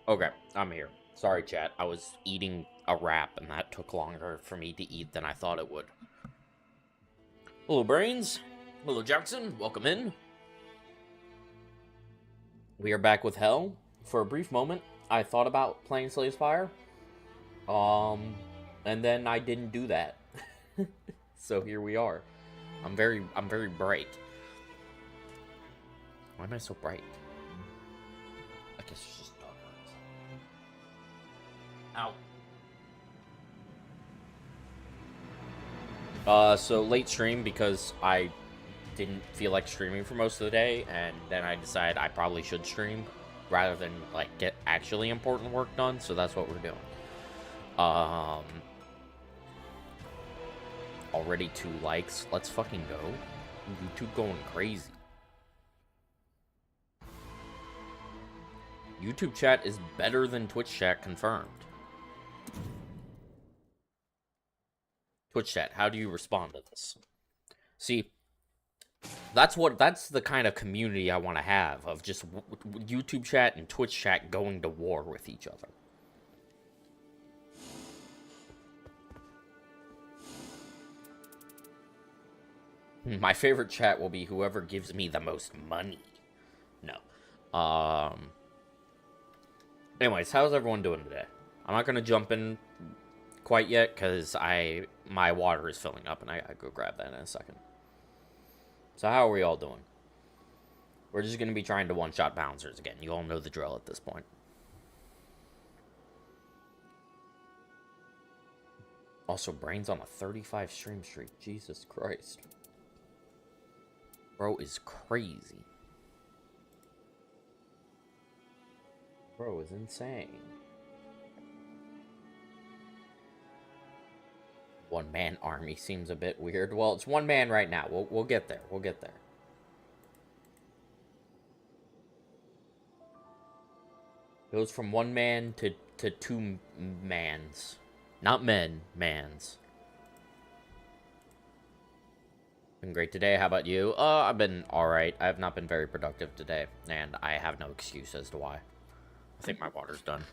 Okay, I'm here. Sorry, chat. I was eating a wrap, and that took longer for me to eat than I thought it would. Hello, Brains. Hello, Jackson. Welcome in. We are back with Hell. For a brief moment, I thought about playing Slaves Fire. And then I didn't do that. So here we are. I'm very bright. Why am I so bright? I guess it's just dark outside. Ow. So late stream because I didn't feel like streaming for most of the day, and then I decided I probably should stream rather than like get actually important work done. So that's what we're doing. Already 2 likes. Let's fucking go. YouTube going crazy. YouTube chat is better than Twitch chat, confirmed. Twitch chat, how do you respond to this? See, that's the kind of community I want to have, of just YouTube chat and Twitch chat going to war with each other. My favorite chat will be whoever gives me the most money. No. Anyways, how's everyone doing today? I'm not gonna jump in quite yet because my water is filling up and I gotta go grab that in a second. So how are we all doing? We're just gonna be trying to one-shot bouncers again. You all know the drill at this point. Also, Brain's on a 35 stream streak. Jesus Christ. Bro is crazy. Bro is insane. One-man army seems a bit weird. Well, it's one man right now. We'll get there. We'll get there. Goes from 1 man to 2 mans. Not men, mans. Been great today. How about you? I've been alright. I have not been very productive today, and I have no excuse as to why. I think my water's done.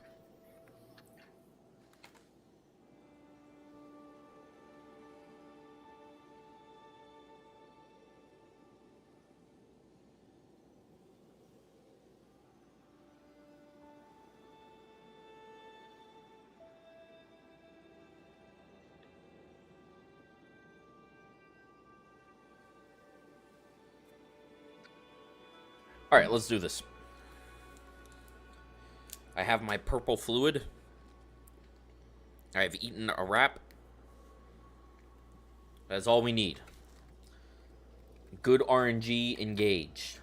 Alright, let's do this. I have my purple fluid. I have eaten a wrap. That's all we need. Good RNG engaged.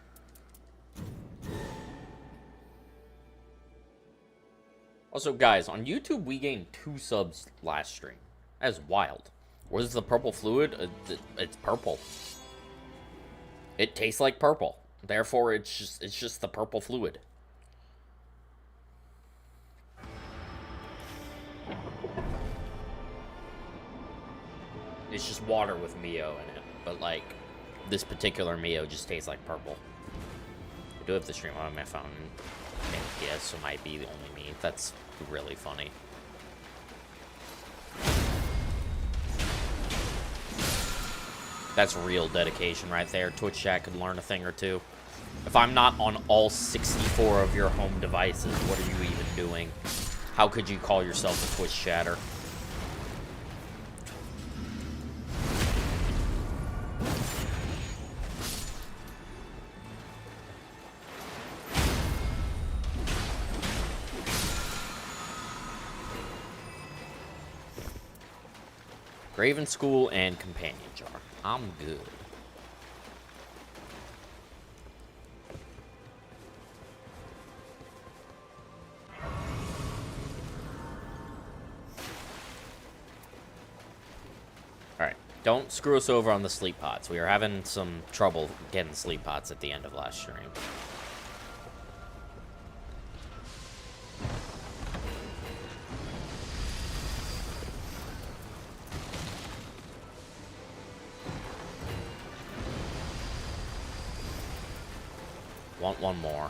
Also, guys, on YouTube, we gained 2 subs last stream. That is wild. What is the purple fluid? It's purple. It tastes like purple. Therefore, it's just the purple fluid. It's just water with Mio in it. But, like, this particular Mio just tastes like purple. I do have the stream on my phone. And yes, it might be the only me. That's really funny. That's real dedication right there. Twitch chat could learn a thing or two. If I'm not on all 64 of your home devices, what are you even doing? How could you call yourself a Twitch chatter? Graven School and Companion Jar. I'm good. Alright, don't screw us over on the sleep pots. We are having some trouble getting sleep pots at the end of last stream. Want one more.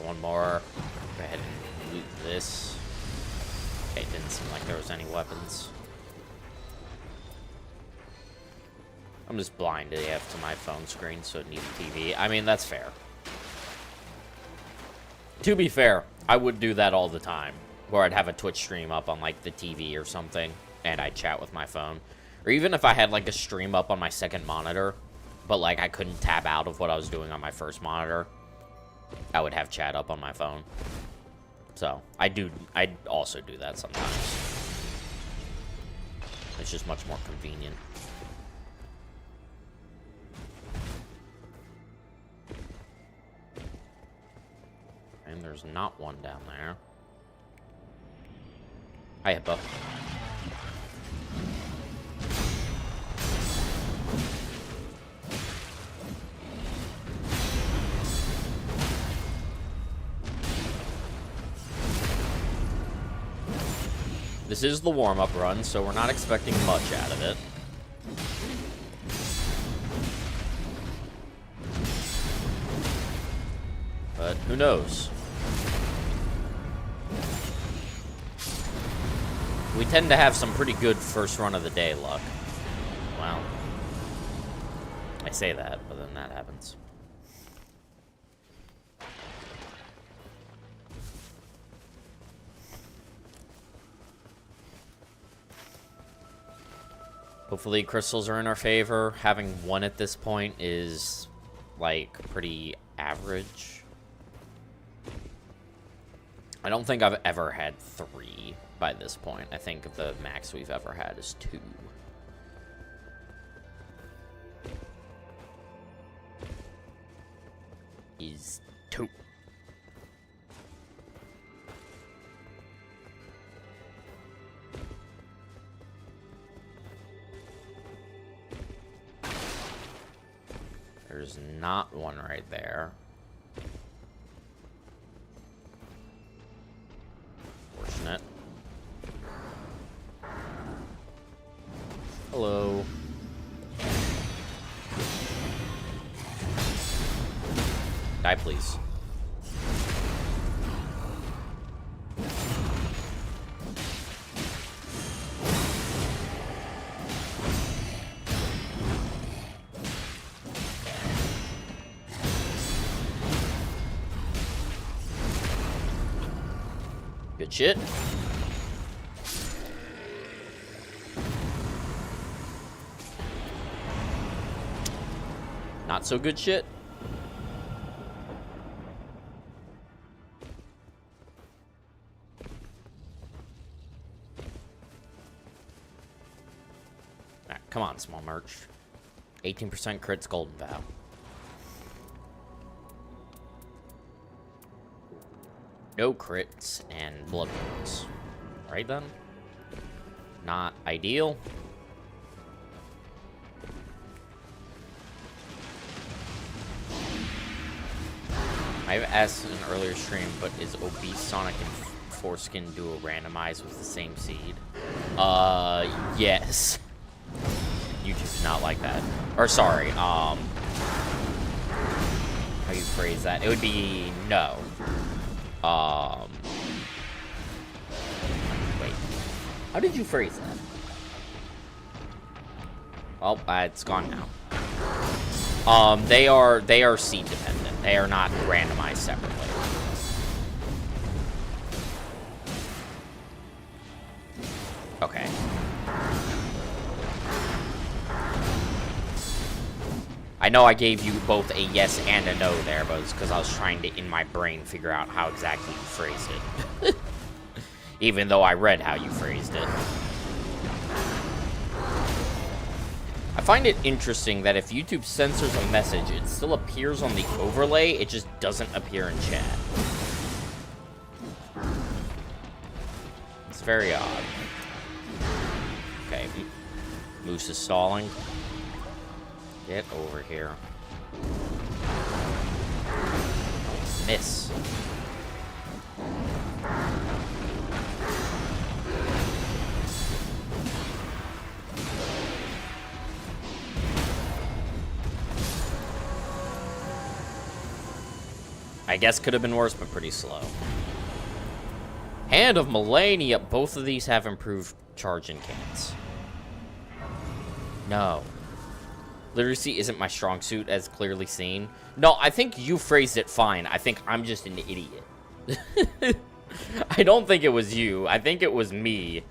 One more. Go ahead and loot this. Okay, it didn't seem like there was any weapons. I'm just blind AF to my phone screen, so it needs a TV. I mean, that's fair. To be fair, I would do that all the time. Where I'd have a Twitch stream up on, like, the TV or something, and I'd chat with my phone. Or even if I had, like, a stream up on my second monitor, but, like, I couldn't tab out of what I was doing on my first monitor, I would have chat up on my phone. So, I'd also do that sometimes. It's just much more convenient. And there's not one down there. Hi, Hippo. This is the warm-up run, so we're not expecting much out of it. But who knows? We tend to have some pretty good first run of the day luck. Well, I say that, but then that happens. Hopefully crystals are in our favor. Having one at this point is, like, pretty average. I don't think I've ever had 3 by this point. I think the max we've ever had is 2. Is 2. There's not one right there. Fortunate. Hello. Die, please. Good shit. Not so good shit. Alright, come on, small merch. 18% crits, golden vow. No crits and blood wounds. Right then? Not ideal. I've asked in an earlier stream, but is Obese Sonic and Foreskin Duo randomized with the same seed? Yes. YouTube did not like that. Or sorry, how you phrase that? It would be no. Wait. How did you phrase that? Well, it's gone now. They are seed dependent. They are not randomized separately. Okay. I know I gave you both a yes and a no there, but it's because I was trying to, in my brain, figure out how exactly you phrased it. Even though I read how you phrased it. I find it interesting that if YouTube censors a message, it still appears on the overlay, it just doesn't appear in chat. It's very odd. Okay, Moose is stalling. Get over here. Miss. I guess could have been worse, but pretty slow. Hand of Millennia. Both of these have improved charging cans. No. Literacy isn't my strong suit, as clearly seen. No, I think you phrased it fine. I think I'm just an idiot. I don't think it was you. I think it was me.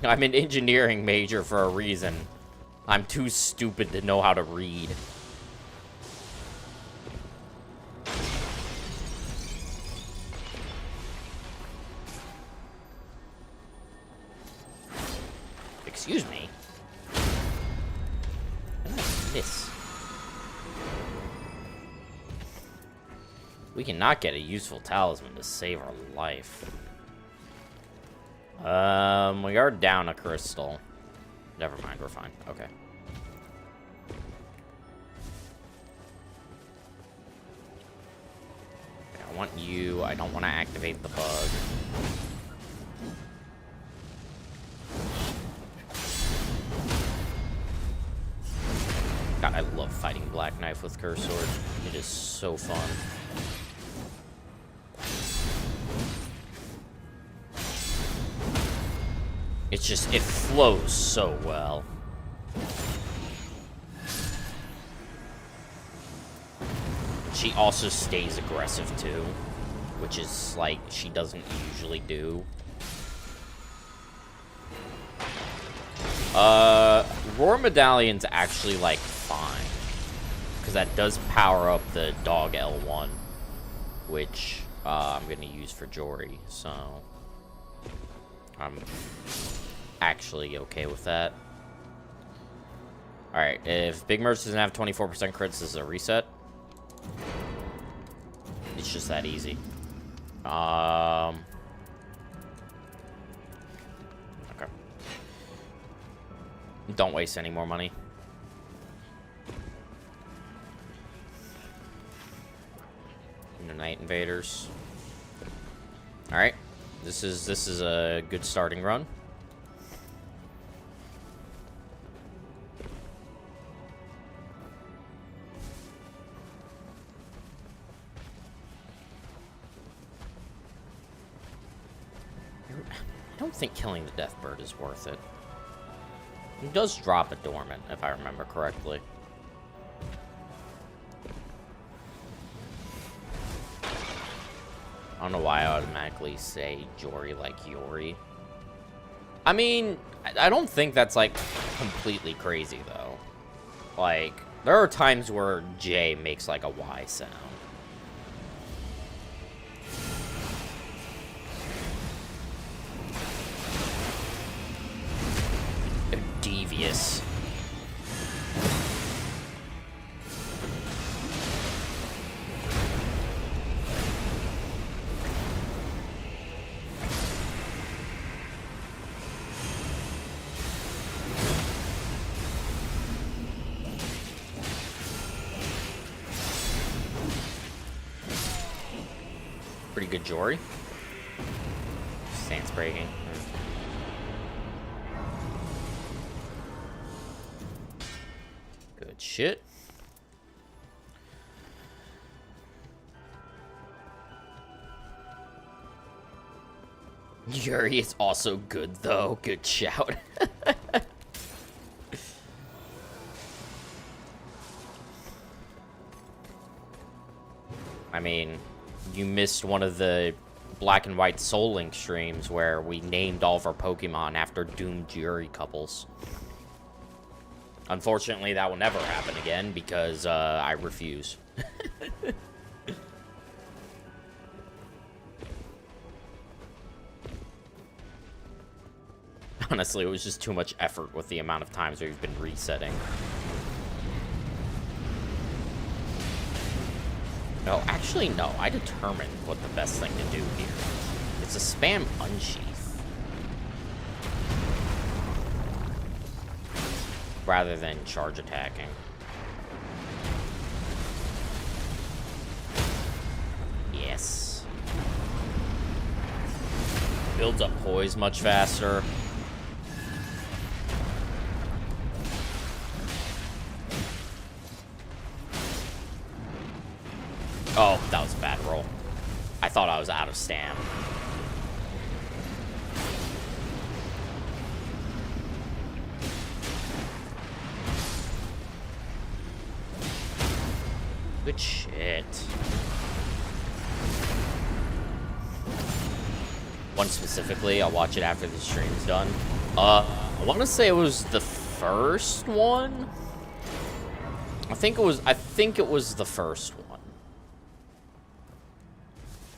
I'm an engineering major for a reason. I'm too stupid to know how to read. Excuse me. How did I miss? We cannot get a useful talisman to save our life. We are down a crystal. Never mind, we're fine. Okay. I want you. I don't want to activate the bug. God, I love fighting Black Knife with Curse Sword. It is so fun. It's just, it flows so well. She also stays aggressive too, which is like she doesn't usually do. Roar Medallion's actually like fine, because that does power up the dog L1, which I'm gonna use for Jory, so I'm actually okay with that. Alright, if Big Merch doesn't have 24% crits, this is a reset. It's just that easy. Okay. Don't waste any more money. The Night Invaders. Alright. This is a good starting run. I don't think killing the Death Bird is worth it. It does drop a dormant, if I remember correctly. I don't know why I automatically say Jory like Yori. I mean, I don't think that's, like, completely crazy, though. Like, there are times where J makes, like, a Y sound. Devious. Pretty good Jory. Stance breaking. Good shit. Yuri is also good, though. Good shout. I mean, you missed one of the Black and White Soul Link streams where we named all of our Pokemon after doomed Yuri couples. Unfortunately, that will never happen again because I refuse. Honestly, it was just too much effort with the amount of times we've been resetting. No, actually, no. I determined what the best thing to do here. It's a spam Unsheath. Rather than charge attacking. Yes. Builds up poise much faster. Oh, that was a bad roll. I thought I was out of stam. Good shit. One specifically, I'll watch it after the stream's done. I want to say it was the first one. I think it was the first one.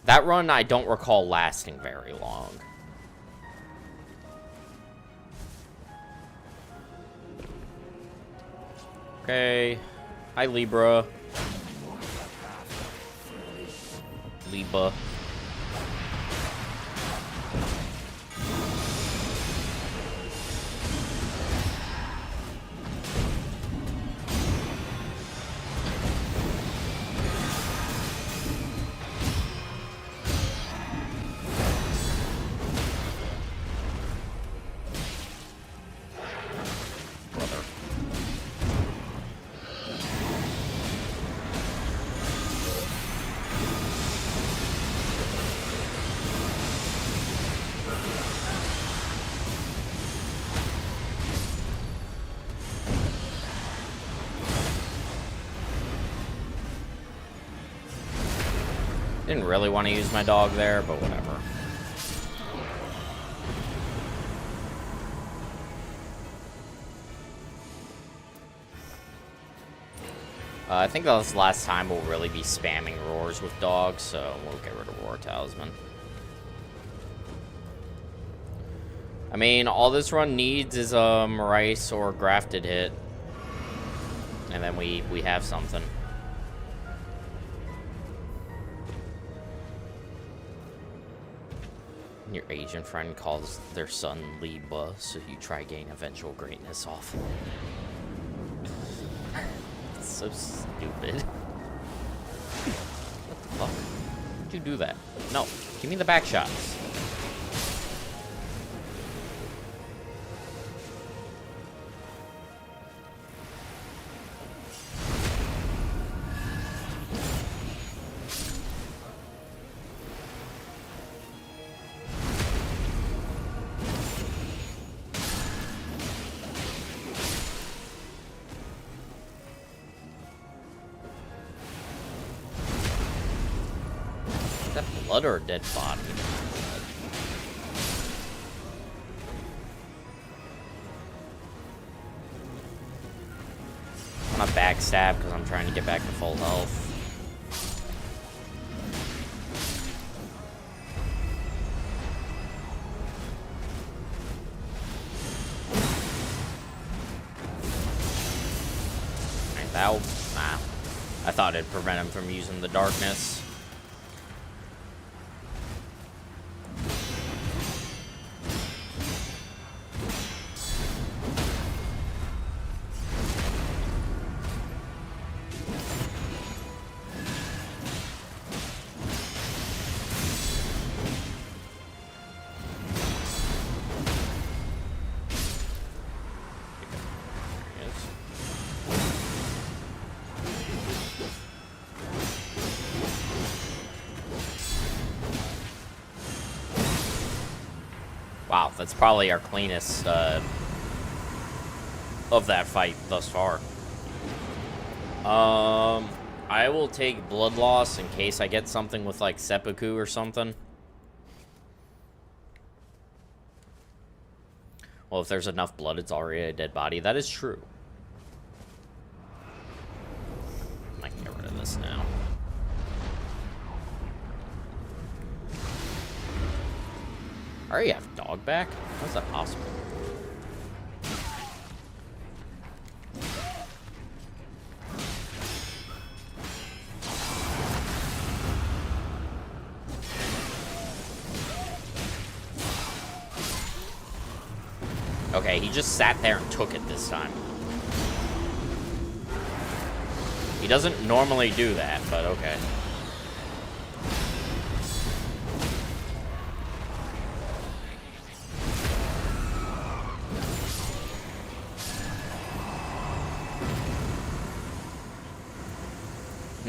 That run I don't recall lasting very long. Okay. Hi, Libra. Libra. Didn't really want to use my dog there, but whatever. I think that's the last time we'll really be spamming roars with dogs, so we'll get rid of Roar Talisman. I mean, all this run needs is a Rice or Grafted hit. And then we have something. Your agent friend calls their son Liba, so you try gain eventual greatness off. It's so stupid. What the fuck? Why'd you do that? No, give me the back shots. Blood or a dead body? I'm gonna backstab because I'm trying to get back to full health. Alright, that'll... Nah. I thought it'd prevent him from using the darkness. Wow, that's probably our cleanest of that fight thus far. I will take blood loss in case I get something with like seppuku or something. Well, if there's enough blood, it's already a dead body. That is true. I can get rid of this now. I already have dog back? How's that possible? Okay, he just sat there and took it this time. He doesn't normally do that, but okay.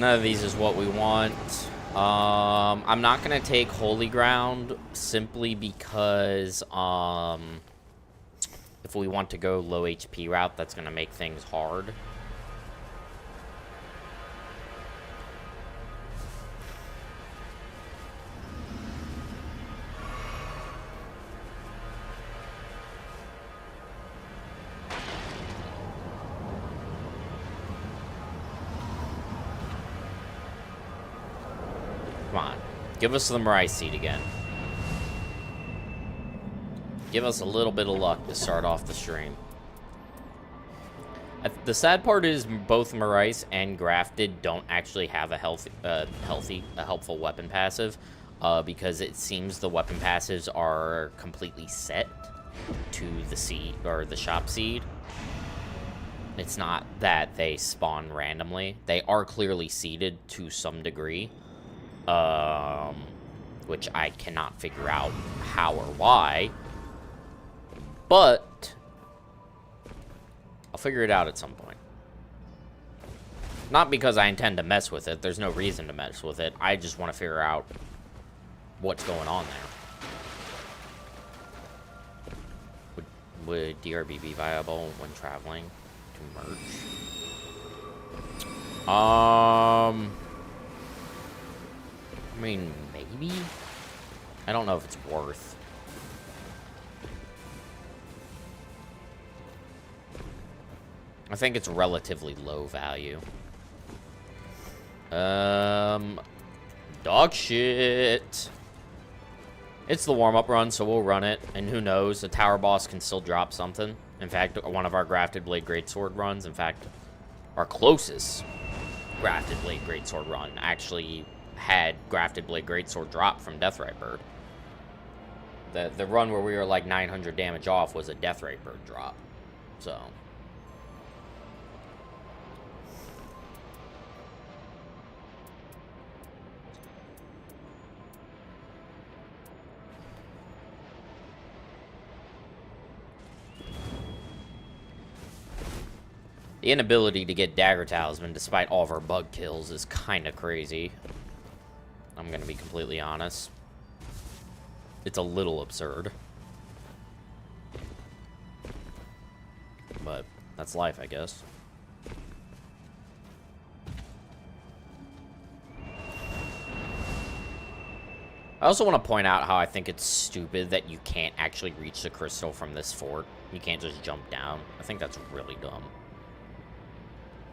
None of these is what we want. I'm not gonna take Holy Ground simply because if we want to go low HP route, that's gonna make things hard. Come on. Give us the Mirai Seed again. Give us a little bit of luck to start off the stream. The sad part is both Mirai and Grafted don't actually have a helpful weapon passive, because it seems the weapon passives are completely set to the seed or the shop seed. It's not that they spawn randomly. They are clearly seeded to some degree. Which I cannot figure out how or why, but I'll figure it out at some point. Not because I intend to mess with it. There's no reason to mess with it. I just want to figure out what's going on there. Would DRB be viable when traveling to merge? I mean, maybe? I don't know if it's worth. I think it's relatively low value. Dog shit. It's the warm-up run, so we'll run it. And who knows, the tower boss can still drop something. In fact, one of our Grafted Blade Greatsword runs, in fact, our closest Grafted Blade Greatsword run actually had Grafted Blade Greatsword drop from Deathrite Bird. The run where we were like 900 damage off was a Deathrite Bird drop. So the inability to get Dagger Talisman despite all of our bug kills is kind of crazy. I'm gonna be completely honest. It's a little absurd. But that's life, I guess. I also want to point out how I think it's stupid that you can't actually reach the crystal from this fort. You can't just jump down. I think that's really dumb.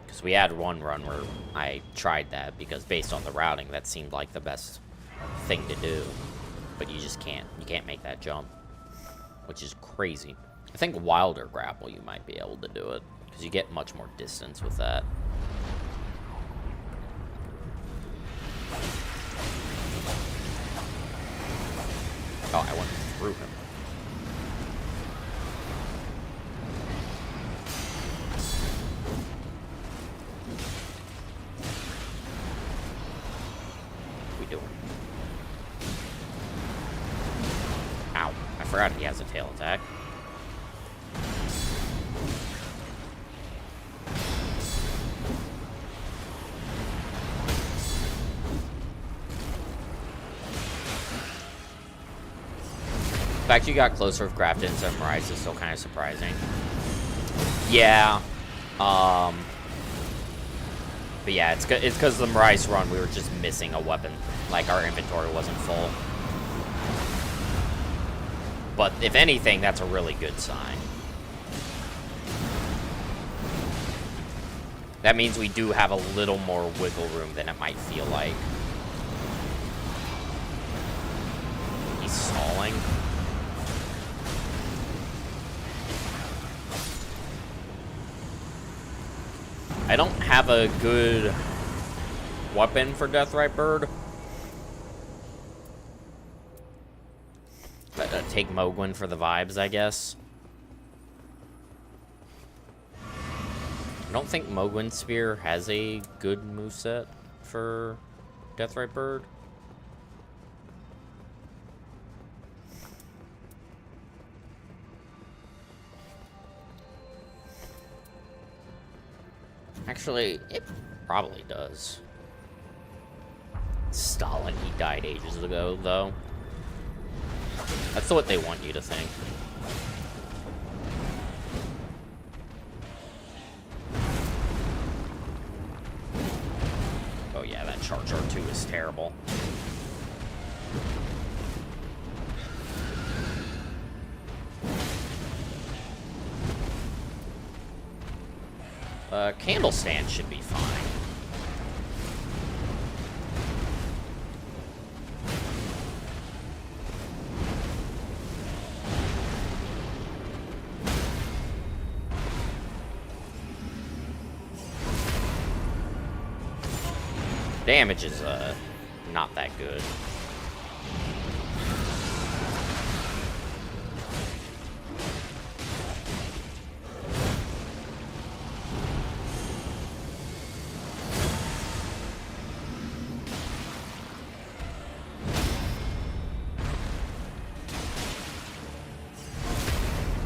Because we had one run where I tried that, because based on the routing, that seemed like the best thing to do. But you just can't. You can't make that jump, which is crazy. I think Wilder Grapple, you might be able to do it, because you get much more distance with that. Oh, I went through him. Ow. I forgot he has a tail attack. The fact you got closer with Grafted instead of Mirai is still kind of surprising. Yeah. But yeah, it's because the Mirai run, we were just missing a weapon. Like, our inventory wasn't full. But if anything, that's a really good sign. That means we do have a little more wiggle room than it might feel like. He's stalling. I don't have a good weapon for Deathrite Bird. But take Mogwin for the vibes, I guess. I don't think Mogwin Spear has a good moveset for Deathrite Bird. Actually, it probably does. Stalin, he died ages ago, though. That's what they want you to think. Oh yeah, that Charge R2 is terrible. Candle stand should be fine. Damage is, not that good.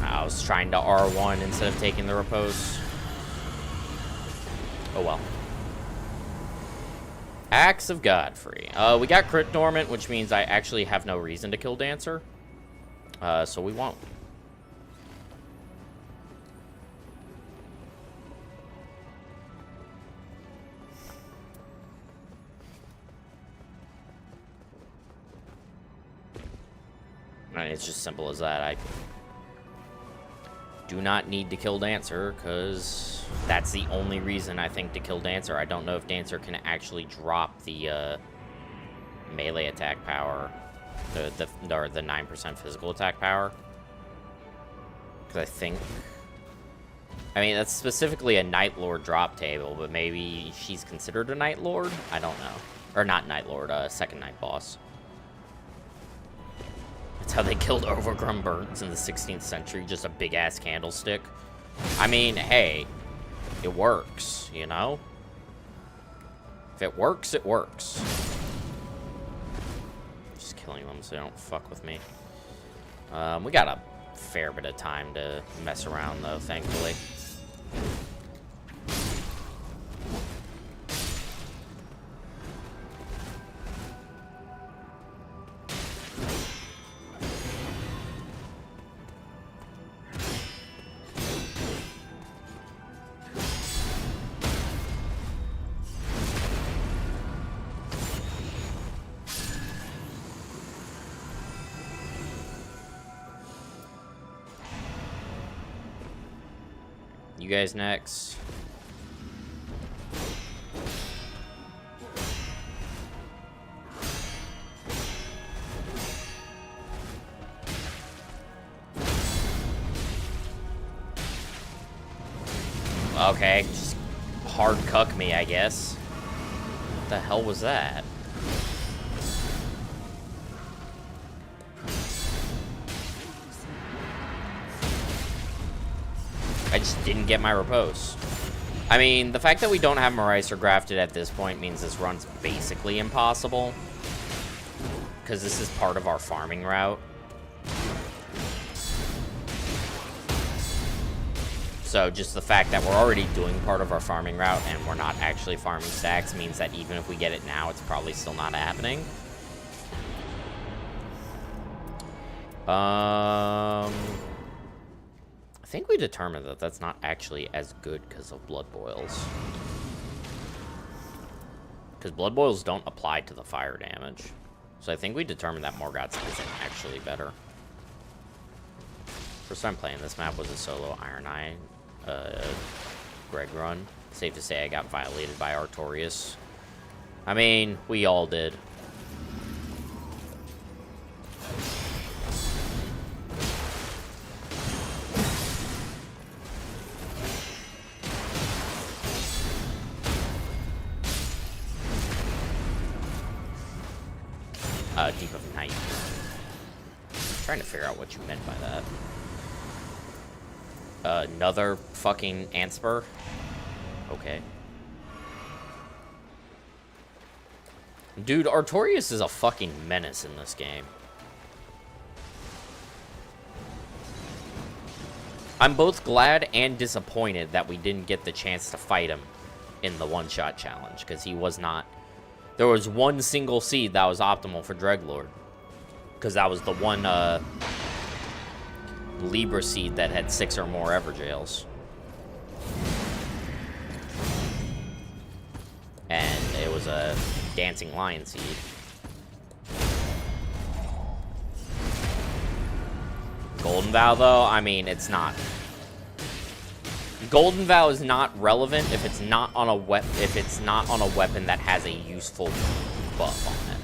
I was trying to R1 instead of taking the repose. Oh well. Axe of Godfrey. We got crit dormant, which means I actually have no reason to kill Dancer. So we won't. And it's just simple as that. I do not need to kill Dancer, because that's the only reason I think to kill Dancer. I don't know if Dancer can actually drop the melee attack power, or the 9% physical attack power. Because I think... I mean, that's specifically a Nightlord drop table, but maybe she's considered a Nightlord? I don't know. Or not Nightlord, second Night Boss. That's how they killed Overgrown Burns in the 16th century, just a big-ass candlestick. I mean, hey, it works, you know? If it works, it works. Just killing them so they don't fuck with me. We got a fair bit of time to mess around, though, thankfully. You guys next. Okay, just hard cuck me, I guess. What the hell was that? I just didn't get my repose. I mean, the fact that we don't have Mericer grafted at this point means this run's basically impossible. Because this is part of our farming route. So just the fact that we're already doing part of our farming route and we're not actually farming stacks means that even if we get it now, it's probably still not happening. I think we determined that that's not actually as good because of blood boils. Because blood boils don't apply to the fire damage. So I think we determined that Morgoth's isn't actually better. First time playing this map was a solo Iron Eye Greg run. Safe to say I got violated by Artorias. I mean, we all did. Deep of Night. Trying to figure out what you meant by that. Another fucking Antspur? Okay. Dude, Artorias is a fucking menace in this game. I'm both glad and disappointed that we didn't get the chance to fight him in the one-shot challenge, because he was not There was one single seed that was optimal for Dreadlord. Because that was the one Libra seed that had 6 or more Everjails. And it was a Dancing Lion seed. Golden Vow, though, I mean, it's not. Golden Vow is not relevant if it's not on a weapon that has a useful buff on it.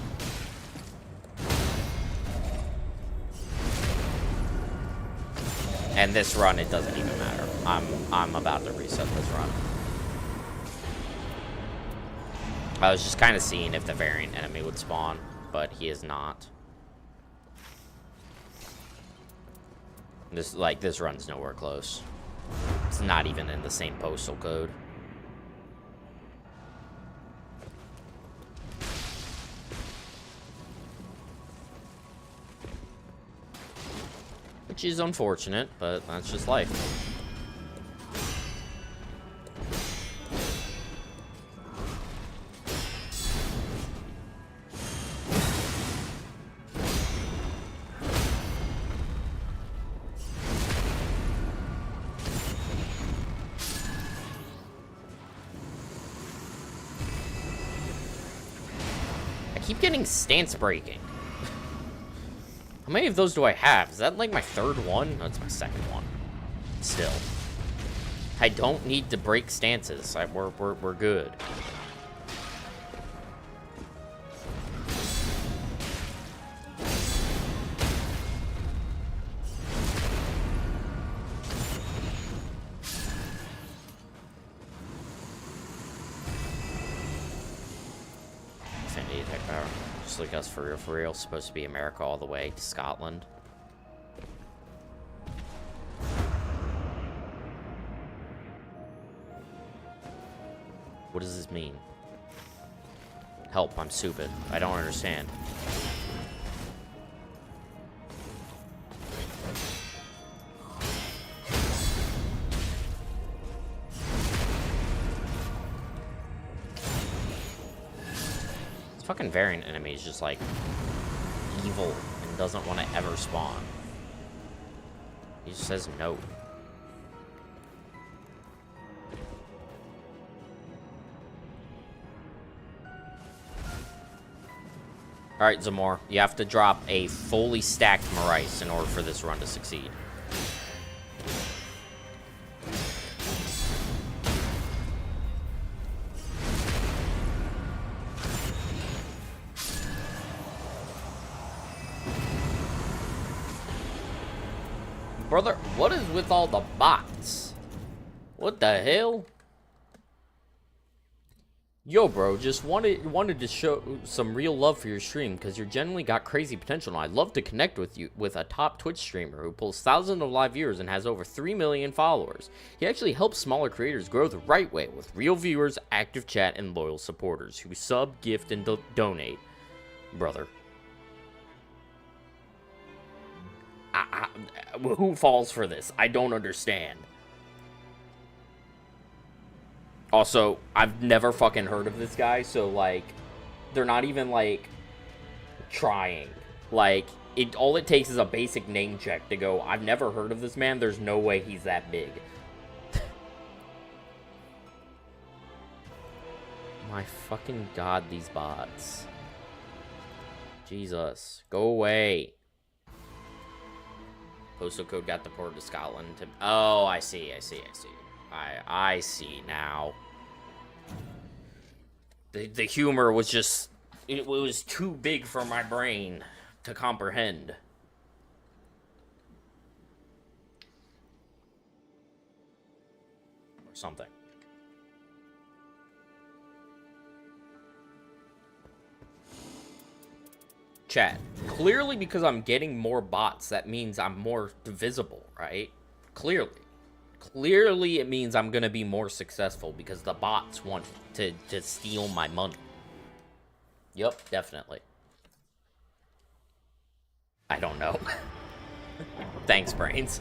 And this run, it doesn't even matter. I'm about to reset this run. I was just kind of seeing if the variant enemy would spawn, but he is not. This run's nowhere close. It's not even in the same postal code. Which is unfortunate, but that's just life. Keep getting stance breaking. How many of those do I have? Is that like my 3rd one? No, it's my 2nd one. Still. I don't need to break stances. We're good. Like us for real, supposed to be America all the way to Scotland. What does this mean? Help, I'm stupid. I don't understand. Fucking variant enemy is just like evil and doesn't want to ever spawn. He just says no. Alright, Zamor, you have to drop a fully stacked Marais in order for this run to succeed. Brother, what is with all the bots? What the hell? Yo, bro, just wanted to show some real love for your stream because you're genuinely got crazy potential, and I'd love to connect with you with a top Twitch streamer who pulls thousands of live viewers and has over 3 million followers. He actually helps smaller creators grow the right way with real viewers, active chat, and loyal supporters who sub, gift, and donate. Brother. Who falls for this? I don't understand. Also, I've never fucking heard of this guy, so, like, they're not even, like, trying. Like, all it takes is a basic name check to go, I've never heard of this man, there's no way he's that big. My fucking god, these bots. Jesus. Go away. Postal code got deported to Scotland. Oh, I see. I see now. The humor was just... It was too big for my brain to comprehend. Or something. Chat. Clearly, because I'm getting more bots, that means I'm more visible, right? Clearly. Clearly, it means I'm going to be more successful because the bots want to steal my money. Yup, definitely. I don't know. Thanks, Brains.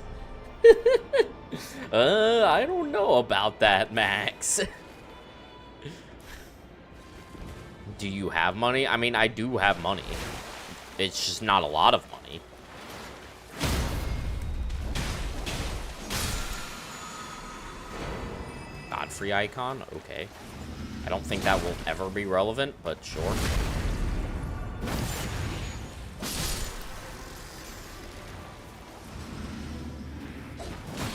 I don't know about that, Max. Do you have money? I mean, I do have money. It's just not a lot of money. Godfrey icon? Okay. I don't think that will ever be relevant, but sure.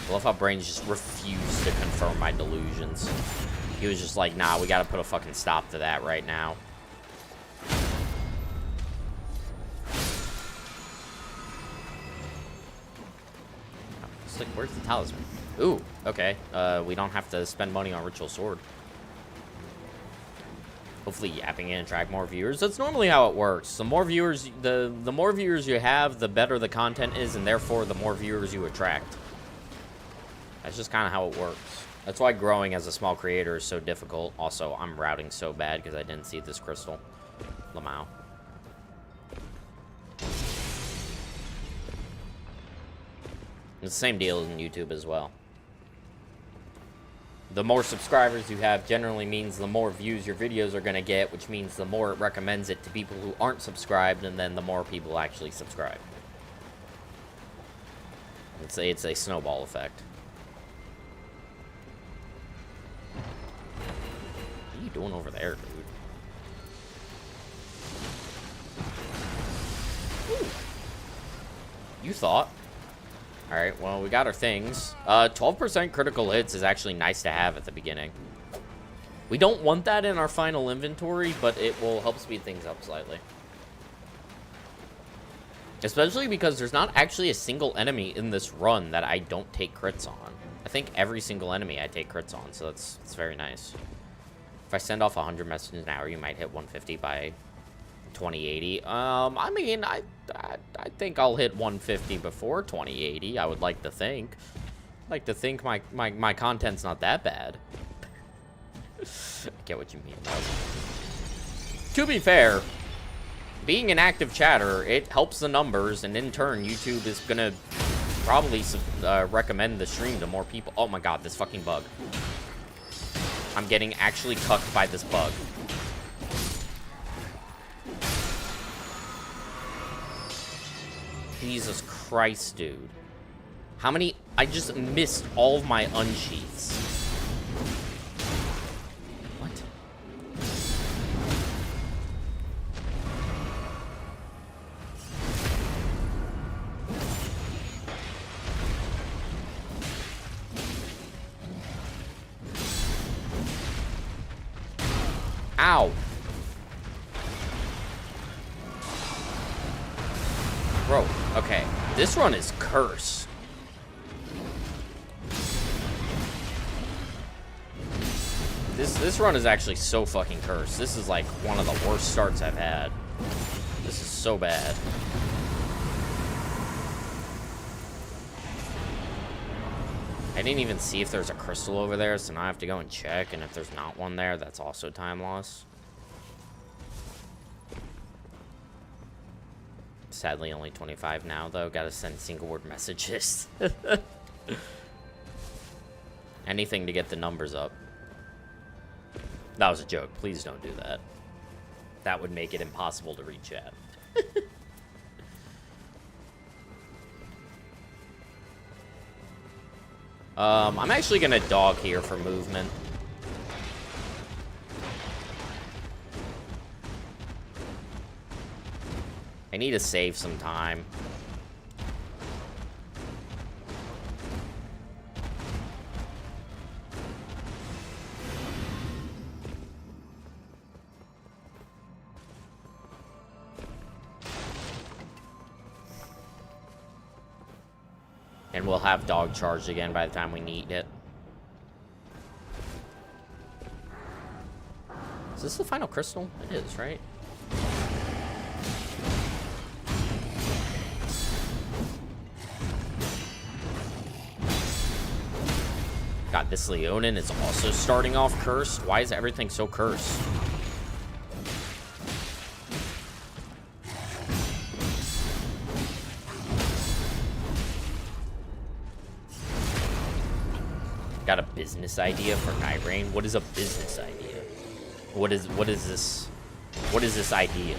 I love how Brains just refused to confirm my delusions. He was just like, nah, we gotta put a fucking stop to that right now. It's like, where's the talisman? Ooh, okay. We don't have to spend money on Ritual Sword. Hopefully yapping in and attract more viewers. That's normally how it works. The more viewers, the more viewers you have, the better the content is, and therefore the more viewers you attract. That's just kind of how it works. That's why growing as a small creator is so difficult. Also, I'm routing so bad because I didn't see this crystal. Lamau. It's the same deal in YouTube as well. The more subscribers you have generally means the more views your videos are going to get, which means the more it recommends it to people who aren't subscribed, and then the more people actually subscribe. It's a snowball effect. What are you doing over there, dude? Ooh. You thought. Alright, well, we got our things. 12% critical hits is actually nice to have at the beginning. We don't want that in our final inventory, but it will help speed things up slightly. Especially because there's not actually a single enemy in this run that I don't take crits on. I think every single enemy I take crits on, so it's very nice. If I send off 100 messages an hour, you might hit 150 by 2080. I mean, I think I'll hit 150 before 2080. I would like to think. I'd like to think my content's not that bad. I get what you mean, though. To be fair, being an active chatter, it helps the numbers, and in turn, YouTube is gonna probably recommend the stream to more people. Oh my god, this fucking bug. I'm getting actually cucked by this bug. Jesus Christ, dude. How many... I just missed all of my unsheaths. What? Ow. Bro, okay. This run is cursed. This run is actually so fucking cursed. This is like one of the worst starts I've had. This is so bad. I didn't even see if there's a crystal over there, so now I have to go and check, and if there's not one there, that's also time loss. Sadly, only 25 now, though. Gotta send single word messages. Anything to get the numbers up. That was a joke. Please don't do that. That would make it impossible to read chat. I'm actually gonna dog here for movement. I need to save some time. And we'll have dog charged again by the time we need it. Is this the final crystal? It is, right? God, this Leonin is also starting off cursed. Why is everything so cursed? Got a business idea for Night Rain? What is a business idea? What is this? What is this idea?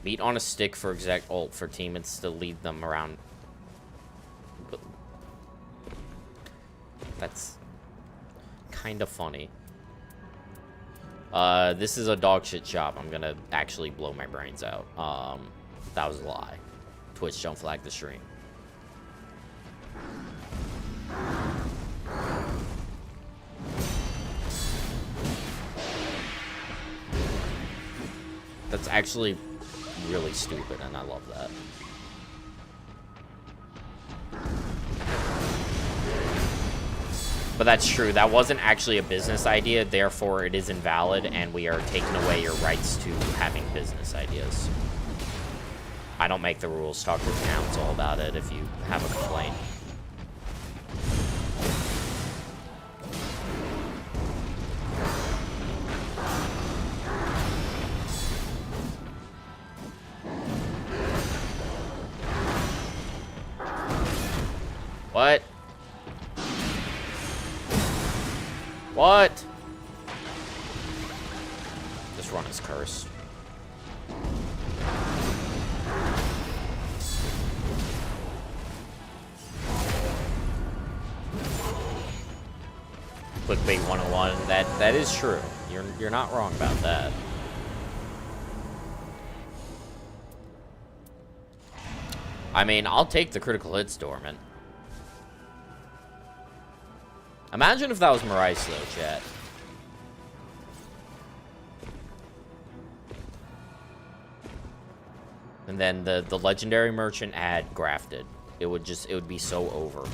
Meat on a stick for exec ult for teammates to lead them around. That's kind of funny. This is a dog shit shop. I'm gonna actually blow my brains out. That was a lie. Twitch, don't flag the stream. That's actually really stupid, and I love that. But that's true. That wasn't actually a business idea, therefore it is invalid, and we are taking away your rights to having business ideas. I don't make the rules. Talk to the council about it if you have a complaint. What? What? This run is cursed. Clickbait 101. That is true. You're not wrong about that. I mean, I'll take the critical hits, Dormant. Imagine if that was Marais, though, chat. And then the legendary merchant ad grafted. It would be so over.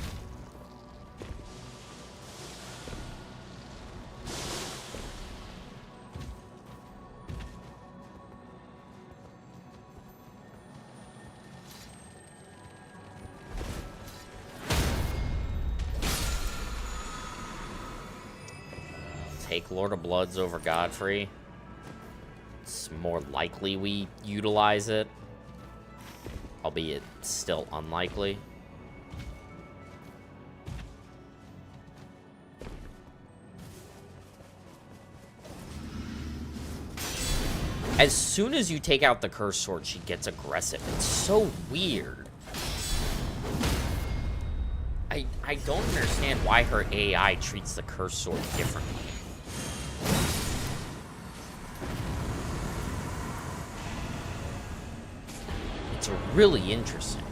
Take Lord of Bloods over Godfrey. It's more likely we utilize it. Albeit still unlikely. As soon as you take out the Curse Sword, she gets aggressive. It's so weird. I don't understand why her AI treats the Curse Sword differently. It's really interesting.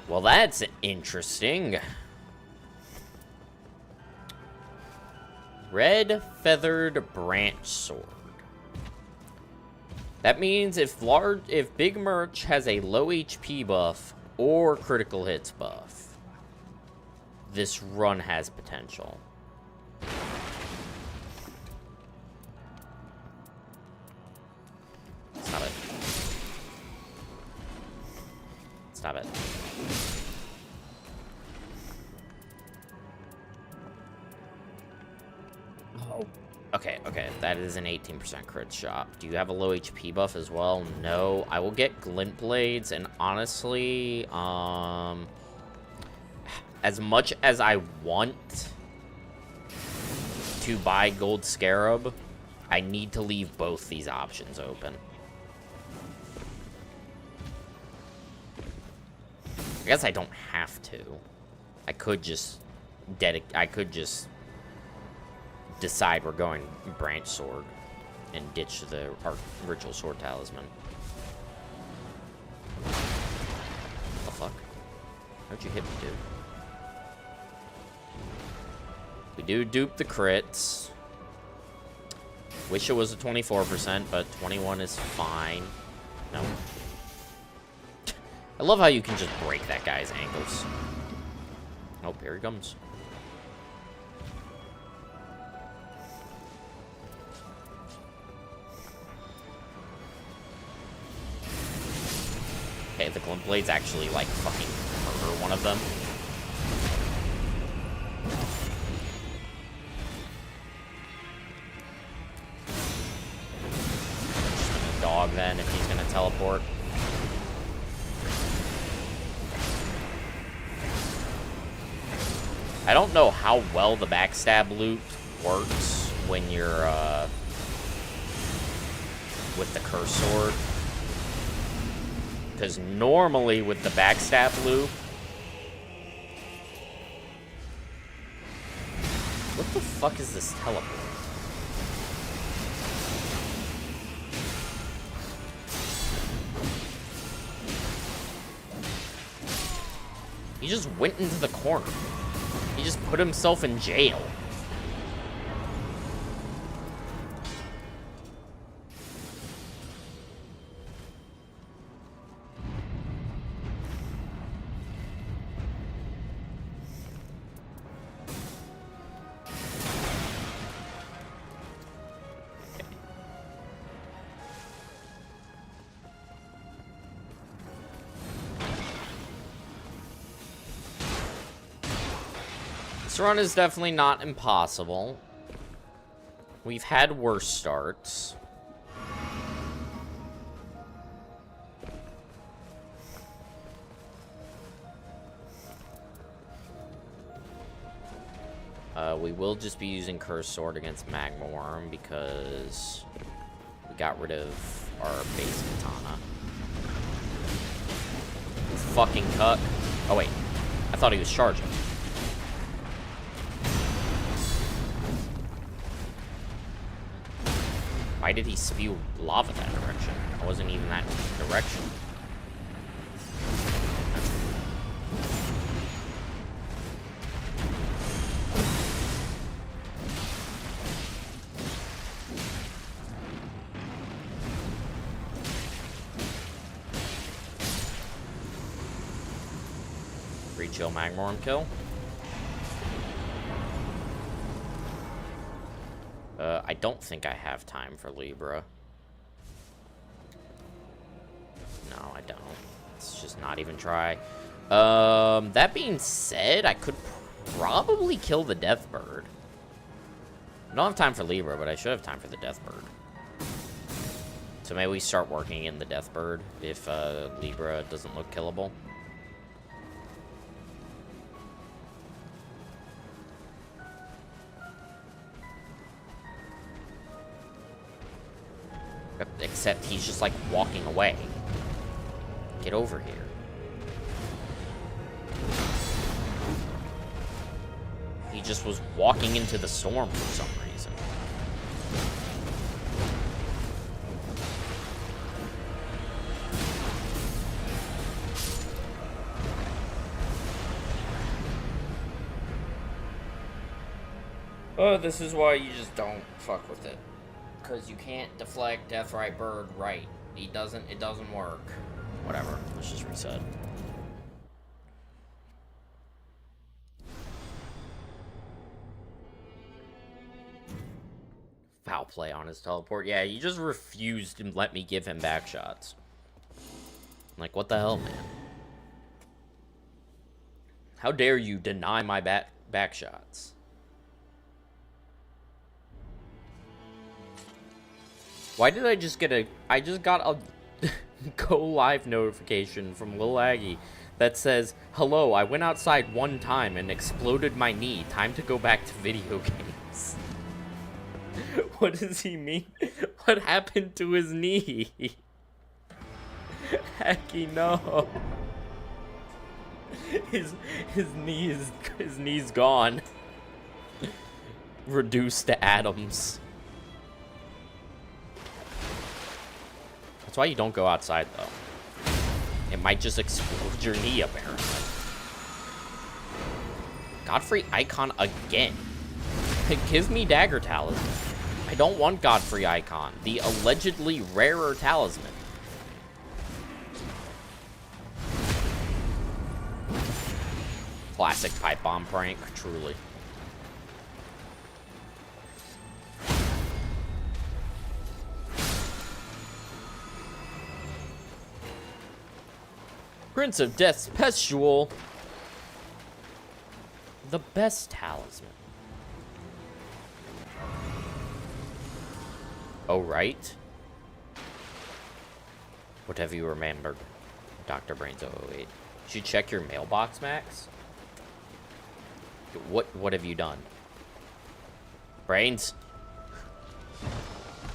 Well, that's interesting. Red Feathered Branch Sword. That means if Big Merch has a low HP buff or critical hits buff, this run has potential. Stop it. Stop it. Oh. Okay, that is an 18% crit shot. Do you have a low HP buff as well? No. I will get Glint Blades, and honestly, as much as I want to buy Gold Scarab, I need to leave both these options open. I guess I don't have to. I could just decide we're going Branch Sword and ditch the Ritual Sword Talisman. What the fuck? How'd you hit me, dude? We do dupe the crits. Wish it was a 24%, but 21 is fine. No. I love how you can just break that guy's ankles. Oh, here he comes. Okay, the Glint Blades actually, like, fucking murder one of them. I don't know how well the backstab loop works when you're, with the curse sword. Because normally with the backstab loop... What the fuck is this teleport? He just went into the corner. He just put himself in jail. This run is definitely not impossible. We've had worse starts. We will just be using Curse Sword against Magma Worm because we got rid of our base katana. Fucking cuck. Oh wait, I thought he was charging. Why did he spew lava that direction? I wasn't even that direction. Chill Magmorm kill. I don't think I have time for Libra. No, I don't. Let's just not even try. That being said, I could probably kill the Deathbird. I don't have time for Libra, but I should have time for the Deathbird. So maybe we start working in the Deathbird if Libra doesn't look killable. Except he's just like walking away. Get over here. He just was walking into the storm for some reason. Oh, this is why you just don't fuck with it. Because you can't deflect Deathrite Bird right. It doesn't work. Whatever. Let's just reset. Foul play on his teleport. Yeah, he just refused to let me give him back shots. Like, what the hell, man? How dare you deny my back shots? Why did I just get I just got a go live notification from Lil Aggie that says, "Hello, I went outside one time and exploded my knee. Time to go back to video games." What does he mean? What happened to his knee? Hecky, no. His knee's gone. Reduced to atoms. That's why you don't go outside, though. It might just explode your knee, apparently. Godfrey Icon again. Give me Dagger Talisman. I don't want Godfrey Icon. The allegedly rarer talisman. Classic pipe bomb prank, truly. Prince of Death's Pestule. The best talisman. Oh, right. What have you remembered? Dr. Brains 008. You should check your mailbox, Max. What have you done? Brains?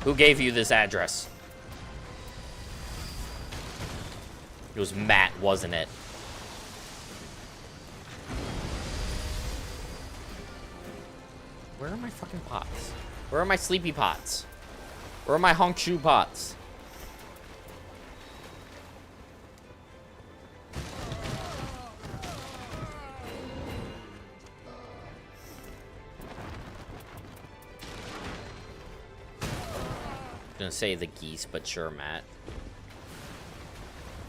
Who gave you this address? It was Matt, wasn't it? Where are my fucking pots? Where are my sleepy pots? Where are my honk shoe pots? Gonna say the geese, but sure, Matt.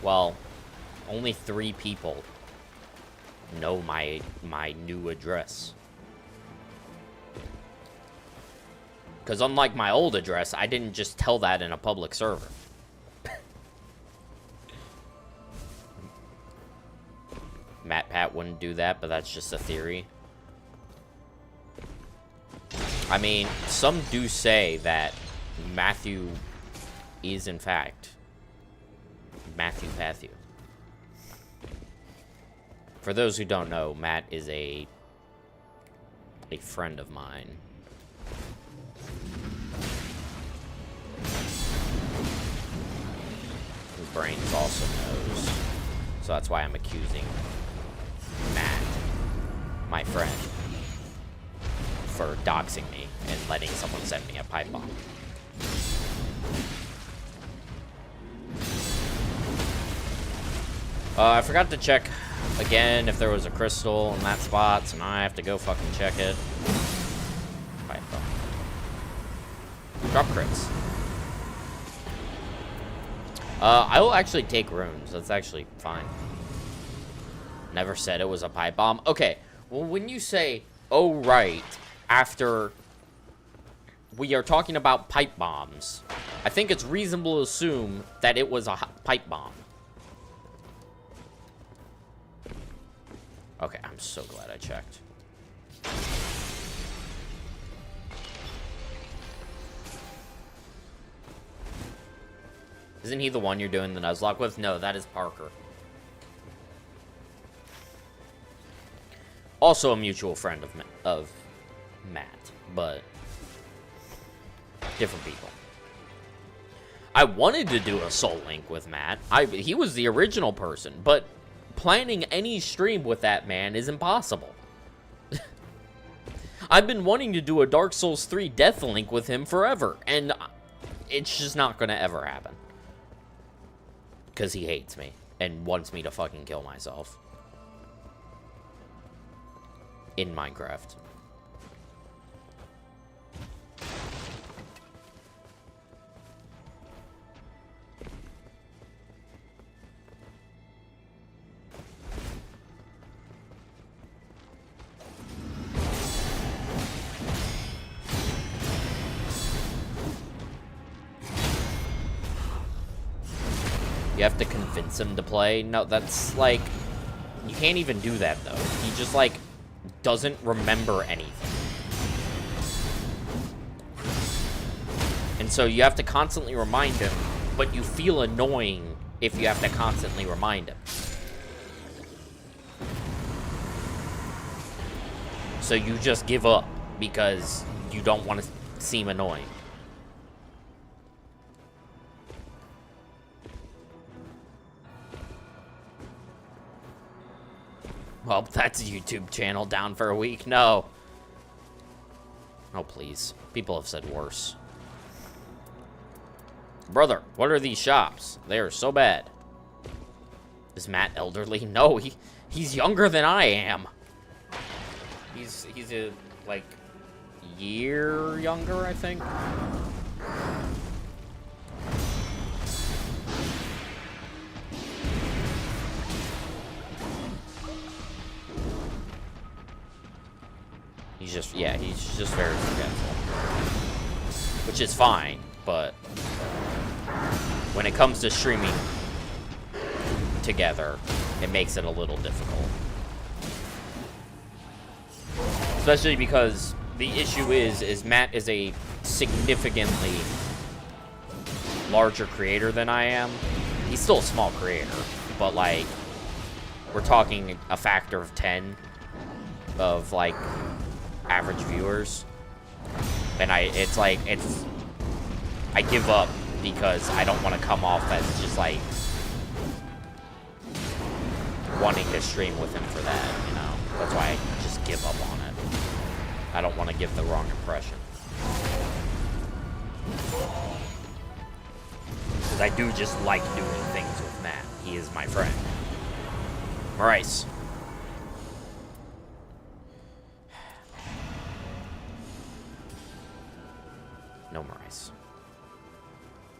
Well, only 3 people know my new address. Because unlike my old address, I didn't just tell that in a public server. Matt Pat wouldn't do that, but that's just a theory. I mean, some do say that Matthew is, in fact, Matthew. For those who don't know, Matt is a friend of mine. Who Brains also knows. So that's why I'm accusing Matt, my friend, for doxing me and letting someone send me a pipe bomb. I forgot to check again if there was a crystal in that spot, so now I have to go fucking check it. Pipe bomb. Drop crits. I will actually take runes. That's actually fine. Never said it was a pipe bomb. Okay, well, when you say, oh, right, after we are talking about pipe bombs, I think it's reasonable to assume that it was a pipe bomb. Okay, I'm so glad I checked. Isn't he the one you're doing the Nuzlocke with? No, that is Parker. Also a mutual friend of Matt, but different people. I wanted to do a Soul Link with Matt. He was the original person, but planning any stream with that man is impossible. I've been wanting to do a Dark Souls 3 Death Link with him forever, and it's just not gonna ever happen. Because he hates me and wants me to fucking kill myself. In Minecraft. You have to convince him to play. No, that's like... You can't even do that, though. He just, like, doesn't remember anything. And so you have to constantly remind him, but you feel annoying if you have to constantly remind him. So you just give up because you don't want to seem annoying. Well, that's a YouTube channel down for a week. No. Oh, please. People have said worse. Brother, what are these shops? They are so bad. Is Matt elderly? No, he's younger than I am. He's a, like, year younger, I think. He's just, yeah, he's just very forgetful. Which is fine, but when it comes to streaming together, it makes it a little difficult. Especially because the issue is Matt is a significantly larger creator than I am. He's still a small creator, but like, we're talking a factor of 10 of like average viewers, and I give up because I don't want to come off as just like wanting to stream with him for that, you know. That's why I just give up on it. I don't want to give the wrong impression. Because I do just like doing things with Matt. He is my friend. Maurice. No Maurice.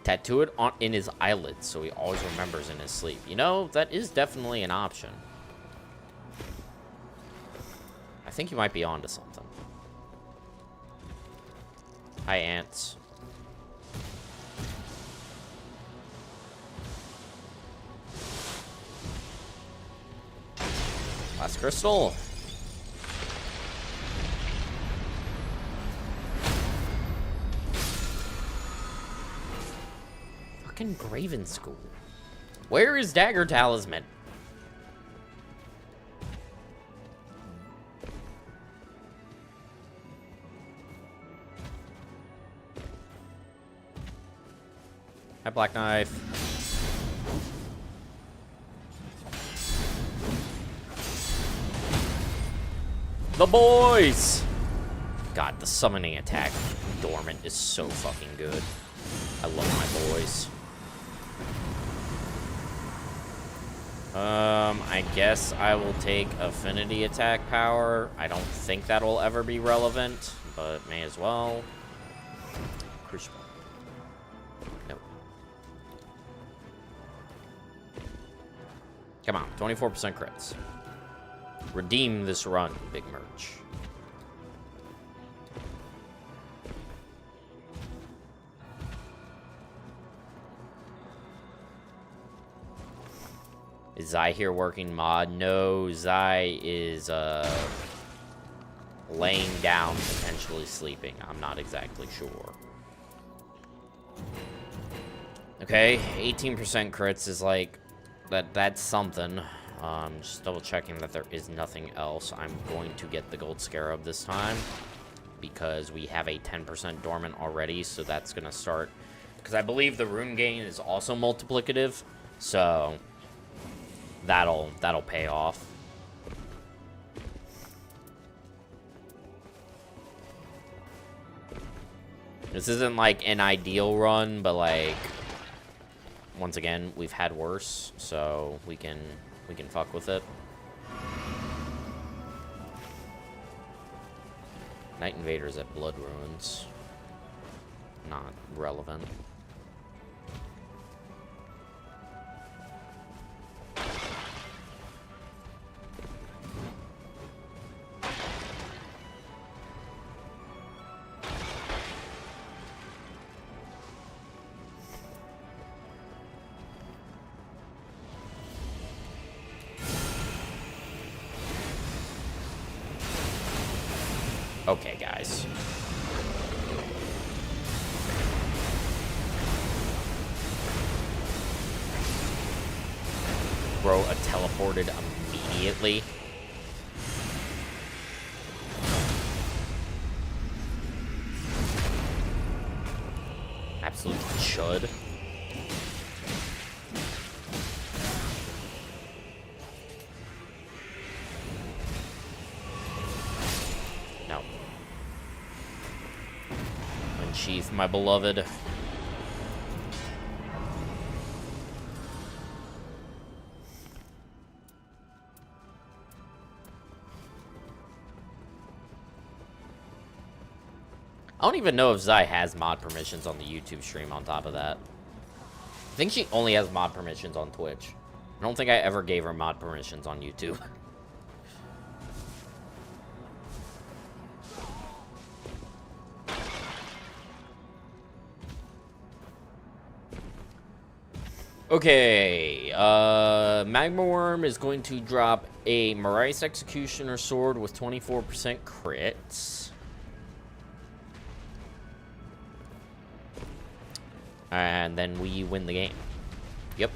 Tattoo it in his eyelids so he always remembers in his sleep. You know, that is definitely an option. I think you might be onto something. Hi, ants. Last crystal. Fucking Graven School. Where is Dagger Talisman? Hi, Black Knife. The boys! God, the summoning attack dormant is so fucking good. I love my boys. I guess I will take affinity attack power. I don't think that'll ever be relevant, but may as well. Crucible. No. Come on, 24% crits. Redeem this run, Big Merch. Is Zai here working mod? No, Zai is laying down, potentially sleeping. I'm not exactly sure. Okay, 18% crits is like that's something. Just double checking that there is nothing else. I'm going to get the gold scarab this time because we have a 10% dormant already, so that's gonna start. Because I believe the rune gain is also multiplicative, so that'll pay off. This isn't like an ideal run, but like once again, we've had worse, so we can fuck with it. Night Invaders at Blood Ruins. Not relevant. Okay, guys. Bro, teleported immediately. Absolute chud. No. Unsheath, my beloved. I don't even know if Zai has mod permissions on the YouTube stream on top of that. I think she only has mod permissions on Twitch. I don't think I ever gave her mod permissions on YouTube. Okay, Magma Worm is going to drop a Maurice Executioner sword with 24% crits. And then we win the game. Yep.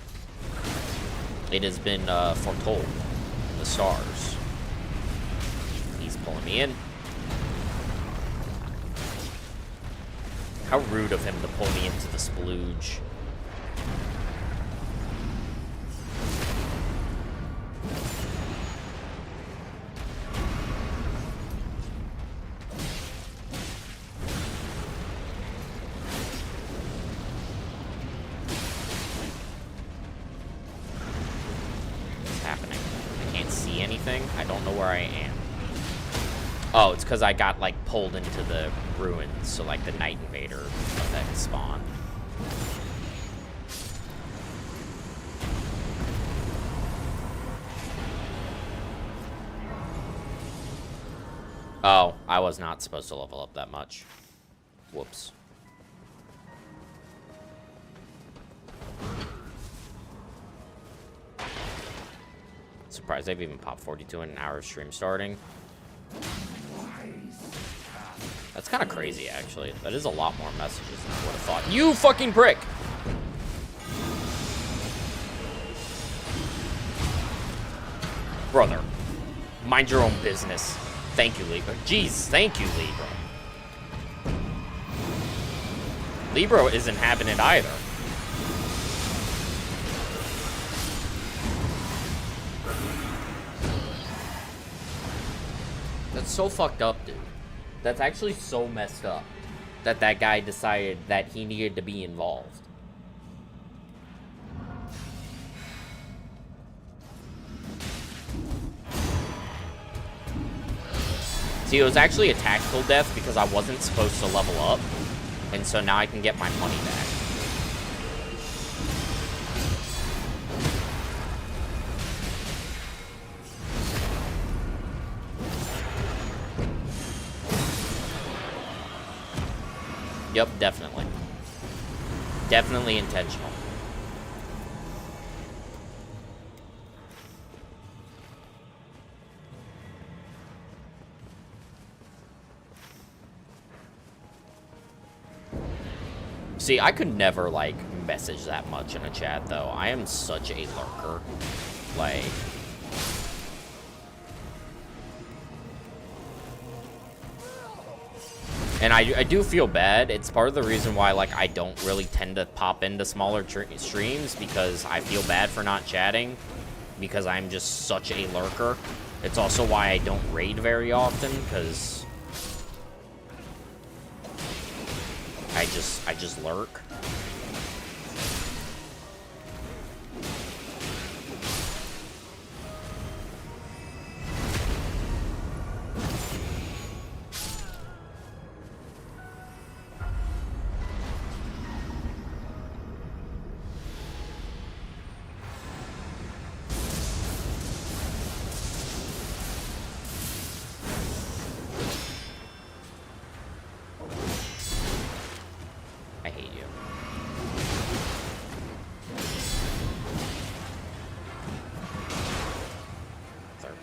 It has been foretold in the stars. He's me in. How rude of him to pull me into the splooge. I don't know where I am. Oh, it's because I got, like, pulled into the ruins, so, like, the Night Invader effect spawned. Oh, I was not supposed to level up that much. Whoops. Surprised they've even popped 42 in an hour of stream starting. That's kind of crazy, actually. That is a lot more messages than I would have thought. You fucking prick! Brother, mind your own business. Thank you, Libra. Jeez, thank you, Libra. Libra isn't having it either. That's so fucked up, dude. That's actually so messed up that that guy decided that he needed to be involved. See, it was actually a tactical death because I wasn't supposed to level up, and so now I can get my money back. Yep, definitely. Definitely intentional. See, I could never, like, message that much in a chat, though. I am such a lurker. Like... And I do feel bad. It's part of the reason why, like, I don't really tend to pop into smaller streams, because I feel bad for not chatting, because I'm just such a lurker. It's also why I don't raid very often, because I just lurk.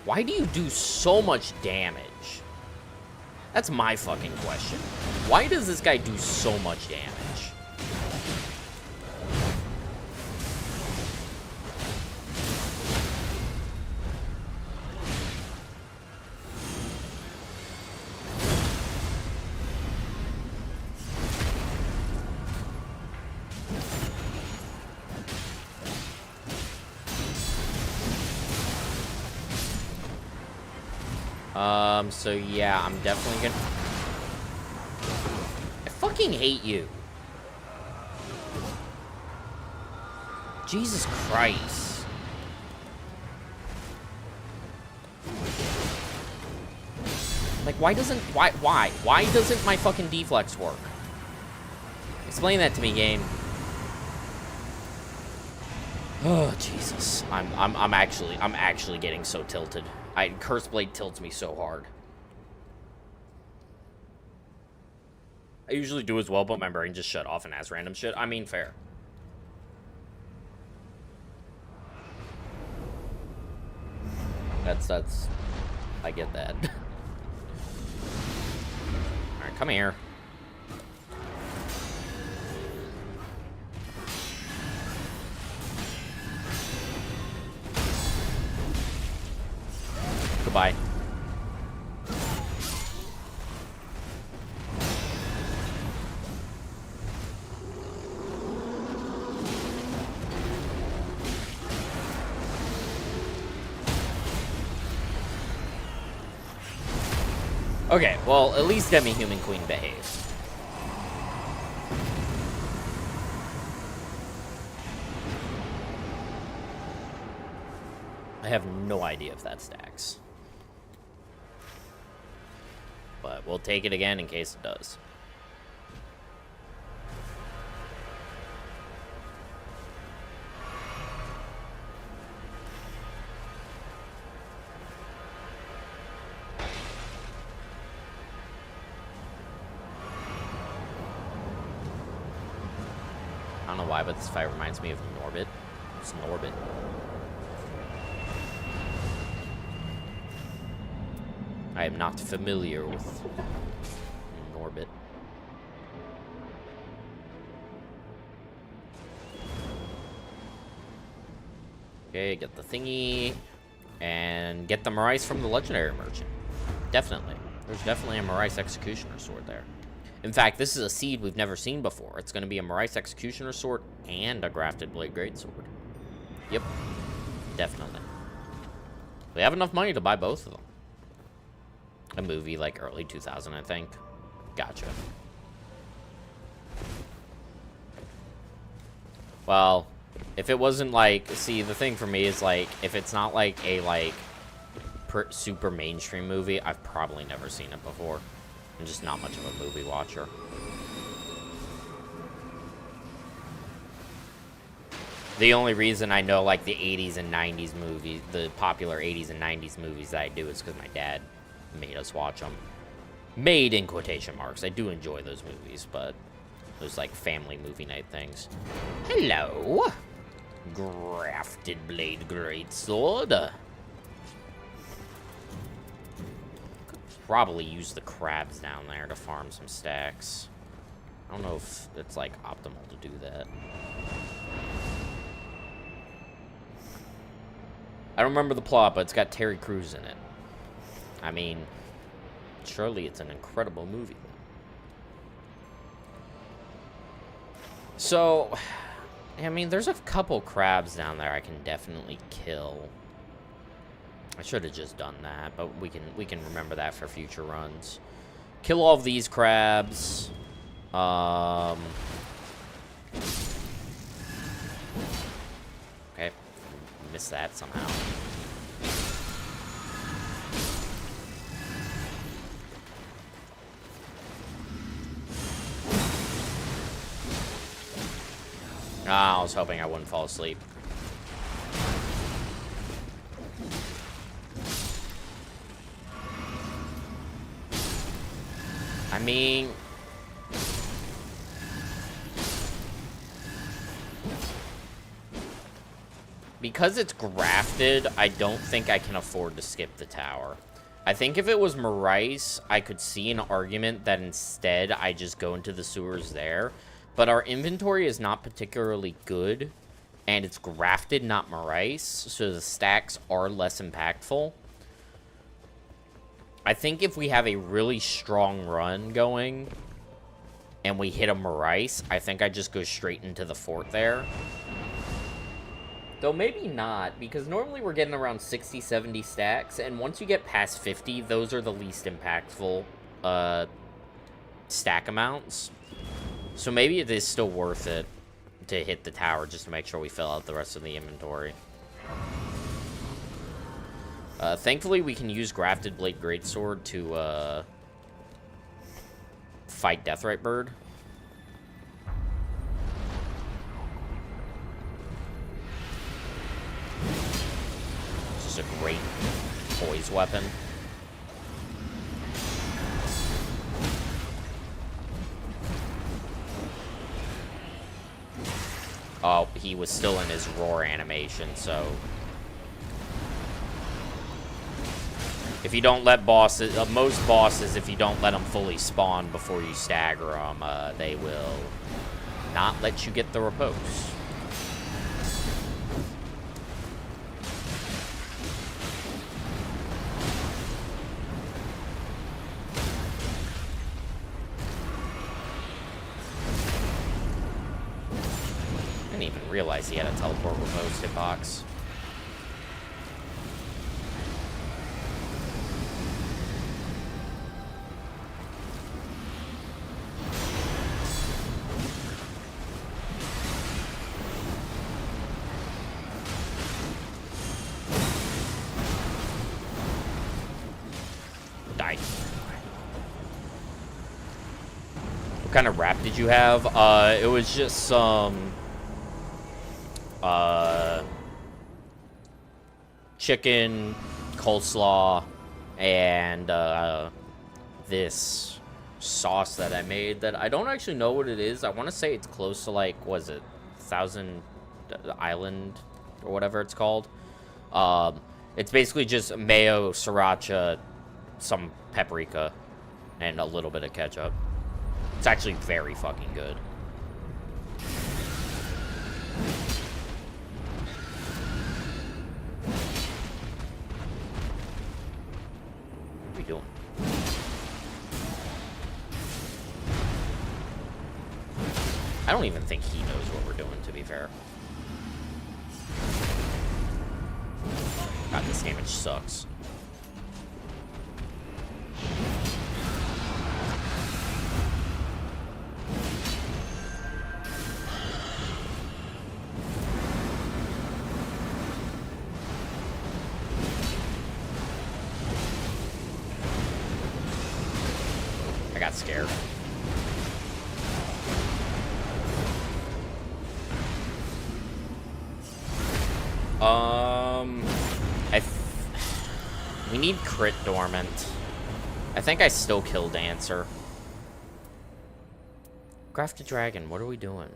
Why do you do so much damage? That's my fucking question. Why does this guy do so much damage? So yeah, I'm definitely gonna... I fucking hate you. Jesus Christ. Like, why doesn't... Why doesn't my fucking deflex work? Explain that to me, game. Oh, Jesus. I'm actually getting so tilted. Curse Blade tilts me so hard. I usually do as well, but my brain just shut off and has random shit. I mean, fair. That's... I get that. Alright, come here. Goodbye. Okay, well, at least Demi-Human Queen behaved. I have no idea if that stacks. But we'll take it again in case it does. I don't know why, but this fight reminds me of Norbit. It's Norbit. I am not familiar with Norbit. Okay, get the thingy. And get the Marais from the Legendary Merchant. Definitely. There's definitely a Marais Executioner Sword there. In fact, this is a seed we've never seen before. It's going to be a Marais Executioner Sword and a Grafted Blade Greatsword. Yep. Definitely. We have enough money to buy both of them. A movie like early 2000, I think. Gotcha. Well, if it wasn't like... See, the thing for me is like, if it's not like a like super mainstream movie, I've probably never seen it before. I'm just not much of a movie watcher. The only reason I know like the 80s and 90s movies, the popular 80s and 90s movies that I do is because my dad made us watch them. Made in quotation marks. I do enjoy those movies, but those like family movie night things. Hello. Grafted Blade Greatsword. Probably use the crabs down there to farm some stacks. I don't know if it's like optimal to do that. I don't remember the plot, but it's got Terry Crews in it. I mean, surely it's an incredible movie. So, I mean, there's a couple crabs down there I can definitely kill. I should have just done that, but we can remember that for future runs. Kill all of these crabs. Okay, missed that somehow. I was hoping I wouldn't fall asleep. I mean, because it's grafted, I don't think I can afford to skip the tower. I think if it was Marais, I could see an argument that instead I just go into the sewers there. But our inventory is not particularly good, and it's grafted, not Marais, so the stacks are less impactful. I think if we have a really strong run going, and we hit a Marais, I think I just go straight into the fort there. Though maybe not, because normally we're getting around 60, 70 stacks, and once you get past 50, those are the least impactful stack amounts. So maybe it is still worth it to hit the tower just to make sure we fill out the rest of the inventory. Thankfully, we can use Grafted Blade Greatsword to fight Deathrite Bird. This is a great poise weapon. Oh, he was still in his roar animation, so... If you don't let bosses... most bosses, if you don't let them fully spawn before you stagger them, they will not let you get the repose. I didn't even realize he had a teleport repose hitbox. What kind of wrap did you have? It was just some chicken, coleslaw, and this sauce that I made that I don't actually know what it is. I want to say it's close to, like, was it Thousand Island or whatever it's called. It's basically just mayo, sriracha, some paprika, and a little bit of ketchup. It's actually very fucking good. What are we doing? I don't even think he knows what we're doing, to be fair. God, this damage sucks. I got scared. We need crit dormant. I think I still kill Dancer. Grafted Dragon, what are we doing?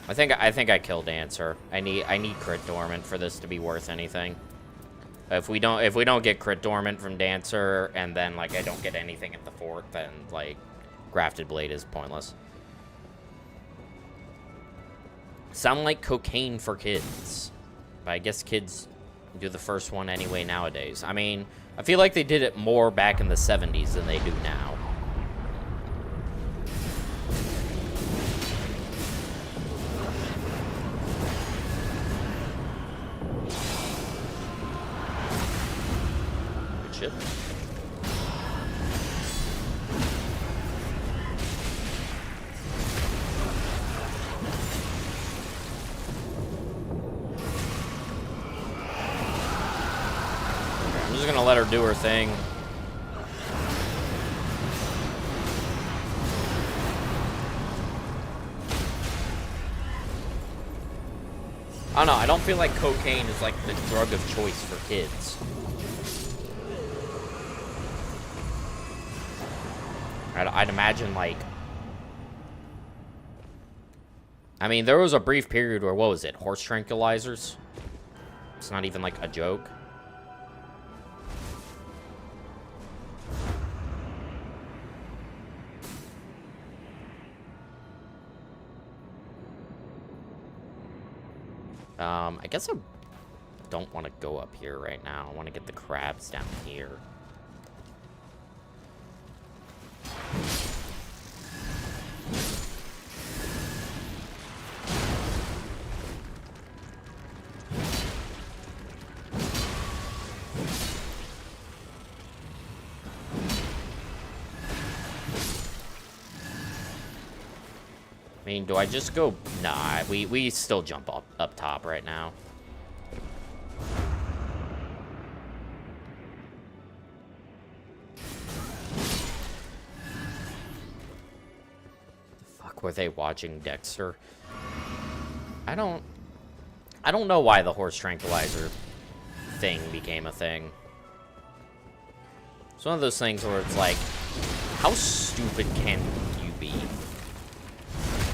I think I kill Dancer. I need crit dormant for this to be worth anything. If we don't get crit dormant from Dancer, and then, like, I don't get anything at the fort, then, like, Grafted Blade is pointless. Sound like cocaine for kids. But I guess kids do the first one anyway nowadays. I mean, I feel like they did it more back in the 70s than they do now. Good shit. I'm just gonna let her do her thing. I don't know, I don't feel like cocaine is like the drug of choice for kids. I'd imagine, like... I mean, there was a brief period where, what was it, horse tranquilizers? It's not even like a joke. I guess I don't want to go up here right now. I want to get the crabs down here. I mean, do I just go... Nah, we still jump up top right now. The fuck were they watching, Dexter? I don't know why the horse tranquilizer thing became a thing. It's one of those things where it's like, how stupid can you be?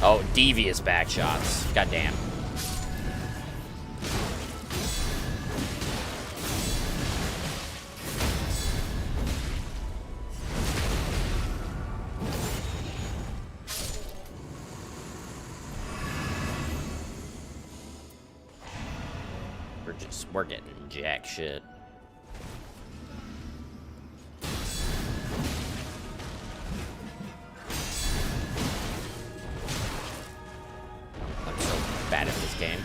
Oh, devious back shots. Goddamn. We're getting jack shit. I'm so bad at this game.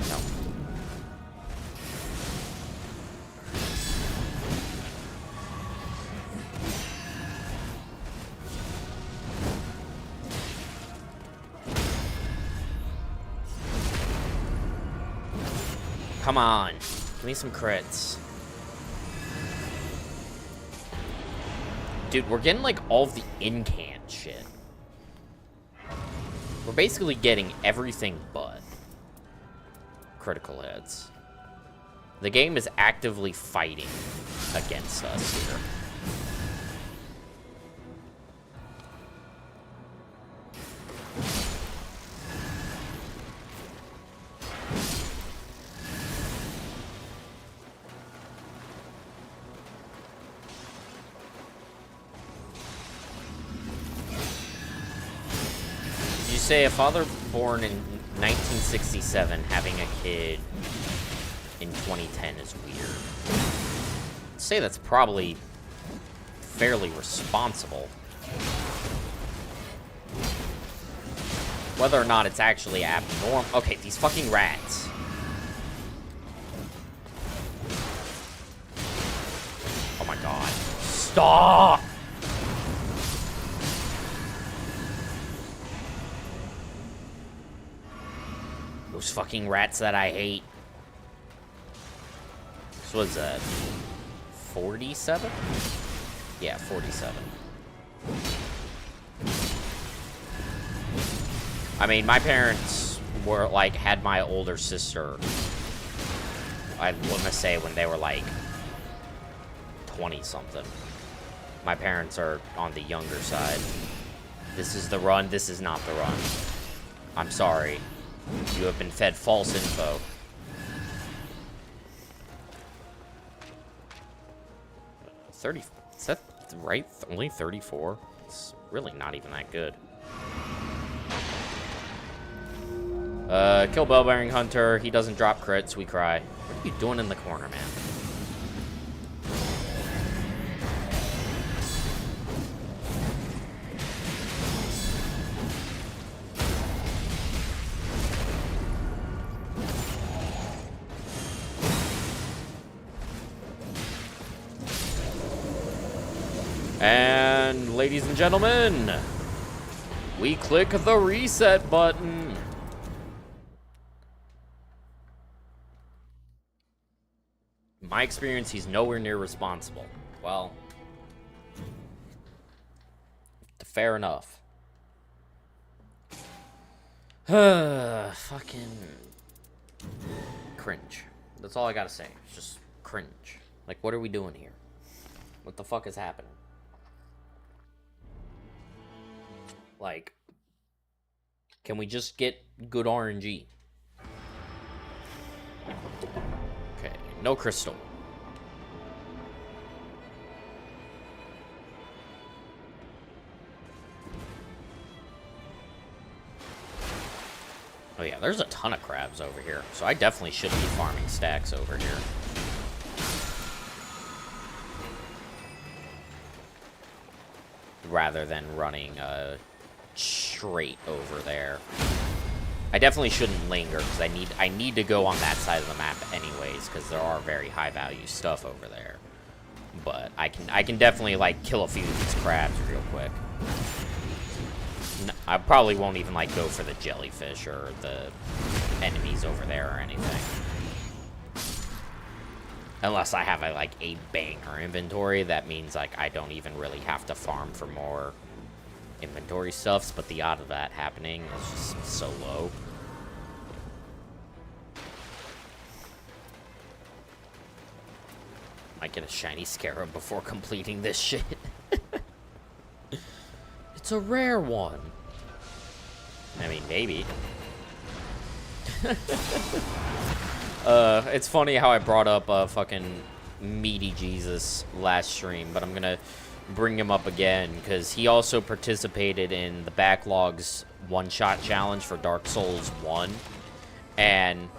No. Come on. Give me some crits. Dude, we're getting, like, all of the incant shit. We're basically getting everything but critical hits. The game is actively fighting against us here. You say a father born in 1967 having a kid in 2010 is weird. I'd say that's probably fairly responsible. Whether or not it's actually abnormal. Okay, these fucking rats. Oh my god. Stop! Those fucking rats that I hate. This was 47? Yeah, 47. I mean, my parents were, like, had my older sister, I want to say when they were, like, 20-something. My parents are on the younger side. This is the run, this is not the run. I'm sorry. You have been fed false info. Is that right? Only 34? It's really not even that good. Kill Bell-Bearing Hunter. He doesn't drop crits. We cry. What are you doing in the corner, man? And, ladies and gentlemen, we click the reset button. In my experience, he's nowhere near responsible. Well, fair enough. Fucking cringe. That's all I gotta say. It's just cringe. Like, what are we doing here? What the fuck is happening? Like, can we just get good RNG? Okay, no crystal. Oh yeah, there's a ton of crabs over here, so I definitely should be farming stacks over here. Rather than running straight over there. I definitely shouldn't linger because I need to go on that side of the map anyways because there are very high value stuff over there. But I can definitely like kill a few of these crabs real quick. I probably won't even like go for the jellyfish or the enemies over there or anything. Unless I have like a banger inventory, that means like I don't even really have to farm for more inventory stuffs, but the odds of that happening is just so low. Might get a shiny scarab before completing this shit. It's a rare one. I mean, maybe. It's funny how I brought up fucking Meaty Jesus last stream, but I'm gonna bring him up again because he also participated in the Backlogs one-shot challenge for Dark Souls 1, and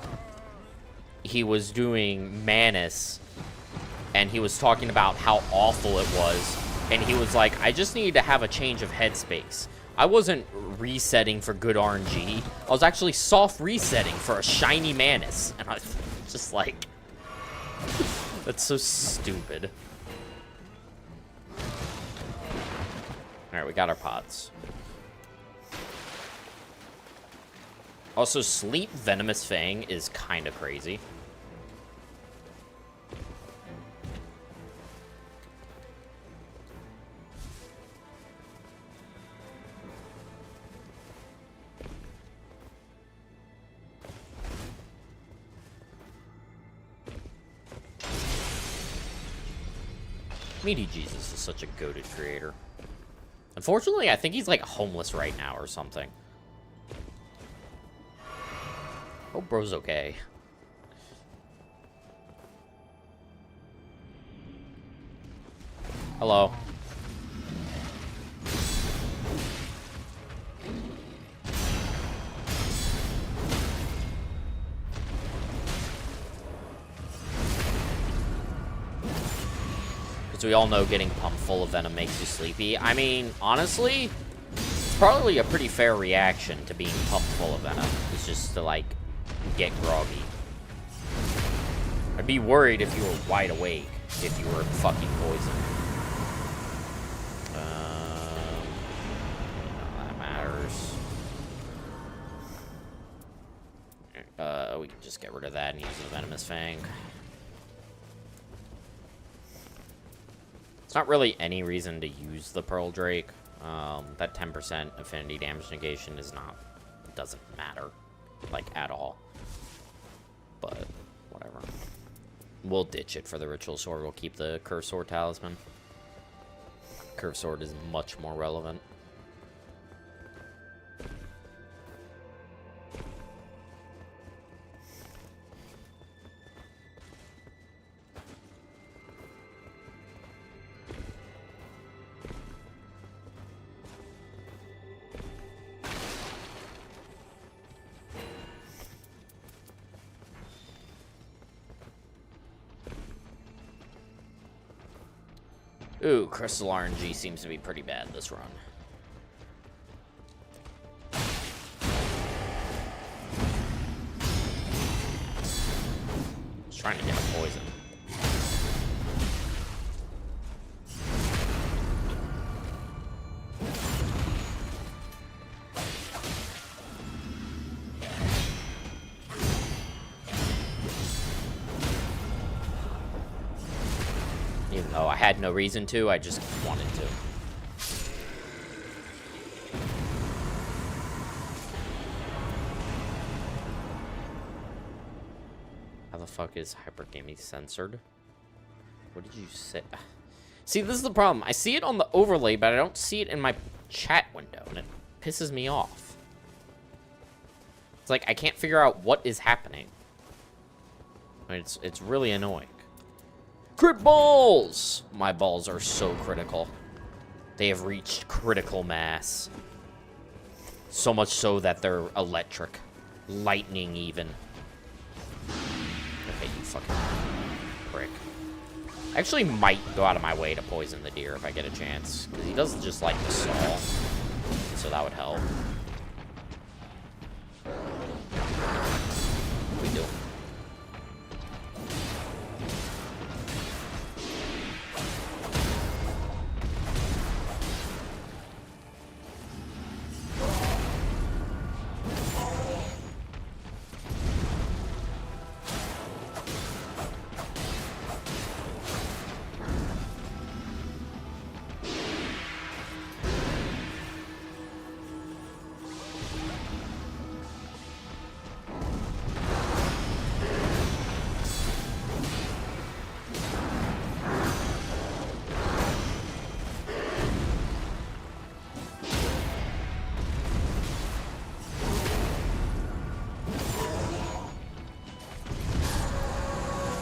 he was doing Manus, and he was talking about how awful it was, and he was like, I just need to have a change of headspace. I wasn't resetting for good RNG. I was actually soft resetting for a shiny Manus. And I was just like, that's so stupid. Alright, we got our pots. Also, Sleep Venomous Fang is kind of crazy. Meaty Jesus is such a goated creator. Unfortunately, I think he's like homeless right now or something. Hope bro's okay. Hello. Because we all know getting pumped full of venom makes you sleepy. I mean, honestly, it's probably a pretty fair reaction to being pumped full of venom. It's just to, like, get groggy. I'd be worried if you were wide awake, if you were fucking poisoned. That matters. We can just get rid of that and use the Venomous Fang. It's not really any reason to use the Pearl Drake. That 10% affinity damage negation is not... doesn't matter. Like, at all. But, whatever. We'll ditch it for the Ritual Sword. We'll keep the Curse Sword Talisman. Curse Sword is much more relevant. Ooh, Crystal RNG seems to be pretty bad this run. Just trying to get a poison. Even though I had no reason to, I just wanted to. How the fuck is hypergaming censored? What did you say? See, this is the problem. I see it on the overlay, but I don't see it in my chat window, and it pisses me off. It's like I can't figure out what is happening. I mean, it's really annoying. Crit balls! My balls are so critical. They have reached critical mass. So much so that they're electric. Lightning, even. Okay, you fucking prick. I actually might go out of my way to poison the deer if I get a chance. Because he does just like the stall. So that would help. We do.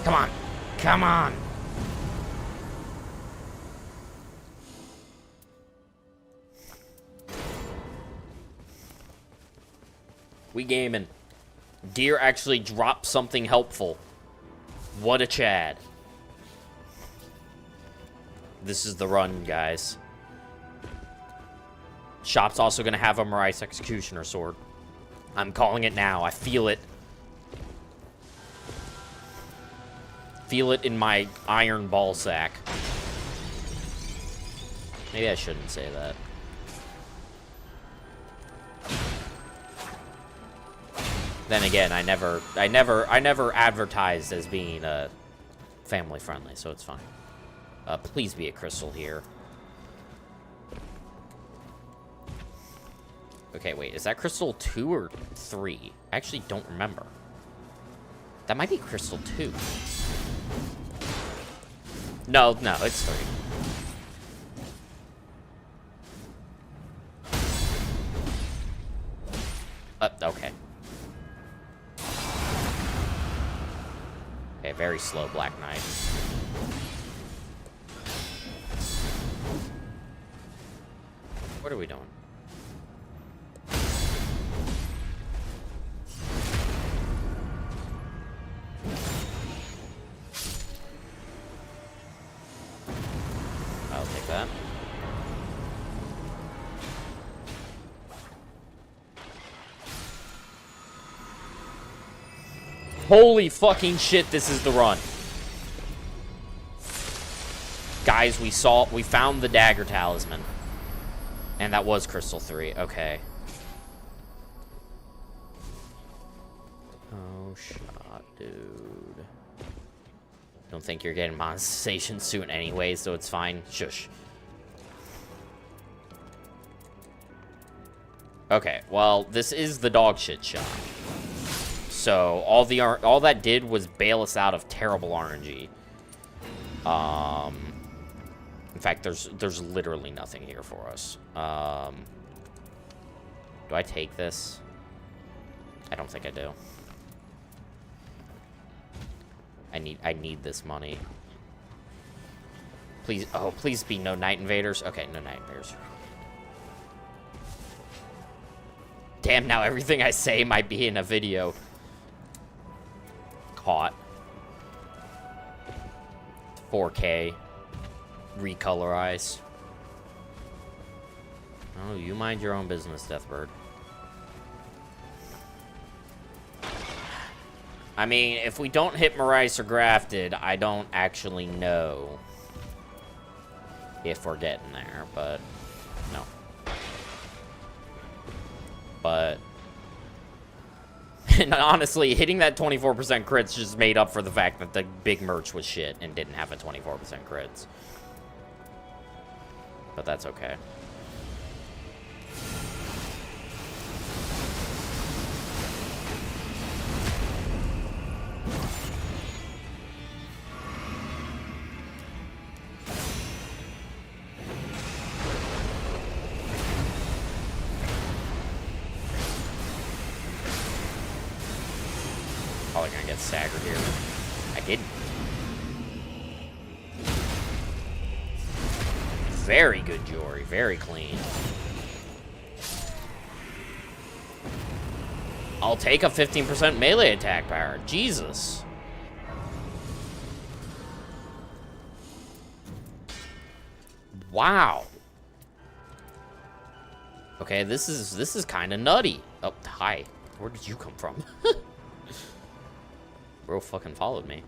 Come on. Come on. We gaming. Deer actually dropped something helpful. What a Chad. This is the run, guys. Shop's also going to have a Marais Executioner sword. I'm calling it now. I feel it. Feel it in my iron ball sack. Maybe I shouldn't say that. Then again, I never advertised as being family friendly, so it's fine. Please be a crystal here. Okay, wait, is that crystal 2 or 3? I actually don't remember. That might be crystal 2. No, it's 3. Okay. Okay, very slow Black Knight. What are we doing? I'll take that. Holy fucking shit, this is the run. Guys, we found the dagger talisman. And that was Crystal 3, okay. Oh, shot, dude. Don't think you're getting monetization soon anyway, so it's fine. Shush. Okay, well, this is the dog shit shop. So all that did was bail us out of terrible RNG. In fact, there's literally nothing here for us. Do I take this? I don't think I do. I need this money. Please, oh, please be no Night Invaders. Okay, no Night Invaders. Damn, now everything I say might be in a video. Caught. 4K. Recolorize. Oh, you mind your own business, Deathbird. I mean, if we don't hit Marais or Grafted, I don't actually know if we're getting there, but no. But and honestly, hitting that 24% crits just made up for the fact that the big merch was shit and didn't have a 24% crits. But that's okay. Probably gonna get staggered here. I didn't. Very good Jory, very clean. I'll take a 15% melee attack power. Jesus. Wow. Okay, this is kind of nutty. Oh, hi. Where did you come from? Bro fucking followed me.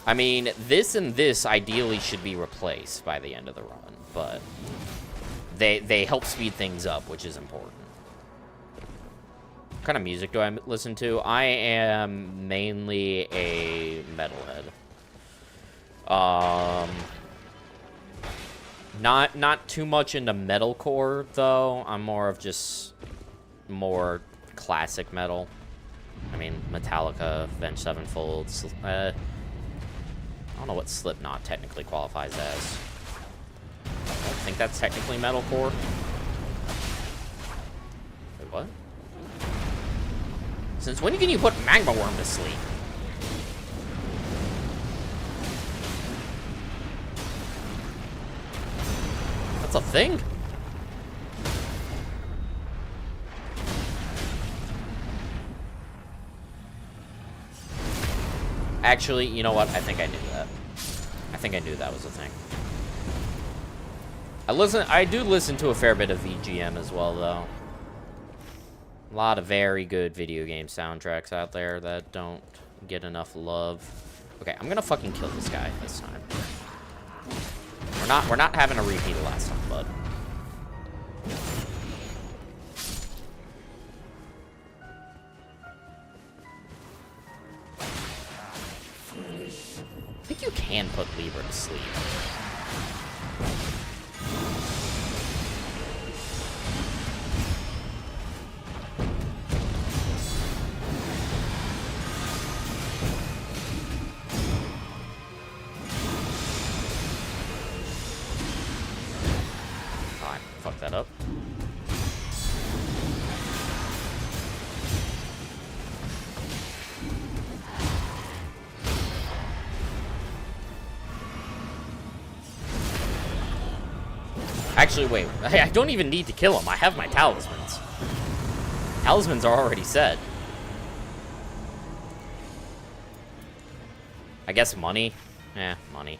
I mean, this and this ideally should be replaced by the end of the run, but they help speed things up, which is important. What kind of music do I listen to? I am mainly a metalhead. Not too much into metalcore though. I'm more of just more classic metal. I mean, Metallica, Avenged Sevenfold. I don't know what Slipknot technically qualifies as. I don't think that's technically metalcore. Wait, what? Since when can you put Magma Worm to sleep? That's a thing? Actually, you know what? I think I knew that. I think I knew that was a thing. I do listen to a fair bit of VGM as well, though. A lot of very good video game soundtracks out there that don't get enough love. Okay, I'm gonna fucking kill this guy this time. We're not having a repeat of last time, bud. I think you can put Libra to sleep. Fuck that up. Actually, wait. I don't even need to kill him. I have my talismans. Talismans are already set. I guess money. Money.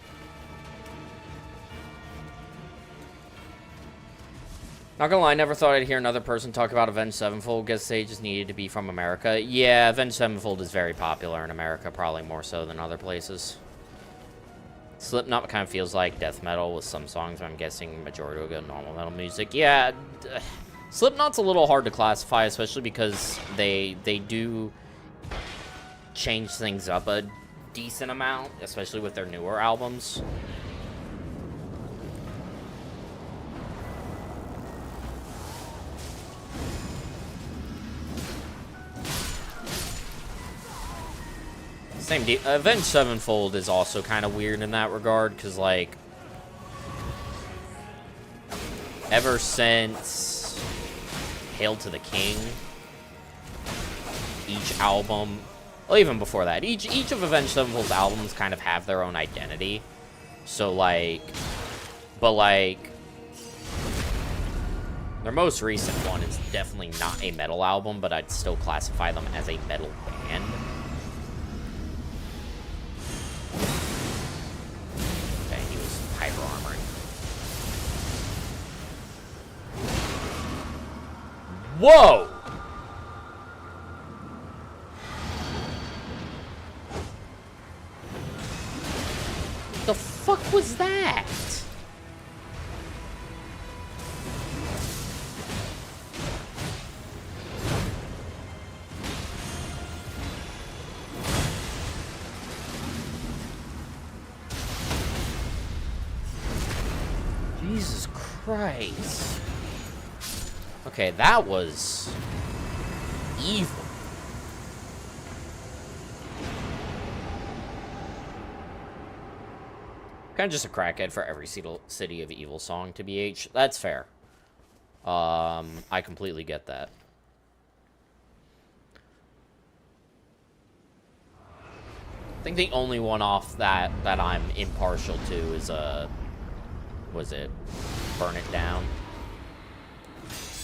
Not gonna lie, I never thought I'd hear another person talk about Avenged Sevenfold. Guess they just needed to be from America. Yeah, Avenged Sevenfold is very popular in America, probably more so than other places. Slipknot kind of feels like death metal with some songs, but I'm guessing majority will go normal metal music. Yeah, Slipknot's a little hard to classify, especially because they do change things up a decent amount, especially with their newer albums. Same deal. Avenged Sevenfold is also kind of weird in that regard, because, like, ever since Hail to the King, each album, well, even before that, each of Avenged Sevenfold's albums kind of have their own identity. So, like, but, like, their most recent one is definitely not a metal album, but I'd still classify them as a metal band. Whoa! The fuck was that? Jesus Christ. Okay, that was evil. Kind of just a crackhead for every City of Evil song, to BH. That's fair. I completely get that. I think the only one off that I'm impartial to is, was it Burn It Down?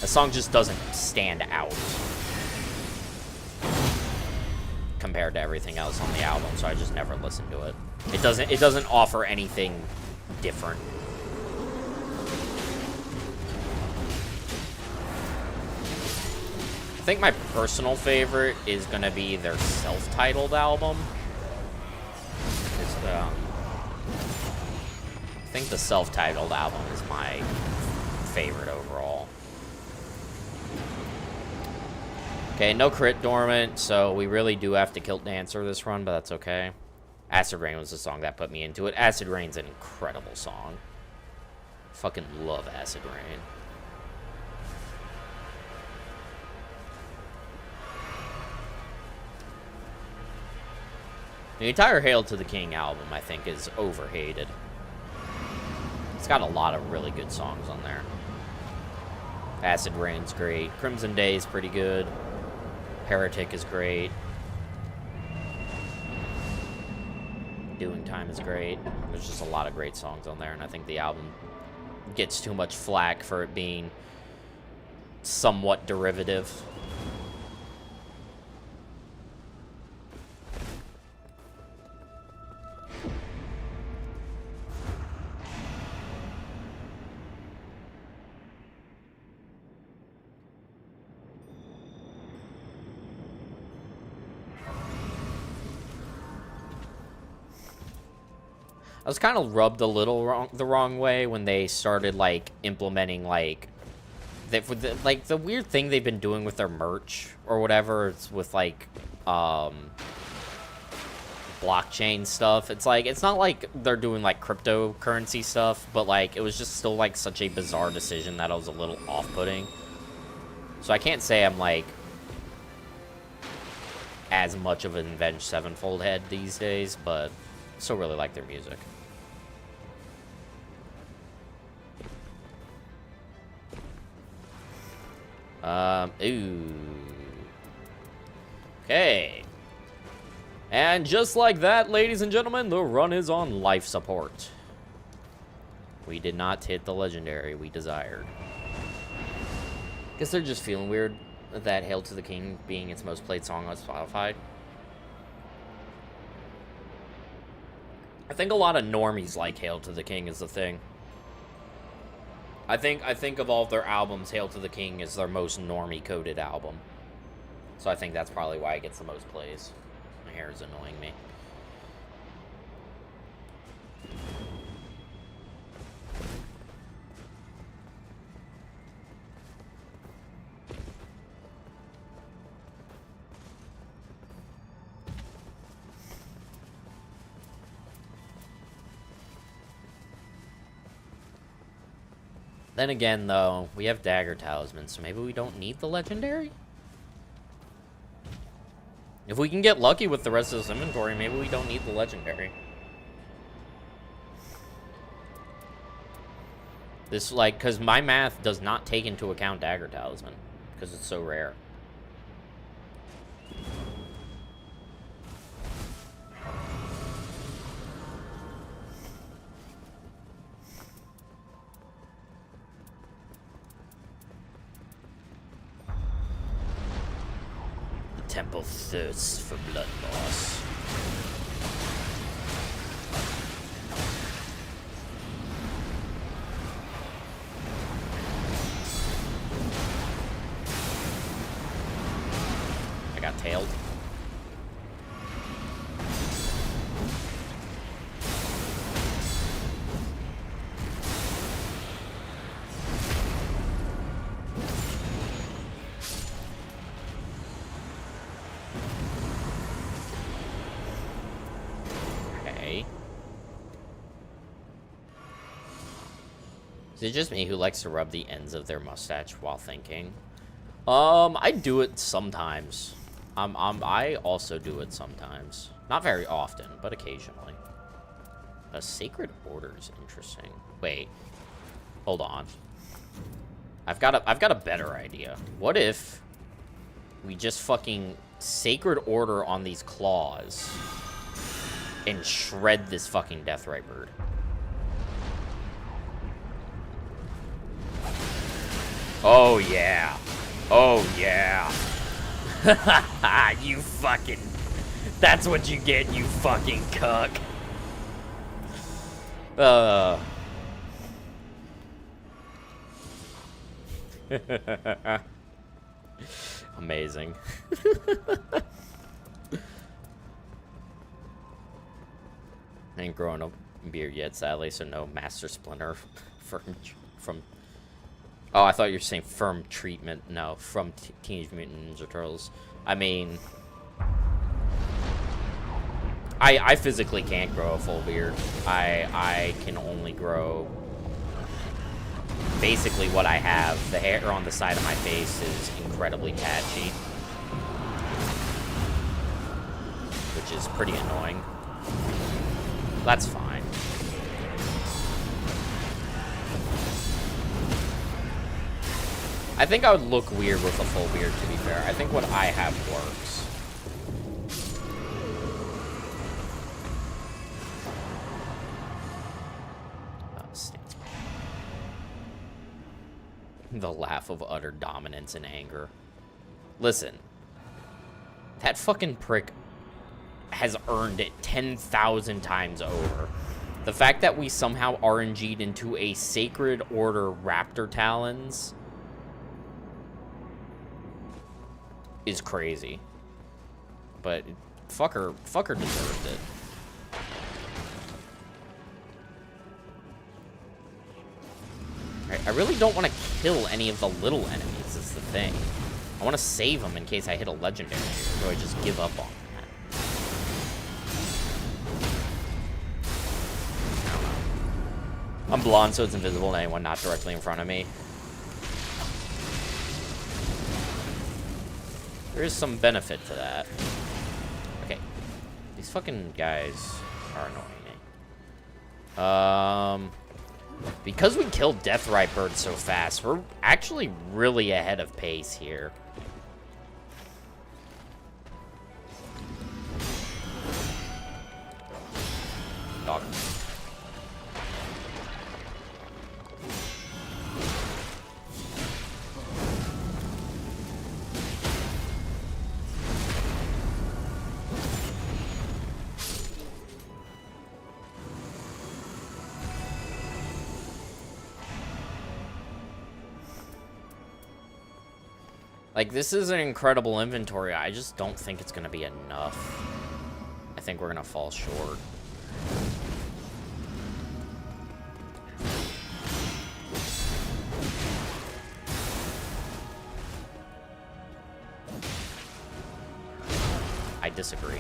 The song just doesn't stand out compared to everything else on the album, so I just never listened to it. It doesn't offer anything different. I think my personal favorite is gonna be their self-titled album. I think the self-titled album is my favorite overall. Okay, no crit dormant, so we really do have to kill Dancer this run, but that's okay. Acid Rain was the song that put me into it. Acid Rain's an incredible song. Fucking love Acid Rain. The entire Hail to the King album, I think, is overhated. It's got a lot of really good songs on there. Acid Rain's great. Crimson Day is pretty good. Heretic is great. Doing Time is great. There's just a lot of great songs on there, and I think the album gets too much flack for it being somewhat derivative. I was kind of rubbed a little the wrong way when they started, like, implementing, like, the weird thing they've been doing with their merch or whatever. It's with, like, blockchain stuff. It's like, it's not like they're doing, like, cryptocurrency stuff, but, like, it was just still, like, such a bizarre decision that I was a little off-putting. So I can't say I'm, like, as much of an Avenged Sevenfold head these days, but still really like their music. Ooh. Okay. And just like that, ladies and gentlemen, the run is on life support. We did not hit the legendary we desired. Guess they're just feeling weird that Hail to the King being its most played song on Spotify. I think a lot of normies like Hail to the King is the thing. I think of all of their albums, Hail to the King is their most normie-coded album. So I think that's probably why it gets the most plays. My hair is annoying me. Then again, though, we have Dagger Talisman, so maybe we don't need the Legendary? If we can get lucky with the rest of this inventory, maybe we don't need the Legendary. This, like, because my math does not take into account Dagger Talisman, because it's so rare. Temple thirsts for blood loss. I got tailed. Is it just me who likes to rub the ends of their mustache while thinking? I do it sometimes. I also do it sometimes. Not very often, but occasionally. A Sacred Order is interesting. Wait. Hold on. I've got a better idea. What if we just fucking Sacred Order on these claws and shred this fucking Deathrite bird? Oh, yeah. Oh, yeah. You fucking... That's what you get, you fucking cuck. Amazing. I ain't growing a beard yet, sadly, so no Master Splinter from... Oh, I thought you were saying firm treatment. No, from Teenage Mutant Ninja Turtles. I mean... I physically can't grow a full beard. I can only grow... basically what I have. The hair on the side of my face is incredibly patchy. Which is pretty annoying. That's fine. I think I would look weird with a full beard, to be fair. I think what I have works. The laugh of utter dominance and anger. Listen. That fucking prick has earned it 10,000 times over. The fact that we somehow RNG'd into a Sacred Order Raptor Talons is crazy. But fucker deserved it. I really don't want to kill any of the little enemies, is the thing. I want to save them in case I hit a legendary, so I just give up on that. I'm blonde, so it's invisible to anyone not directly in front of me. There is some benefit to that. Okay. These fucking guys are annoying me. Because we killed Deathrite Bird so fast, we're actually really ahead of pace here. Dog. Like, this is an incredible inventory. I just don't think it's going to be enough. I think we're going to fall short. I disagree.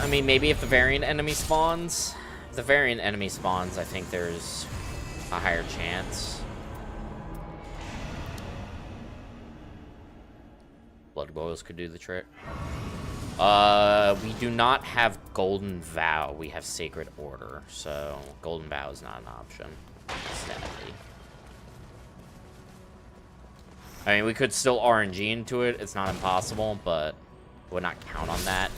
I mean, maybe if the variant enemy spawns. If the variant enemy spawns, I think there's a higher chance. Blood boils could do the trick. We do not have Golden Vow. We have Sacred Order, so Golden Vow is not an option. Sadly. I mean, we could still RNG into it. It's not impossible, but would not count on that.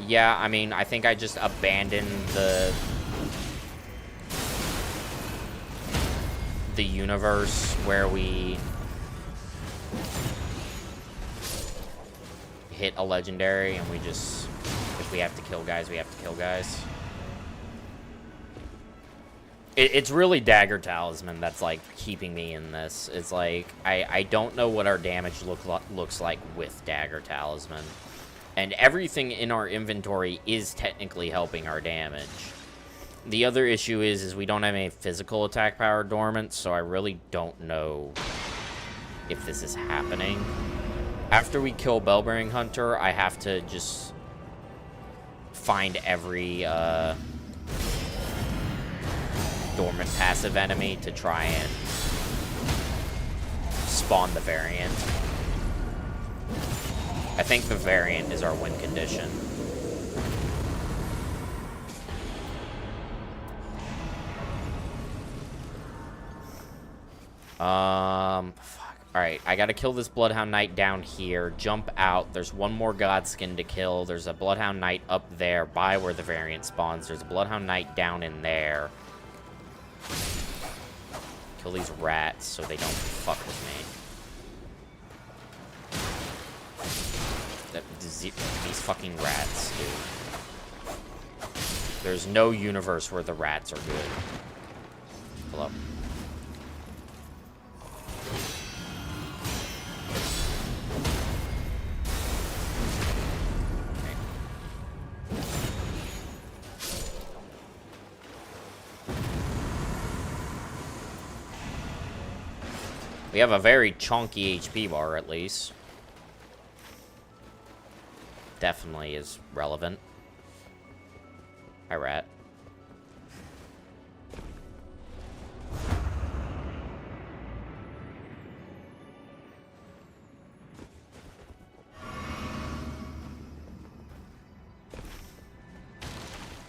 Yeah, I mean, I think I just abandoned the universe where we hit a legendary and we just, if we have to kill guys, we have to kill guys. It's really Dagger Talisman that's, like, keeping me in this. It's like, I don't know what our damage looks like with Dagger Talisman. And everything in our inventory is technically helping our damage. The other issue is we don't have any physical attack power dormant, so I really don't know if this is happening. After we kill Bellbearing Hunter, I have to just find every dormant passive enemy to try and spawn the variant. I think the variant is our win condition. Fuck. Alright, I gotta kill this Bloodhound Knight down here. Jump out. There's one more Godskin to kill. There's a Bloodhound Knight up there by where the variant spawns. There's a Bloodhound Knight down in there. Kill these rats so they don't fuck with me. These fucking rats, dude. There's no universe where the rats are good. Hello. Okay. We have a very chunky HP bar, at least. Definitely is relevant. Hi, rat.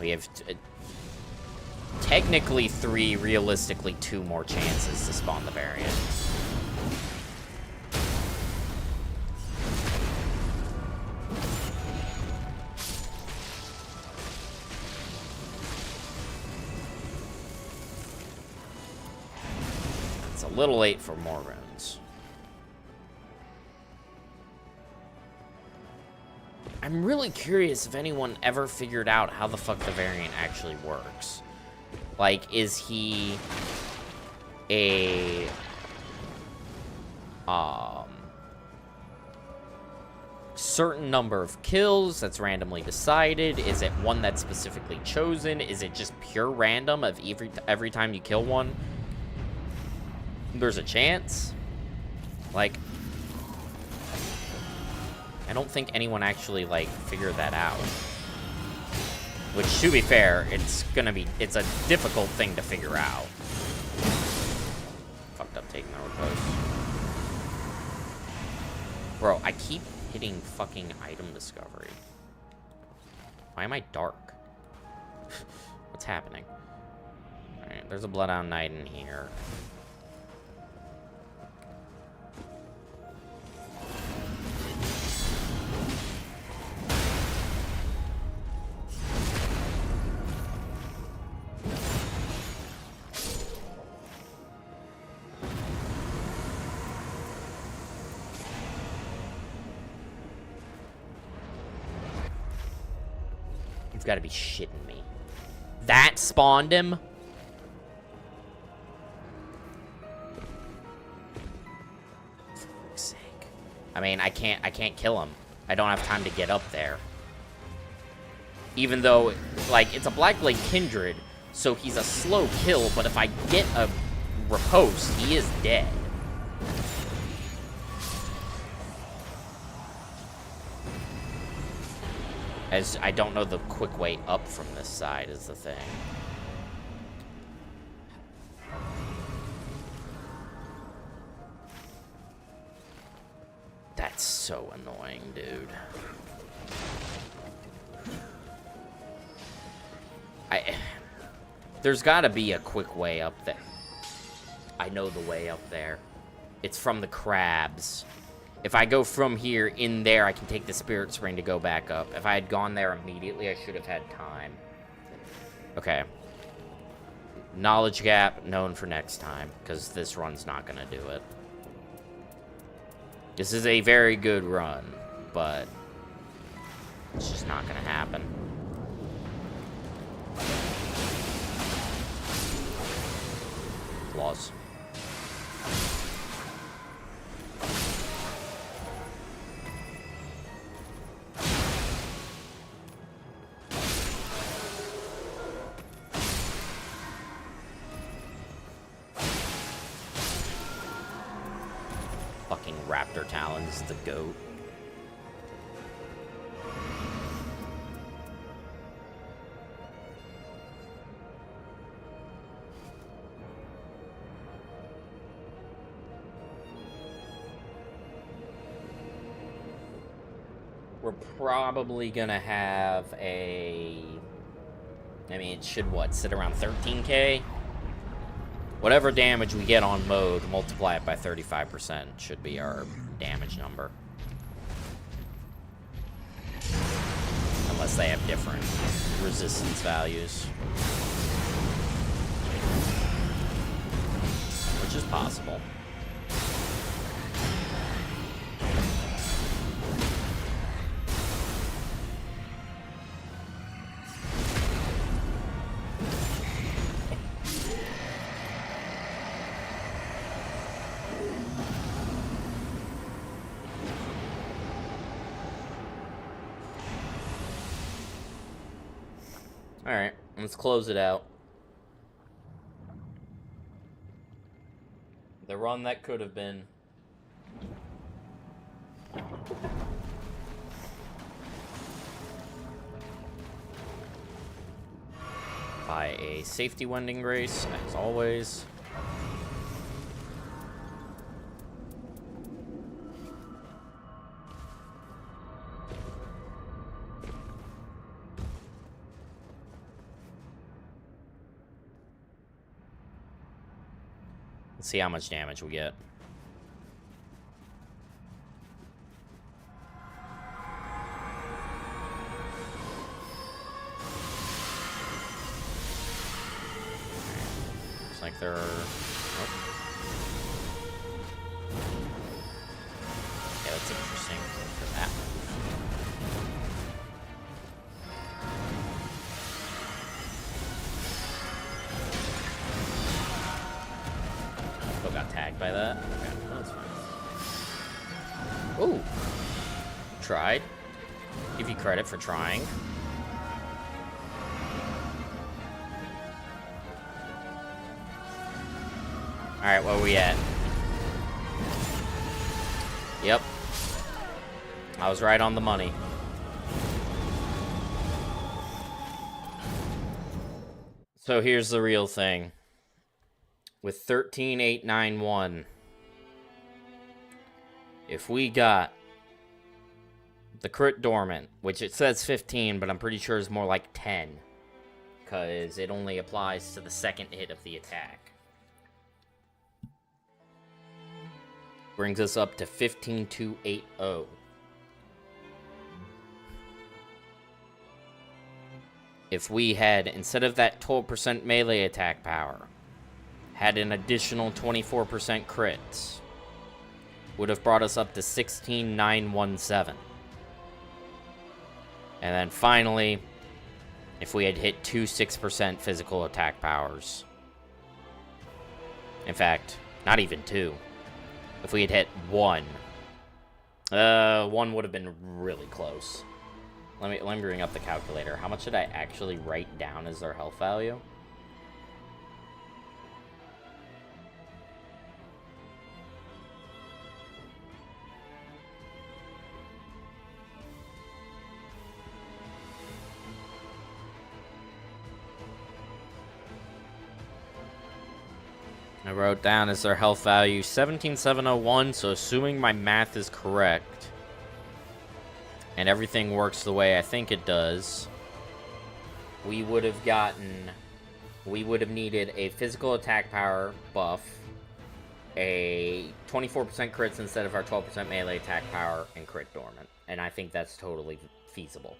We have technically 3, realistically 2 more chances to spawn the variant. A little late for more runes. I'm really curious if anyone ever figured out how the fuck the variant actually works. Like, is he a certain number of kills that's randomly decided? Is it one that's specifically chosen? Is it just pure random of every time you kill one? There's a chance. Like, I don't think anyone actually, like, figured that out. Which, to be fair, it's a difficult thing to figure out. Fucked up taking the riposte. Bro, I keep hitting fucking item discovery. Why am I dark? What's happening? Alright, there's a Bloodhound Knight in here. You've got to be shitting me. That spawned him? For fuck's sake. I mean, I can't kill him. I don't have time to get up there. Even though, like, it's a Blackblade Kindred, so he's a slow kill, but if I get a riposte, he is dead. As I don't know the quick way up from this side is the thing. That's so annoying, dude. There's gotta be a quick way up there. I know the way up there. It's from the crabs. If I go from here in there, I can take the Spirit Spring to go back up. If I had gone there immediately, I should have had time. Okay. Knowledge gap, known for next time, because this run's not gonna do it. This is a very good run, but it's just not gonna happen. Flaws. Fucking Raptor Talons, the GOAT. We're probably gonna have a... I mean, it should, what, sit around 13k? Whatever damage we get on mode, multiply it by 35% should be our damage number. Unless they have different resistance values. Which is possible. Alright, let's close it out. The run that could have been. By a safety wending grace, as always. Let's see how much damage we get. Looks like there are... Oh. Yeah, that's interesting for that one. Got tagged by that. Okay, that's fine. Ooh. Tried. Give you credit for trying. Alright, where are we at? Yep. I was right on the money. So here's the real thing. With 13,891, if we got the crit dormant, which it says 15, but I'm pretty sure is more like 10, because it only applies to the second hit of the attack. Brings us up to 15,280. If we had, instead of that 12% melee attack power, had an additional 24% crits, would have brought us up to 16,917. And then finally, if we had hit 2 6% physical attack powers. In fact, not even 2. If we had hit 1. 1 would have been really close. Let me bring up the calculator. How much did I actually write down as their health value? I wrote down as their health value 17,701, so assuming my math is correct, and everything works the way I think it does, we would have needed a physical attack power buff, a 24% crits instead of our 12% melee attack power, and crit dormant. And I think that's totally feasible.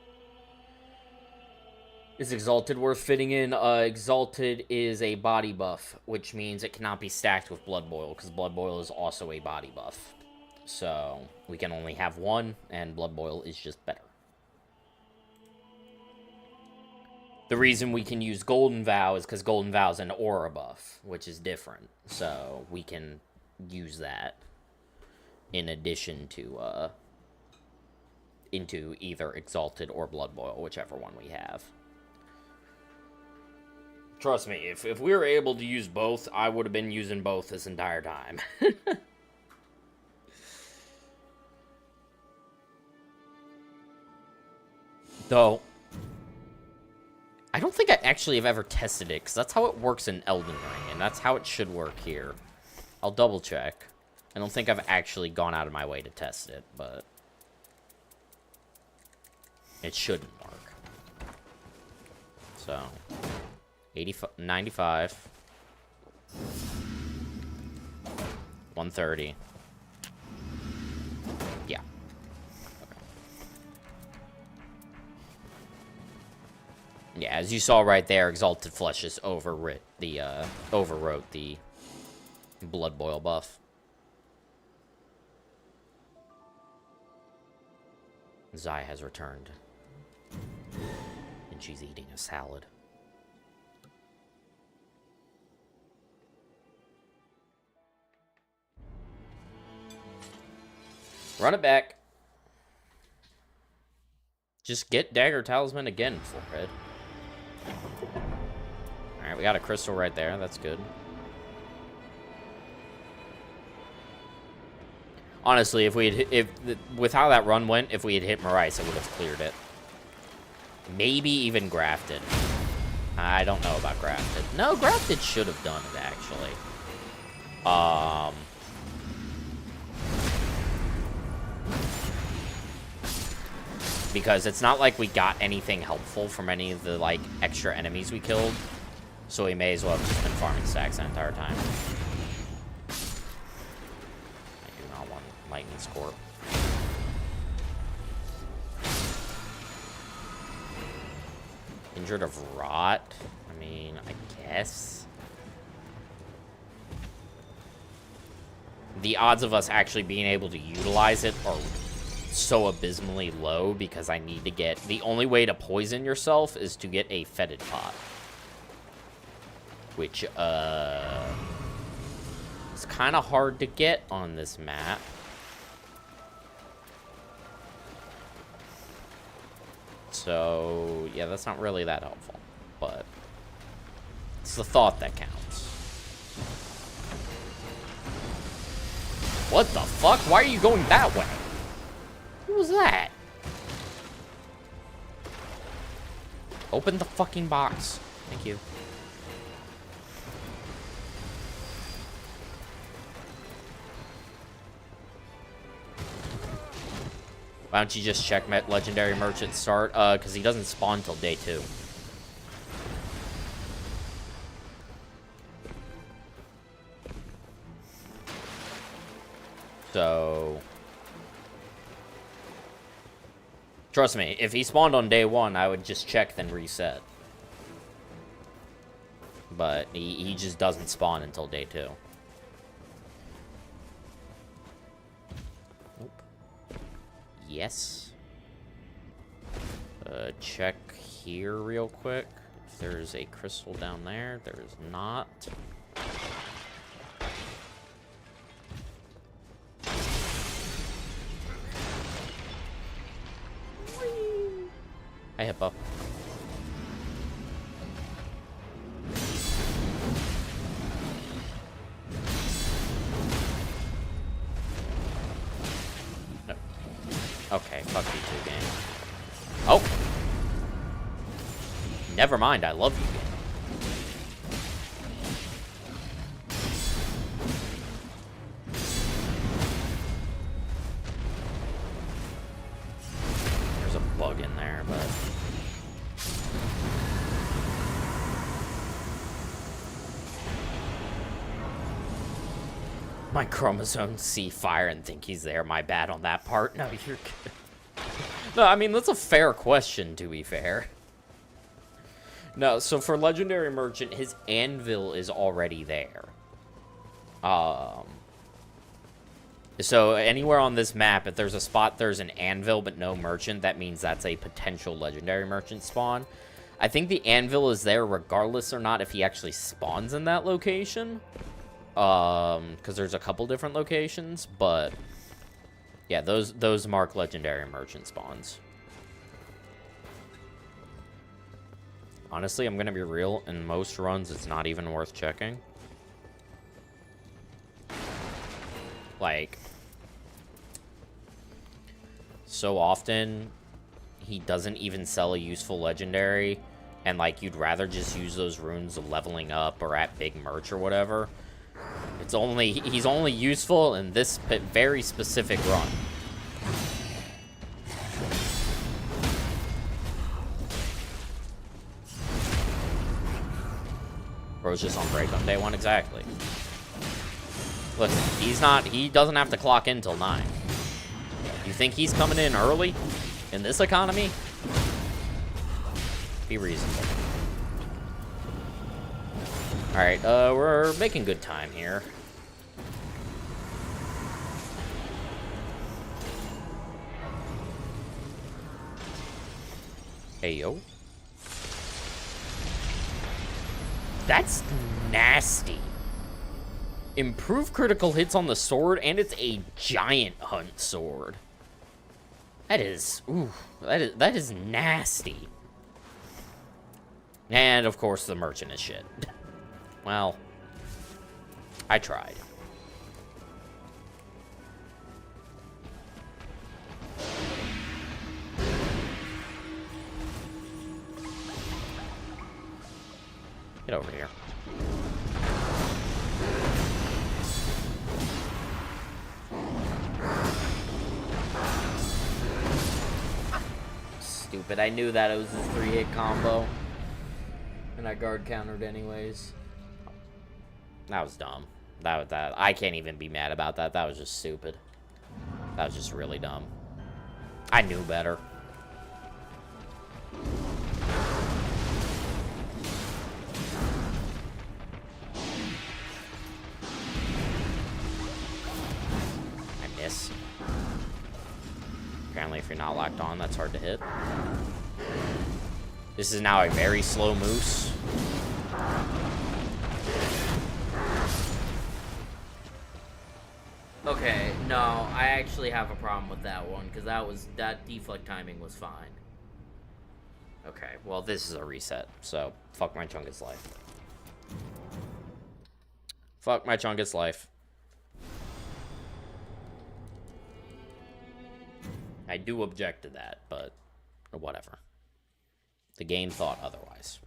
Is Exalted worth fitting in? Exalted is a body buff, which means it cannot be stacked with Blood Boil, because Blood Boil is also a body buff. So, we can only have one, and Blood Boil is just better. The reason we can use Golden Vow is because Golden Vow is an aura buff, which is different. So, we can use that in addition to, into either Exalted or Blood Boil, whichever one we have. Trust me, if we were able to use both, I would have been using both this entire time. Though, I don't think I actually have ever tested it, because that's how it works in Elden Ring, and that's how it should work here. I'll double check. I don't think I've actually gone out of my way to test it, but it shouldn't work. So, 95, 130. Yeah. Okay. Yeah, as you saw right there, Exalted Flesh just overwrote the Blood Boil buff. Zai has returned, and she's eating a salad. Run it back. Just get Dagger Talisman again, Forehead. Alright, we got a crystal right there. That's good. Honestly, with how that run went, if we had hit Marais, it would have cleared it. Maybe even Grafted. I don't know about Grafted. No, Grafted should have done it, actually. Because it's not like we got anything helpful from any of the, like, extra enemies we killed. So we may as well have just been farming stacks the entire time. I do not want Lightning Scorp. Injured of Rot? I mean, I guess. The odds of us actually being able to utilize it are so abysmally low because I need to get... The only way to poison yourself is to get a Fetid Pot. Which, is kind of hard to get on this map. So, yeah, that's not really that helpful. But it's the thought that counts. What the fuck? Why are you going that way? What was that? Open the fucking box. Thank you. Why don't you just check Legendary Merchant start? Because he doesn't spawn till day 2. So... Trust me, if he spawned on day 1, I would just check, then reset. But he just doesn't spawn until day 2. Nope. Yes. Check here real quick. If there's a crystal down there, there is not. Hey, Hippo. No. Okay, fuck you two, game. Oh! Never mind, I love you, game. There's a bug in there, but... My chromosomes see fire and think he's there. My bad on that part. No, you're good. No, I mean, that's a fair question, to be fair. No, so for Legendary Merchant, his anvil is already there. So anywhere on this map, if there's a spot there's an anvil but no merchant, that means that's a potential Legendary Merchant spawn. I think the anvil is there regardless or not if he actually spawns in that location. Because there's a couple different locations, but yeah, those mark Legendary Merchant spawns. Honestly, I'm gonna be real, in most runs it's not even worth checking. Like, so often he doesn't even sell a useful legendary, and like you'd rather just use those runes of leveling up or at big merch or whatever. He's only useful in this very specific run. Bro's just on break on day 1, exactly. Listen, he doesn't have to clock in till 9. You think he's coming in early in this economy? Be reasonable. Alright, we're making good time here. Hey, yo. That's nasty. Improve critical hits on the sword, and it's a giant hunt sword. That is, ooh, that is nasty. And, of course, the merchant is shit. Well, I tried. Get over here. Stupid. I knew that it was a 3-hit combo. And I guard countered anyways. That was dumb. That I can't even be mad about that. That was just stupid. That was just really dumb. I knew better. I miss. Apparently, if you're not locked on, that's hard to hit. This is now a very slow moose. Okay, no, I actually have a problem with that one, because that deflect timing was fine. Okay, well, this is a reset, so fuck my Chungus life. Fuck my Chungus life. I do object to that, but whatever. The game thought otherwise.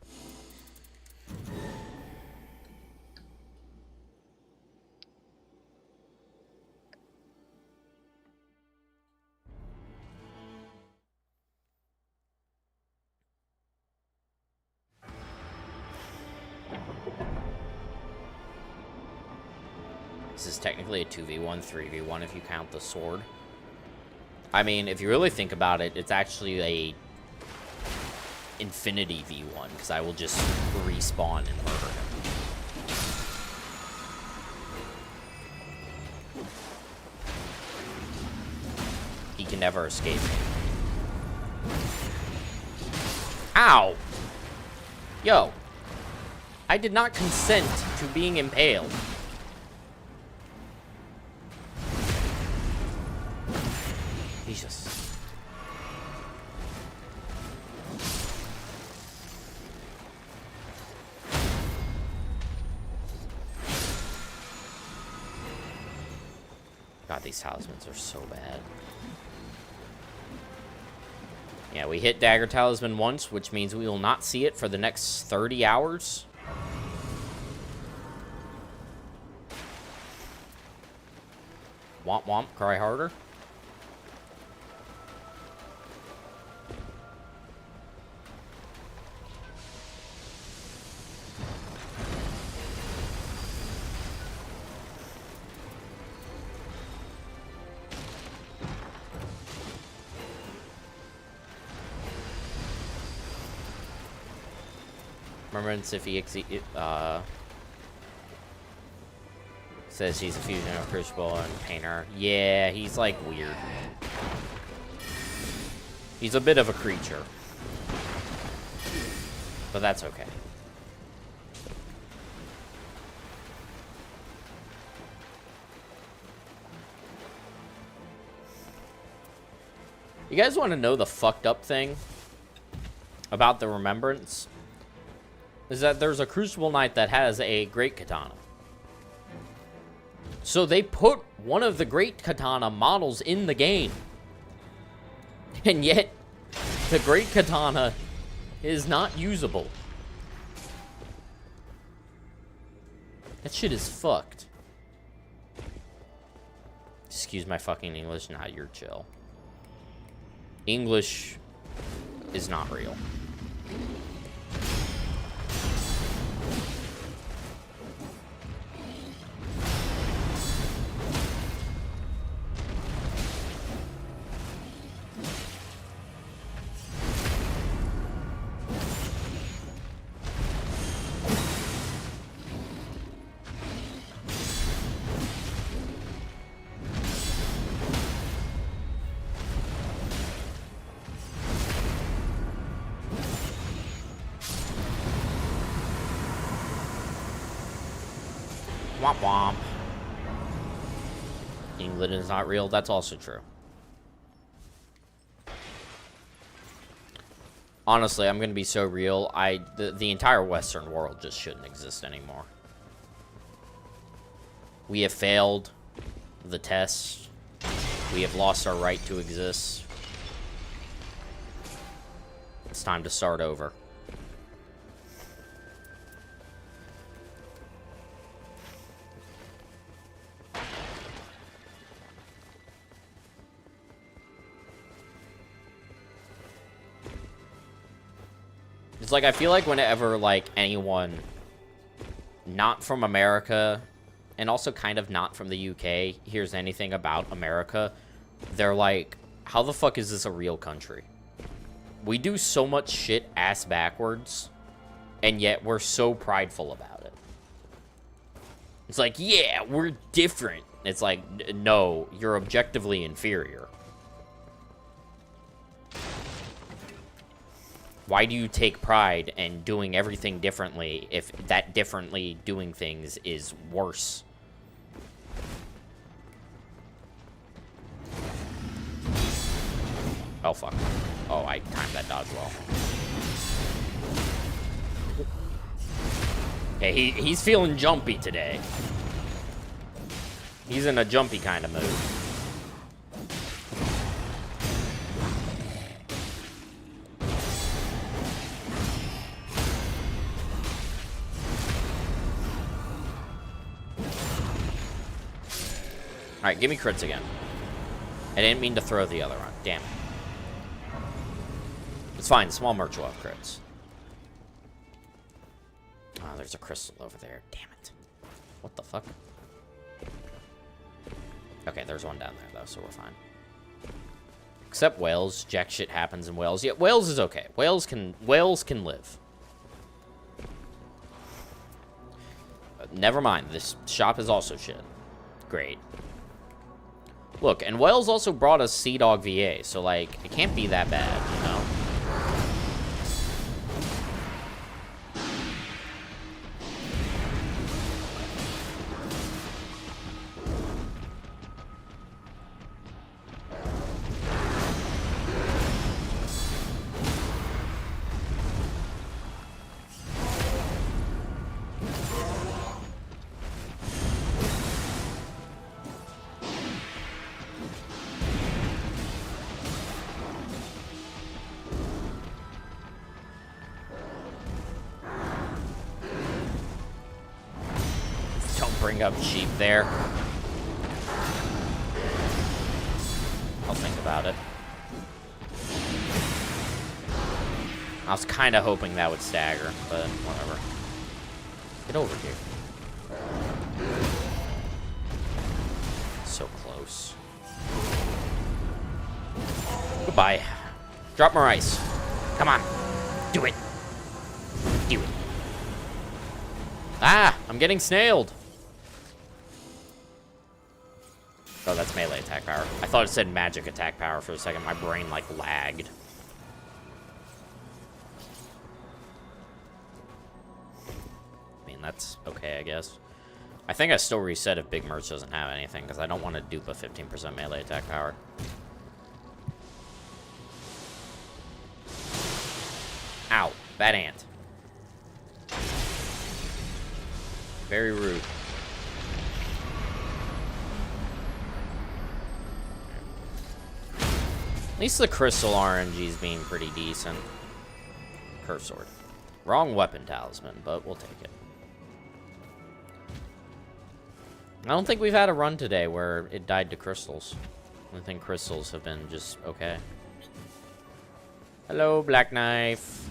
This is technically a 2v1, 3v1 if you count the sword. I mean, if you really think about it, it's actually a infinity v1, because I will just respawn and murder him. He can never escape me. Ow! Yo. I did not consent to being impaled. Jesus. God, these talismans are so bad. Yeah, we hit Dagger Talisman once, which means we will not see it for the next 30 hours. Womp womp, cry harder. Remembrance if he says he's a fusion of Crucible and Painter. Yeah, he's like weird. He's a bit of a creature. But that's okay. You guys want to know the fucked up thing about the Remembrance? Is that there's a Crucible Knight that has a Great Katana. So they put one of the Great Katana models in the game. And yet, the Great Katana is not usable. That shit is fucked. Excuse my fucking English. Nah, you're chill. English is not real. Womp womp. England is not real. That's also true. Honestly, I'm going to be so real. The entire Western world just shouldn't exist anymore. We have failed the test. We have lost our right to exist. It's time to start over. It's like, I feel like whenever, like, anyone not from America, and also kind of not from the UK, hears anything about America, they're like, how the fuck is this a real country? We do so much shit ass backwards, and yet we're so prideful about it. It's like, yeah, we're different. It's like, no, you're objectively inferior. Why do you take pride in doing everything differently if that differently doing things is worse? Oh, fuck. Oh, I timed that dodge well. Hey, he's feeling jumpy today. He's in a jumpy kind of mood. Alright, give me crits again. I didn't mean to throw the other one. Damn it. It's fine. Small merch will have crits. Oh, there's a crystal over there. Damn it. What the fuck? Okay, there's one down there, though, so we're fine. Except whales. Jack shit happens in whales. Yeah, whales is okay. Whales can live. Never mind. This shop is also shit. Great. Look, and Wales also brought us Sea Dog VA, so, like, it can't be that bad, you know? Bring up sheep there. I'll think about it. I was kind of hoping that would stagger, but whatever. Get over here. So close. Goodbye. Drop more ice. Come on. Do it. Do it. Ah! I'm getting snailed. Oh, that's melee attack power. I thought it said magic attack power for a second. My brain, like, lagged. I mean, that's okay, I guess. I think I still reset if Big Merch doesn't have anything, because I don't want to dupe a 15% melee attack power. Ow. Bad ant. Very rude. At least the crystal RNG's being pretty decent. Curse sword. Wrong weapon talisman, but we'll take it. I don't think we've had a run today where it died to crystals. I think crystals have been just okay. Hello, Black Knife.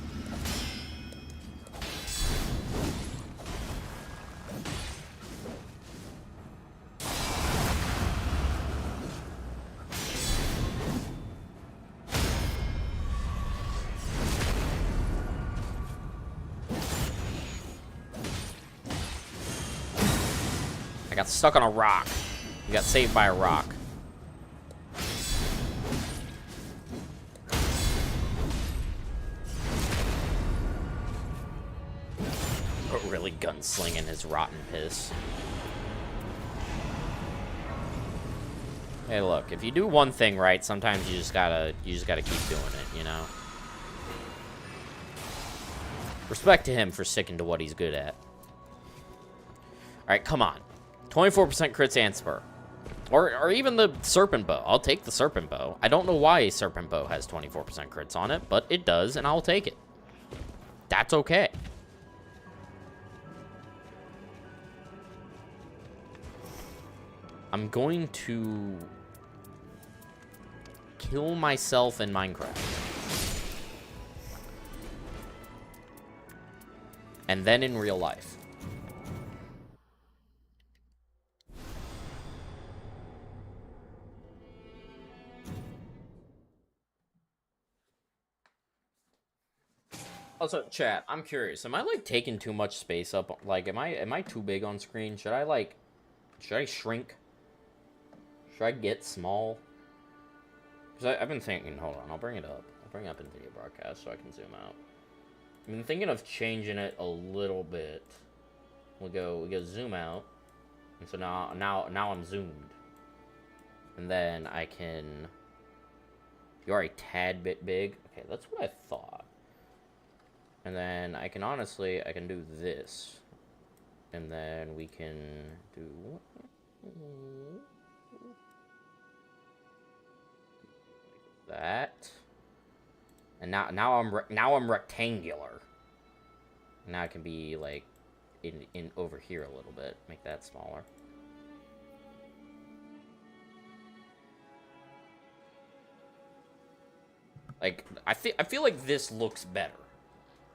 Got stuck on a rock. We got saved by a rock. But really gunslinging his rotten piss. Hey, look, if you do one thing right, sometimes you just gotta keep doing it, you know? Respect to him for sticking to what he's good at. Alright, come on. 24% crits and spur. Or even the serpent bow. I'll take the serpent bow. I don't know why a serpent bow has 24% crits on it, but it does, and I'll take it. That's okay. I'm going to kill myself in Minecraft. And then in real life. Also, chat, I'm curious. Am I, like, taking too much space up? Like, am I too big on screen? Should I shrink? Should I get small? Because I've been thinking, hold on, I'll bring it up. I'll bring it up in video broadcast so I can zoom out. I've been thinking of changing it a little bit. We go zoom out. And so now I'm zoomed. And then I can... You are a tad bit big. Okay, that's what I thought. And then I can do this. And then we can do that. And now I'm rectangular. Now I can be like in over here a little bit. Make that smaller. Like, I feel like this looks better.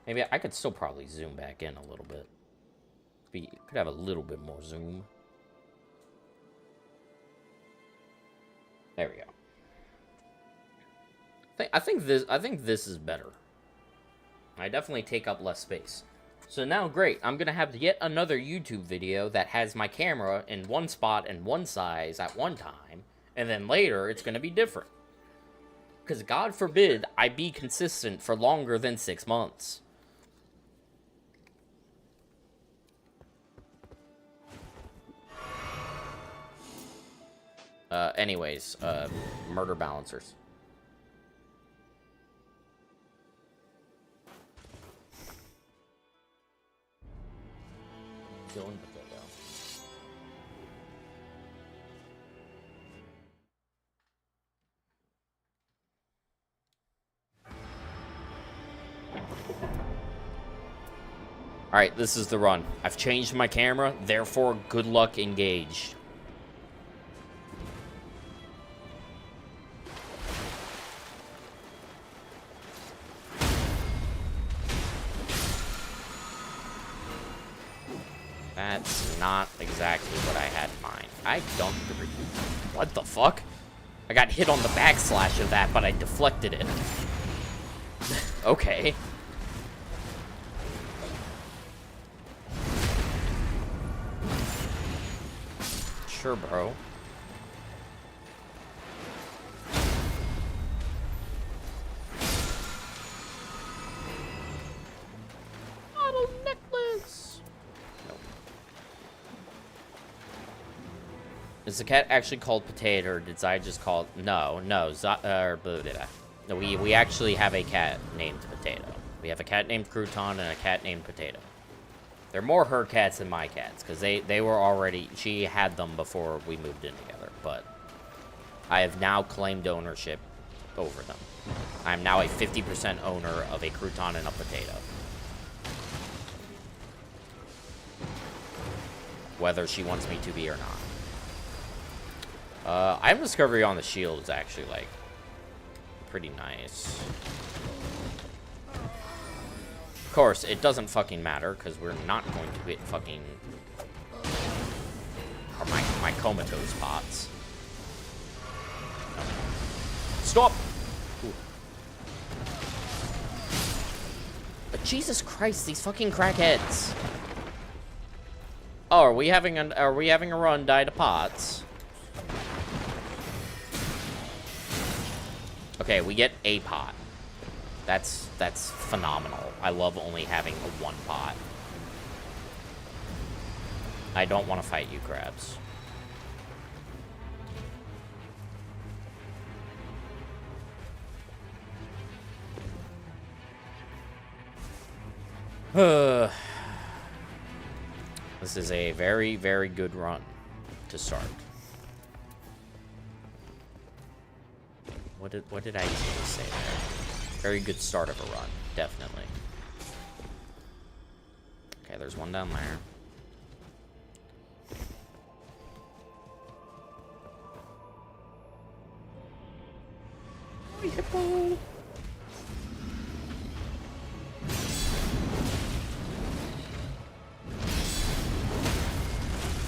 Maybe I could still probably zoom back in a little bit. Could have a little bit more zoom. There we go. I think this is better. I definitely take up less space. So now, great, I'm gonna have yet another YouTube video that has my camera in one spot and one size at one time, and then later it's gonna be different. Because God forbid I be consistent for longer than 6 months. Anyways, murder balancers. Dylan Potato. Alright, this is the run. I've changed my camera, therefore, good luck engaged. That's not exactly what I had in mind. I don't agree. What the fuck? I got hit on the backslash of that, but I deflected it. Okay. Sure, bro. Bottle necklace. Nope. Is the cat actually called Potato, or did I just call it? No. Blah, blah, blah. No, we actually have a cat named Potato. We have a cat named Crouton and a cat named Potato. They're more her cats than my cats, because they were already... She had them before we moved in together, but I have now claimed ownership over them. I am now a 50% owner of a Crouton and a Potato. Whether she wants me to be or not. Item discovery on the shield is actually, like, pretty nice. Of course, it doesn't fucking matter, because we're not going to get fucking... Or my comatose pots. No. Stop! Ooh. But Jesus Christ, these fucking crackheads. Oh, are we having a run die to pots? Okay, we get a pot. That's phenomenal. I love only having a one pot. I don't want to fight you, crabs. This is a very, very good run to start. What did I usually say there? Very good start of a run, definitely. Okay, there's one down there. Oh, hippo!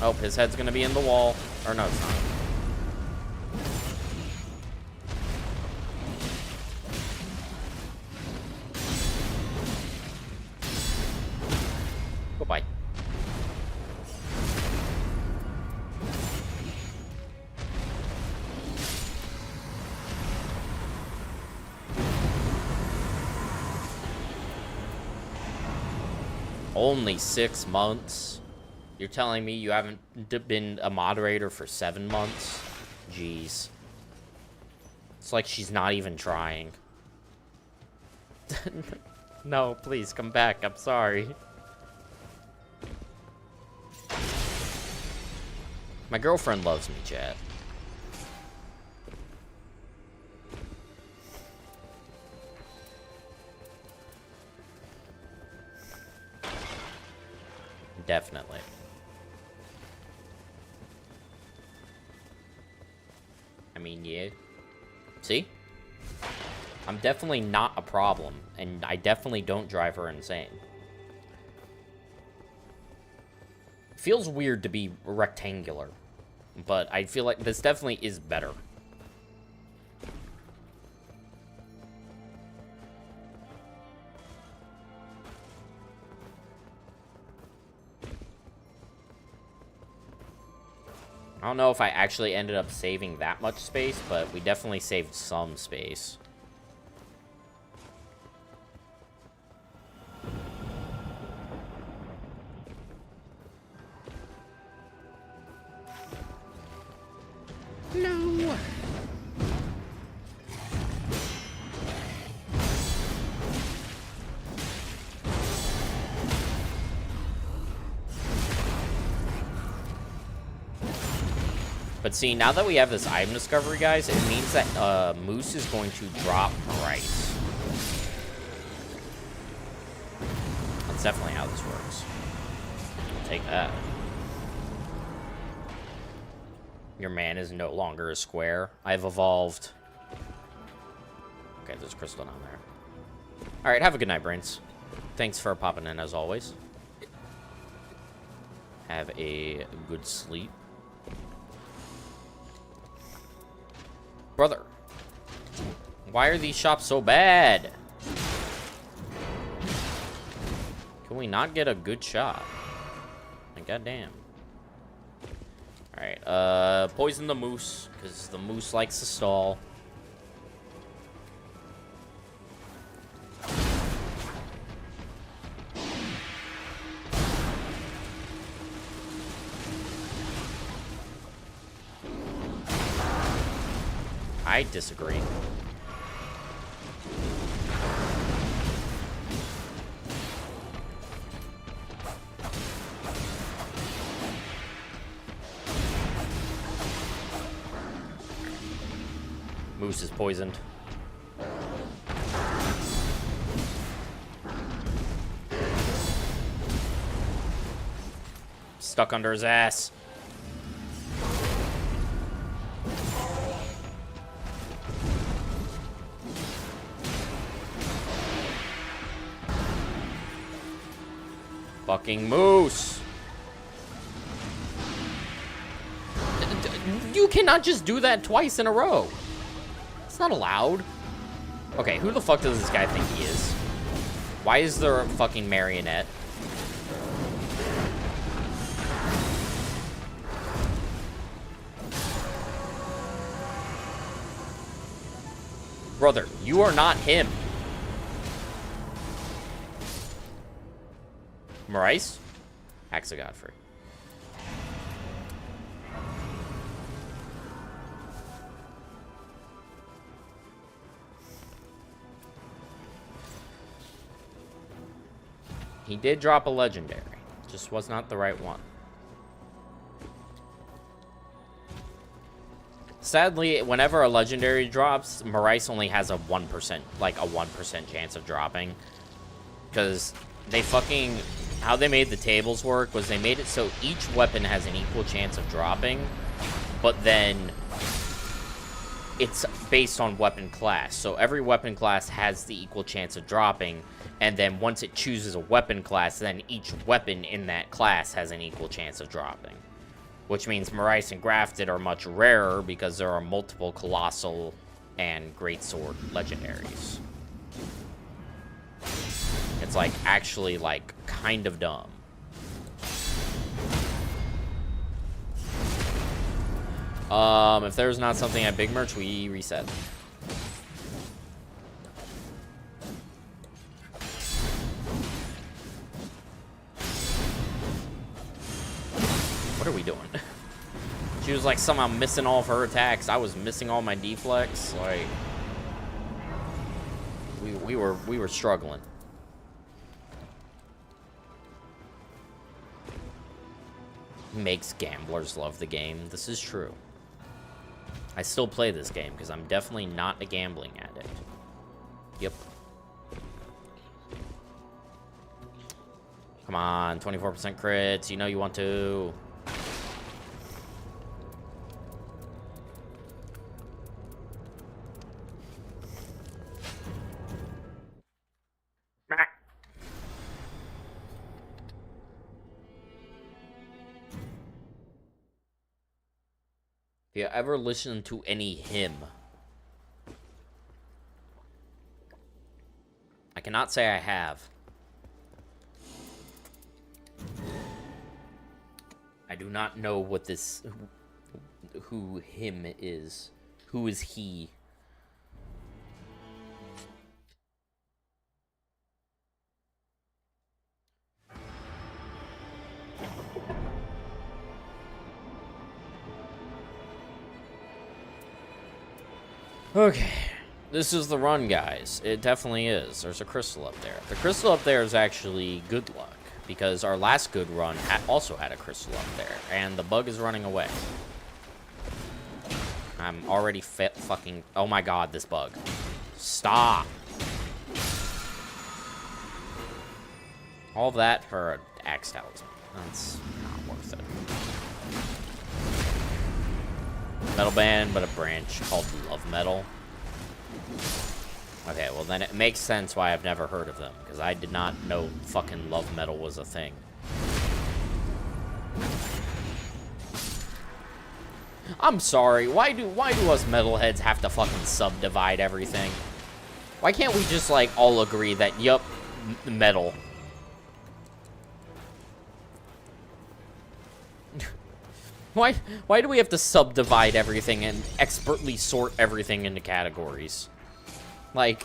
Oh, his head's gonna be in the wall. Or no, it's not. Goodbye. Only 6 months? You're telling me you haven't been a moderator for 7 months? Jeez. It's like she's not even trying. No, please, come back. I'm sorry. My girlfriend loves me, chat. Definitely. I mean, yeah. See? I'm definitely not a problem, and I definitely don't drive her insane. Feels weird to be rectangular, but I feel like this definitely is better. I don't know if I actually ended up saving that much space, but we definitely saved some space. No. But see, now that we have this item discovery, guys, it means that Moose is going to drop rice. That's definitely how this works. Take that. Your man is no longer a square. I've evolved. Okay, there's crystal down there. Alright, have a good night, Brains. Thanks for popping in, as always. Have a good sleep. Brother, why are these shops so bad? Can we not get a good shot? Like, goddamn. Alright, poison the moose, because the moose likes to stall. I disagree. Moose is poisoned. Stuck under his ass. Fucking moose. You cannot just do that twice in a row. It's not allowed. Okay, who the fuck does this guy think he is? Why is there a fucking marionette? Brother, you are not him. Maurice? Axe of Godfrey. He did drop a legendary. Just was not the right one. Sadly, whenever a legendary drops, Maurice only has a 1%, like a 1% chance of dropping. Because they fucking... How they made the tables work was they made it so each weapon has an equal chance of dropping, but then it's based on weapon class. So every weapon class has the equal chance of dropping, and then once it chooses a weapon class, then each weapon in that class has an equal chance of dropping. Which means Maurice and Grafted are much rarer because there are multiple Colossal and Greatsword legendaries. It's like actually like kind of dumb. If there's not something at Big Merch, we reset. What are we doing? She was like somehow missing all of her attacks. I was missing all my deflects. Like we were struggling. Makes gamblers love the game. This is true. I still play this game because I'm definitely not a gambling addict. Yep. Come on, 24% crits. You know you want to. If you ever listen to any hymn, I cannot say I have. I do not know what this, who him is. Who is he? Okay, this is the run, guys. It definitely is. There's a crystal up there. The crystal up there is actually good luck, because our last good run also had a crystal up there, and the bug is running away. I'm already fucking... Oh my god, this bug. Stop! All of that for an axe talisman. That's not worth it. Metal band, but a branch called Love Metal. Okay, well then it makes sense why I've never heard of them, because I did not know fucking Love Metal was a thing. I'm sorry, why do us metalheads have to fucking subdivide everything? Why can't we just, like, all agree that, yup, metal. Why do we have to subdivide everything and expertly sort everything into categories? Like,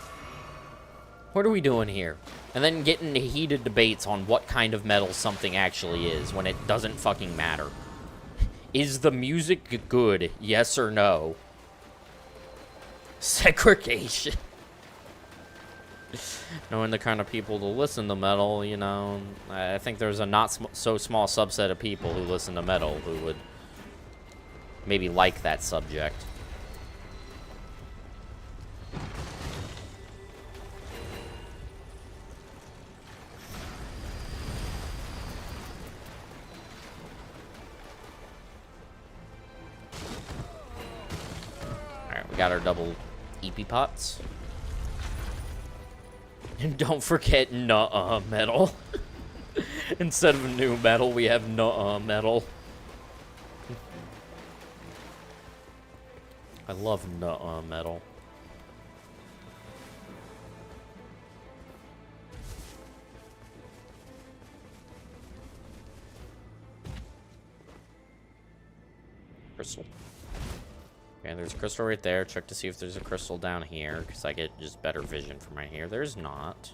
what are we doing here? And then get into heated debates on what kind of metal something actually is when it doesn't fucking matter. Is the music good? Yes or no? Segregation. Knowing the kind of people to listen to metal, you know, I think there's a not so small subset of people who listen to metal who would maybe like that subject. Alright, we got our double EP pots. And don't forget nuh-uh metal. Instead of new metal, we have nuh-uh metal. I love nuh-uh metal. Crystal. Okay, there's a crystal right there. Check to see if there's a crystal down here, because I get just better vision from right here. There's not.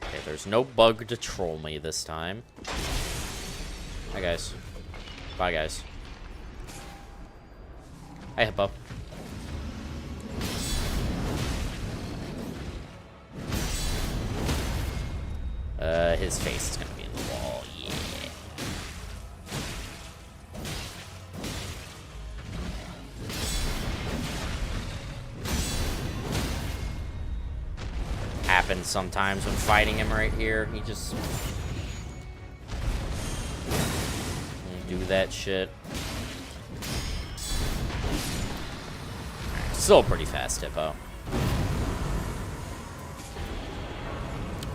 Okay, there's no bug to troll me this time. Hi, guys. Bye, guys. Hi, Hippo. His face is gonna be in the wall. Yeah. Happens sometimes when fighting him right here. He just do that shit. Still pretty fast, Hippo.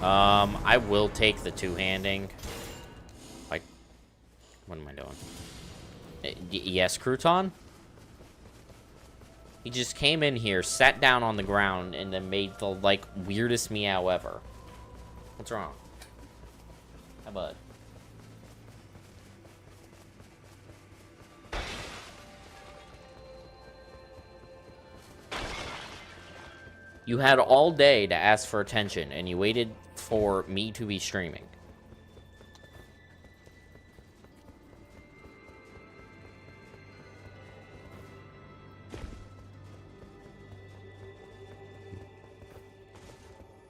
I will take the two-handing. Like, what am I doing? Yes, Crouton? He just came in here, sat down on the ground, and then made the, like, weirdest meow ever. What's wrong? Hi, bud. You had all day to ask for attention, and you waited for me to be streaming.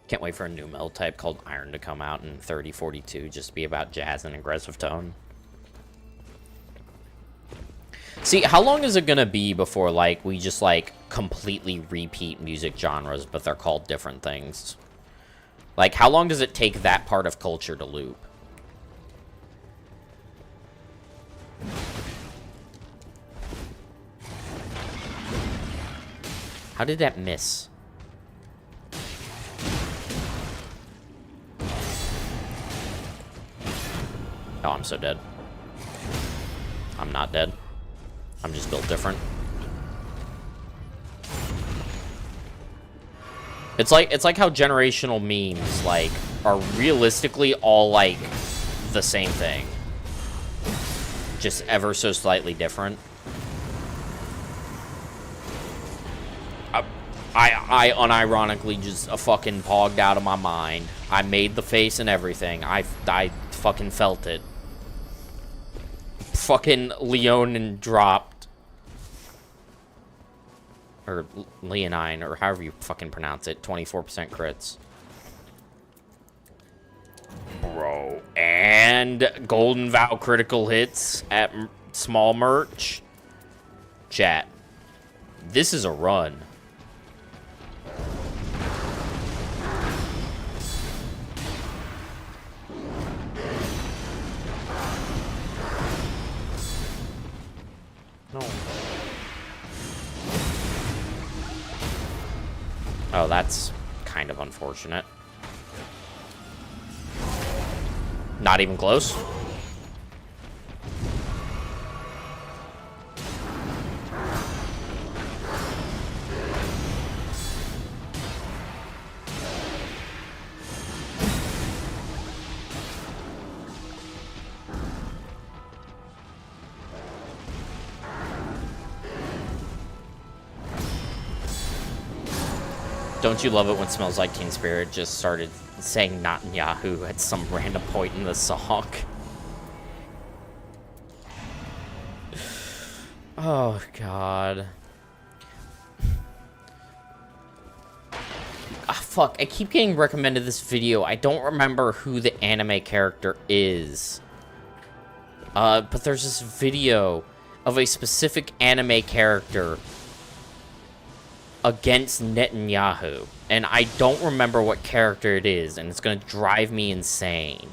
Can't wait for a new metal type called Iron to come out in 3042, just to be about jazz and aggressive tone. See, how long is it gonna be before, like, we just, like, completely repeat music genres, but they're called different things? Like, how long does it take that part of culture to loop? How did that miss? Oh, I'm so dead. I'm not dead. I'm just built different. It's like how generational memes, like, are realistically all, like, the same thing. Just ever so slightly different. I unironically just fucking pogged out of my mind. I made the face and everything. I fucking felt it. Fucking Leonin dropped. Or Leonine, or however you fucking pronounce it. 24% crits. Bro. And Golden Vow critical hits at small merch. Chat. This is a run. No. Oh, that's kind of unfortunate. Not even close. Don't you love it when Smells Like Teen Spirit just started saying Netanyahu at some random point in the song? Oh, God. Ah, fuck. I keep getting recommended this video. I don't remember who the anime character is. But there's this video of a specific anime character against Netanyahu, and I don't remember what character it is, and it's gonna drive me insane.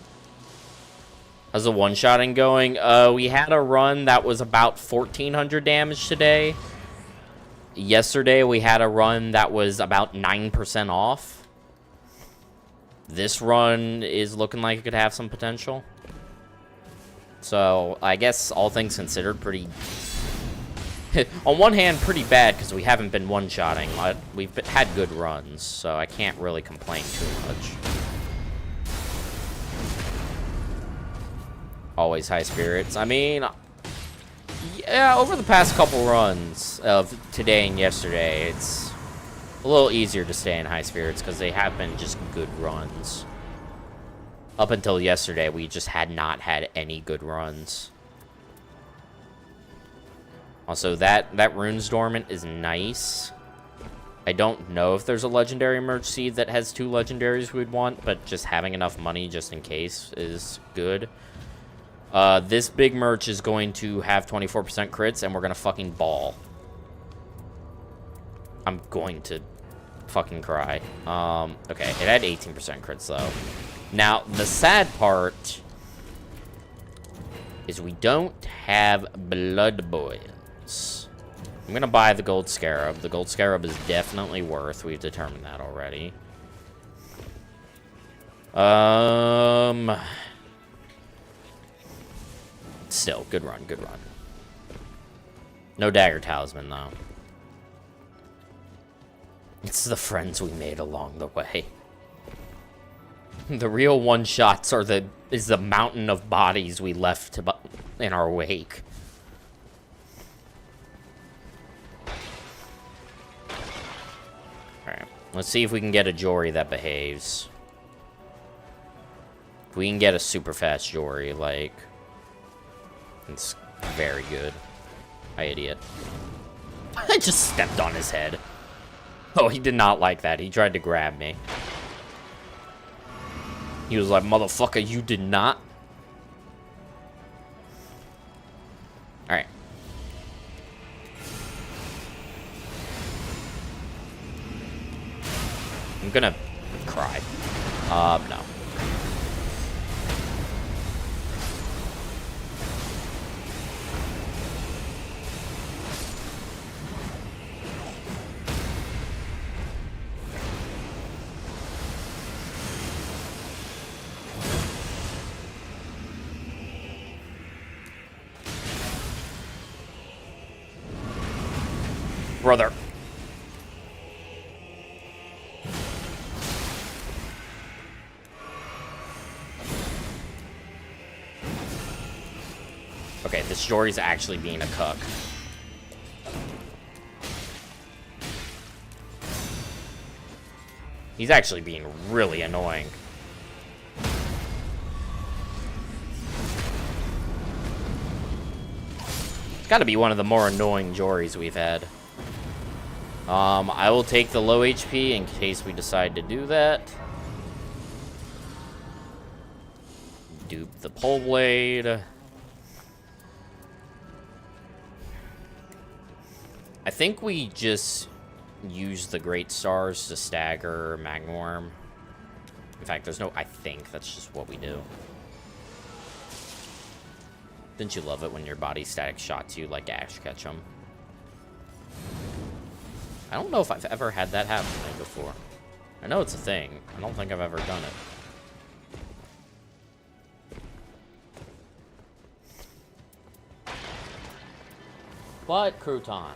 How's the one-shotting going? We had a run that was about 1,400 damage today. Yesterday, we had a run that was about 9% off. This run is looking like it could have some potential. So, I guess, all things considered, pretty... on one hand, pretty bad, because we haven't been one-shotting. We've had good runs, so I can't really complain too much. Always high spirits. I mean, yeah, over the past couple runs of today and yesterday, it's a little easier to stay in high spirits, because they have been just good runs. Up until yesterday, we just had not had any good runs. Also, that Runes Dormant is nice. I don't know if there's a legendary merge seed that has 2 legendaries we'd want, but just having enough money just in case is good. This big merch is going to have 24% crits, and we're going to fucking ball. I'm going to fucking cry. Okay, it had 18% crits, though. Now, the sad part is we don't have Blood Boils. I'm gonna buy the Gold Scarab. The Gold Scarab is definitely worth. We've determined that already. Still, good run, good run. No Dagger Talisman, though. It's the friends we made along the way. The real one-shots is the mountain of bodies we left in our wake. Alright, let's see if we can get a Jory that behaves. If we can get a super fast Jory, like... it's very good. Hi, idiot. I just stepped on his head. Oh, he did not like that. He tried to grab me. He was like, motherfucker, you did not. Alright. I'm gonna cry. No. Brother. Okay, this Jory's actually being a cuck. He's actually being really annoying. It's gotta be one of the more annoying Jories we've had. I will take the low HP in case we decide to do that. Dupe the pole blade. I think we just use the Great Stars to stagger Magmaworm. In fact, there's no I think. That's just what we do. Didn't you love it when your body static shots you like Ash Ketchum? I don't know if I've ever had that happen to me before. I know it's a thing. I don't think I've ever done it. But Crouton.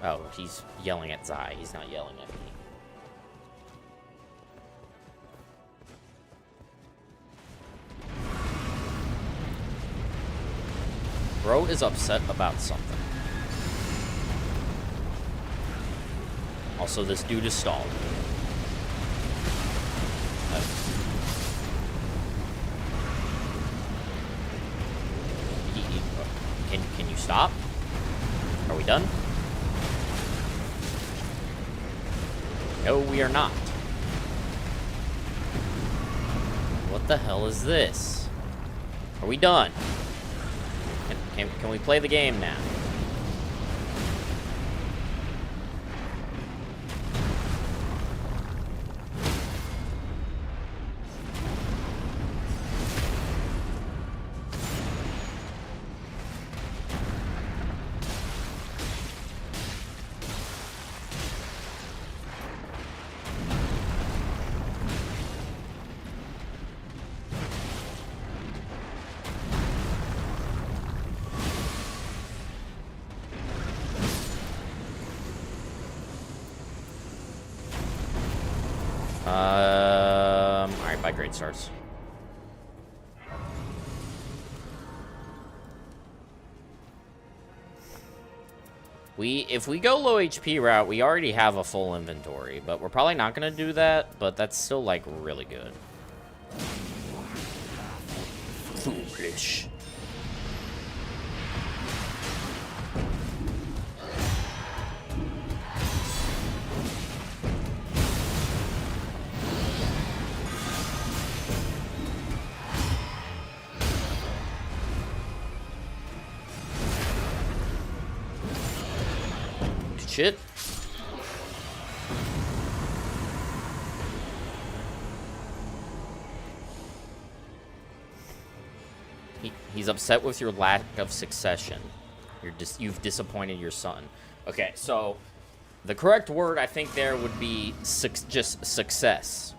Oh, he's yelling at Zai. He's not yelling at me. Bro is upset about something. Also, this dude is stalled. Can you stop? Are we done? No, we are not. What the hell is this? Are we done? Can we play the game now? Alright, by Great Stars. If we go low HP route, we already have a full inventory, but we're probably not going to do that, but that's still, like, really good. Foolish. Shit. He's upset with your lack of succession. You've disappointed your son. Okay, so the correct word I think there would be just success.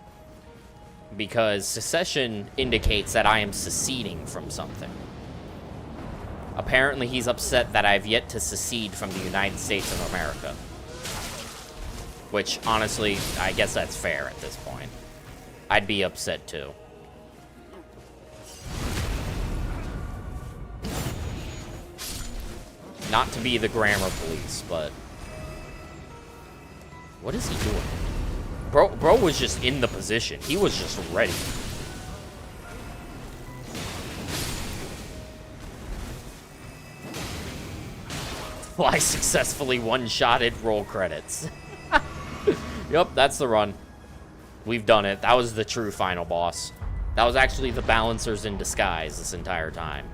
Because secession indicates that I am seceding from something. Apparently, he's upset that I've yet to secede from the United States of America. Which, honestly, I guess that's fair at this point. I'd be upset, too. Not to be the grammar police, but... What is he doing? Bro was just in the position. He was just ready. I successfully one-shotted roll credits. Yep, that's the run. We've done it. That was the true final boss. That was actually the balancers in disguise this entire time.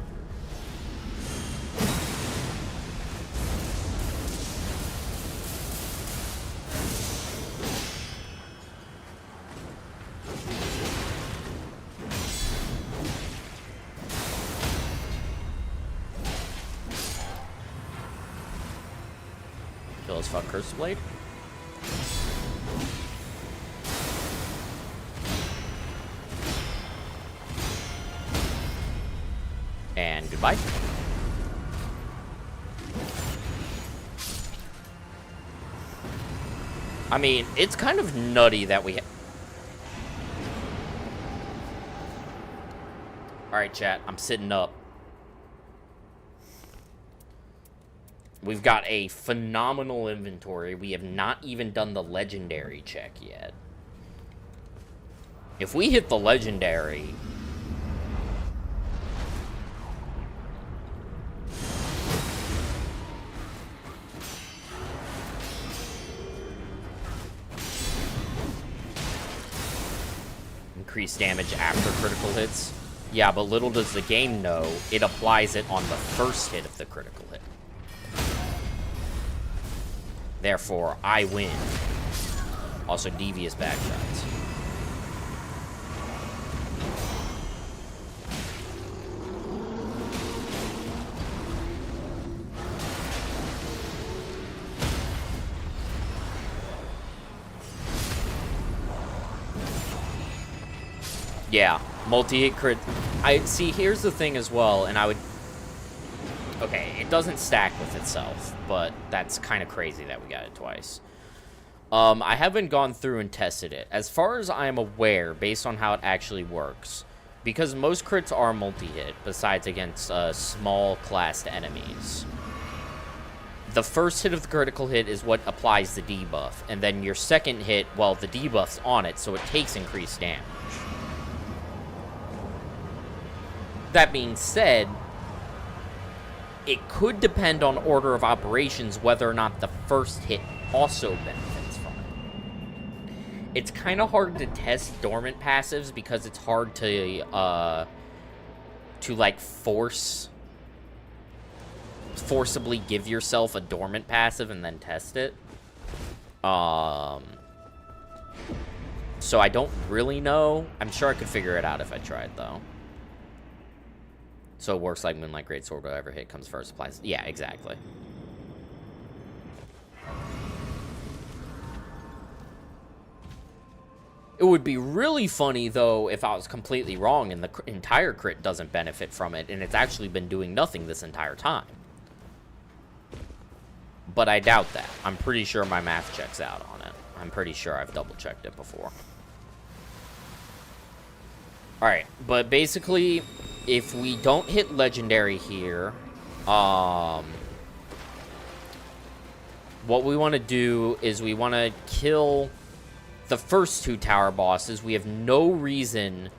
Kill as fuck Curse Blade. And goodbye. I mean, it's kind of nutty that we... Alright, chat. I'm sitting up. We've got a phenomenal inventory. We have not even done the legendary check yet. If we hit the legendary... Increase damage after critical hits. Yeah, but little does the game know, it applies it on the first hit of the critical hit. Therefore, I win. Also, devious back shots. Yeah, multi-hit crit. I see, here's the thing as well, and I would... Okay, it doesn't stack with itself, but that's kind of crazy that we got it twice. I haven't gone through and tested it. As far as I'm aware, based on how it actually works, because most crits are multi-hit, besides against small classed enemies, the first hit of the critical hit is what applies the debuff, and then your second hit, well, the debuff's on it, so it takes increased damage. That being said, it could depend on order of operations whether or not the first hit also benefits from it. It's kind of hard to test dormant passives because it's hard to like forcibly give yourself a dormant passive and then test it. So I don't really know. I'm sure I could figure it out if I tried, though. So it works like Moonlight Greatsword, whatever hit comes first applies. Yeah, exactly. It would be really funny, though, if I was completely wrong and the entire crit doesn't benefit from it, and it's actually been doing nothing this entire time. But I doubt that. I'm pretty sure my math checks out on it. I'm pretty sure I've double-checked it before. Alright, but basically, if we don't hit legendary here, what we want to do is we want to kill the first two tower bosses. We have no reason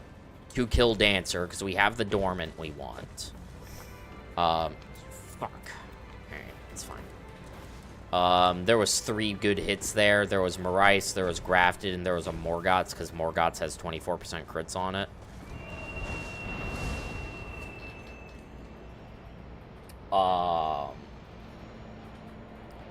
to kill Dancer because we have the dormant we want. Fuck. Alright, it's fine. There was 3 good hits there. There was Marais, there was Grafted, and there was a Morgoth's because Morgoth's has 24% crits on it.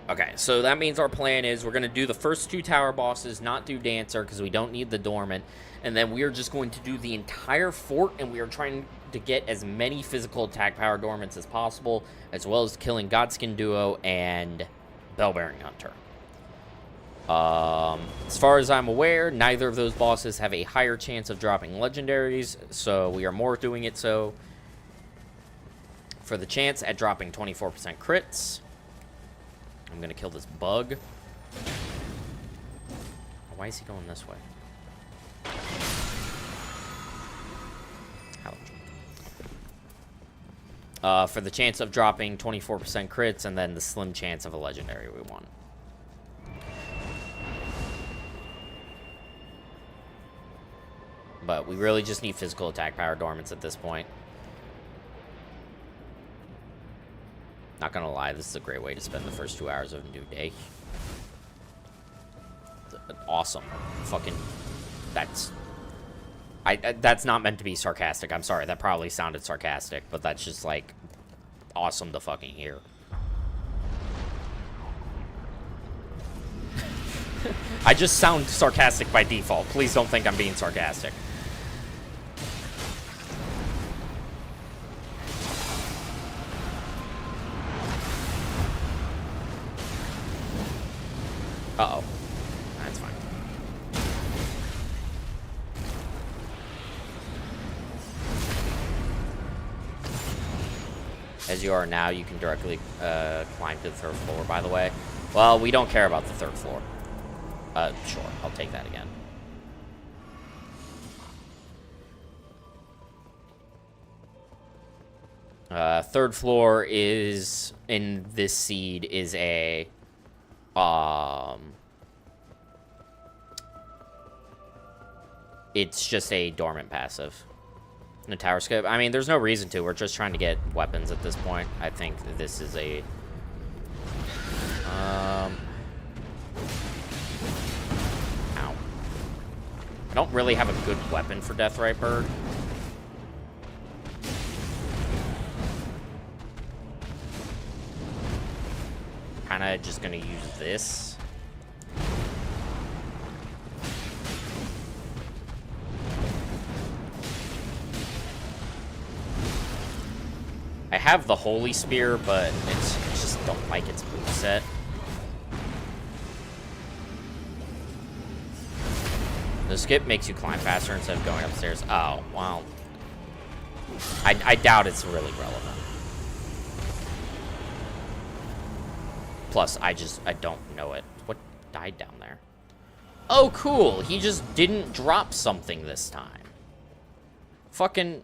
Okay, so that means our plan is we're going to do the first 2 tower bosses, not do Dancer, because we don't need the Dormant, and then we are just going to do the entire fort, and we are trying to get as many physical attack power Dormants as possible, as well as killing Godskin Duo and Bellbearing Hunter. As far as I'm aware, neither of those bosses have a higher chance of dropping legendaries, so we are more doing it so for the chance at dropping 24% crits. I'm gonna kill this bug. Why is he going this way? Ouch. For the chance of dropping 24% crits, and then the slim chance of a legendary we want. But we really just need physical attack power Dormants at this point. Not gonna lie, this is a great way to spend the first 2 hours of a new day. Awesome. Fucking... That's not meant to be sarcastic. I'm sorry, that probably sounded sarcastic, but that's just, like, awesome to fucking hear. I just sound sarcastic by default. Please don't think I'm being sarcastic. Uh-oh. That's fine. As you are now, you can directly climb to the 3rd floor, by the way. Well, we don't care about the 3rd floor. Sure, I'll take that again. Third floor is, in this seed, is a, it's just a dormant passive. And a tower skip. I mean, there's no reason to. We're just trying to get weapons at this point. I think this is a, ow. I don't really have a good weapon for Deathrite Bird. Kinda just gonna use this. I have the Holy Spear, but I just don't like its moveset. The skip makes you climb faster instead of going upstairs. Oh, well. I doubt it's really relevant. Plus, I don't know it. What died down there? Oh, cool. He just didn't drop something this time. Fucking...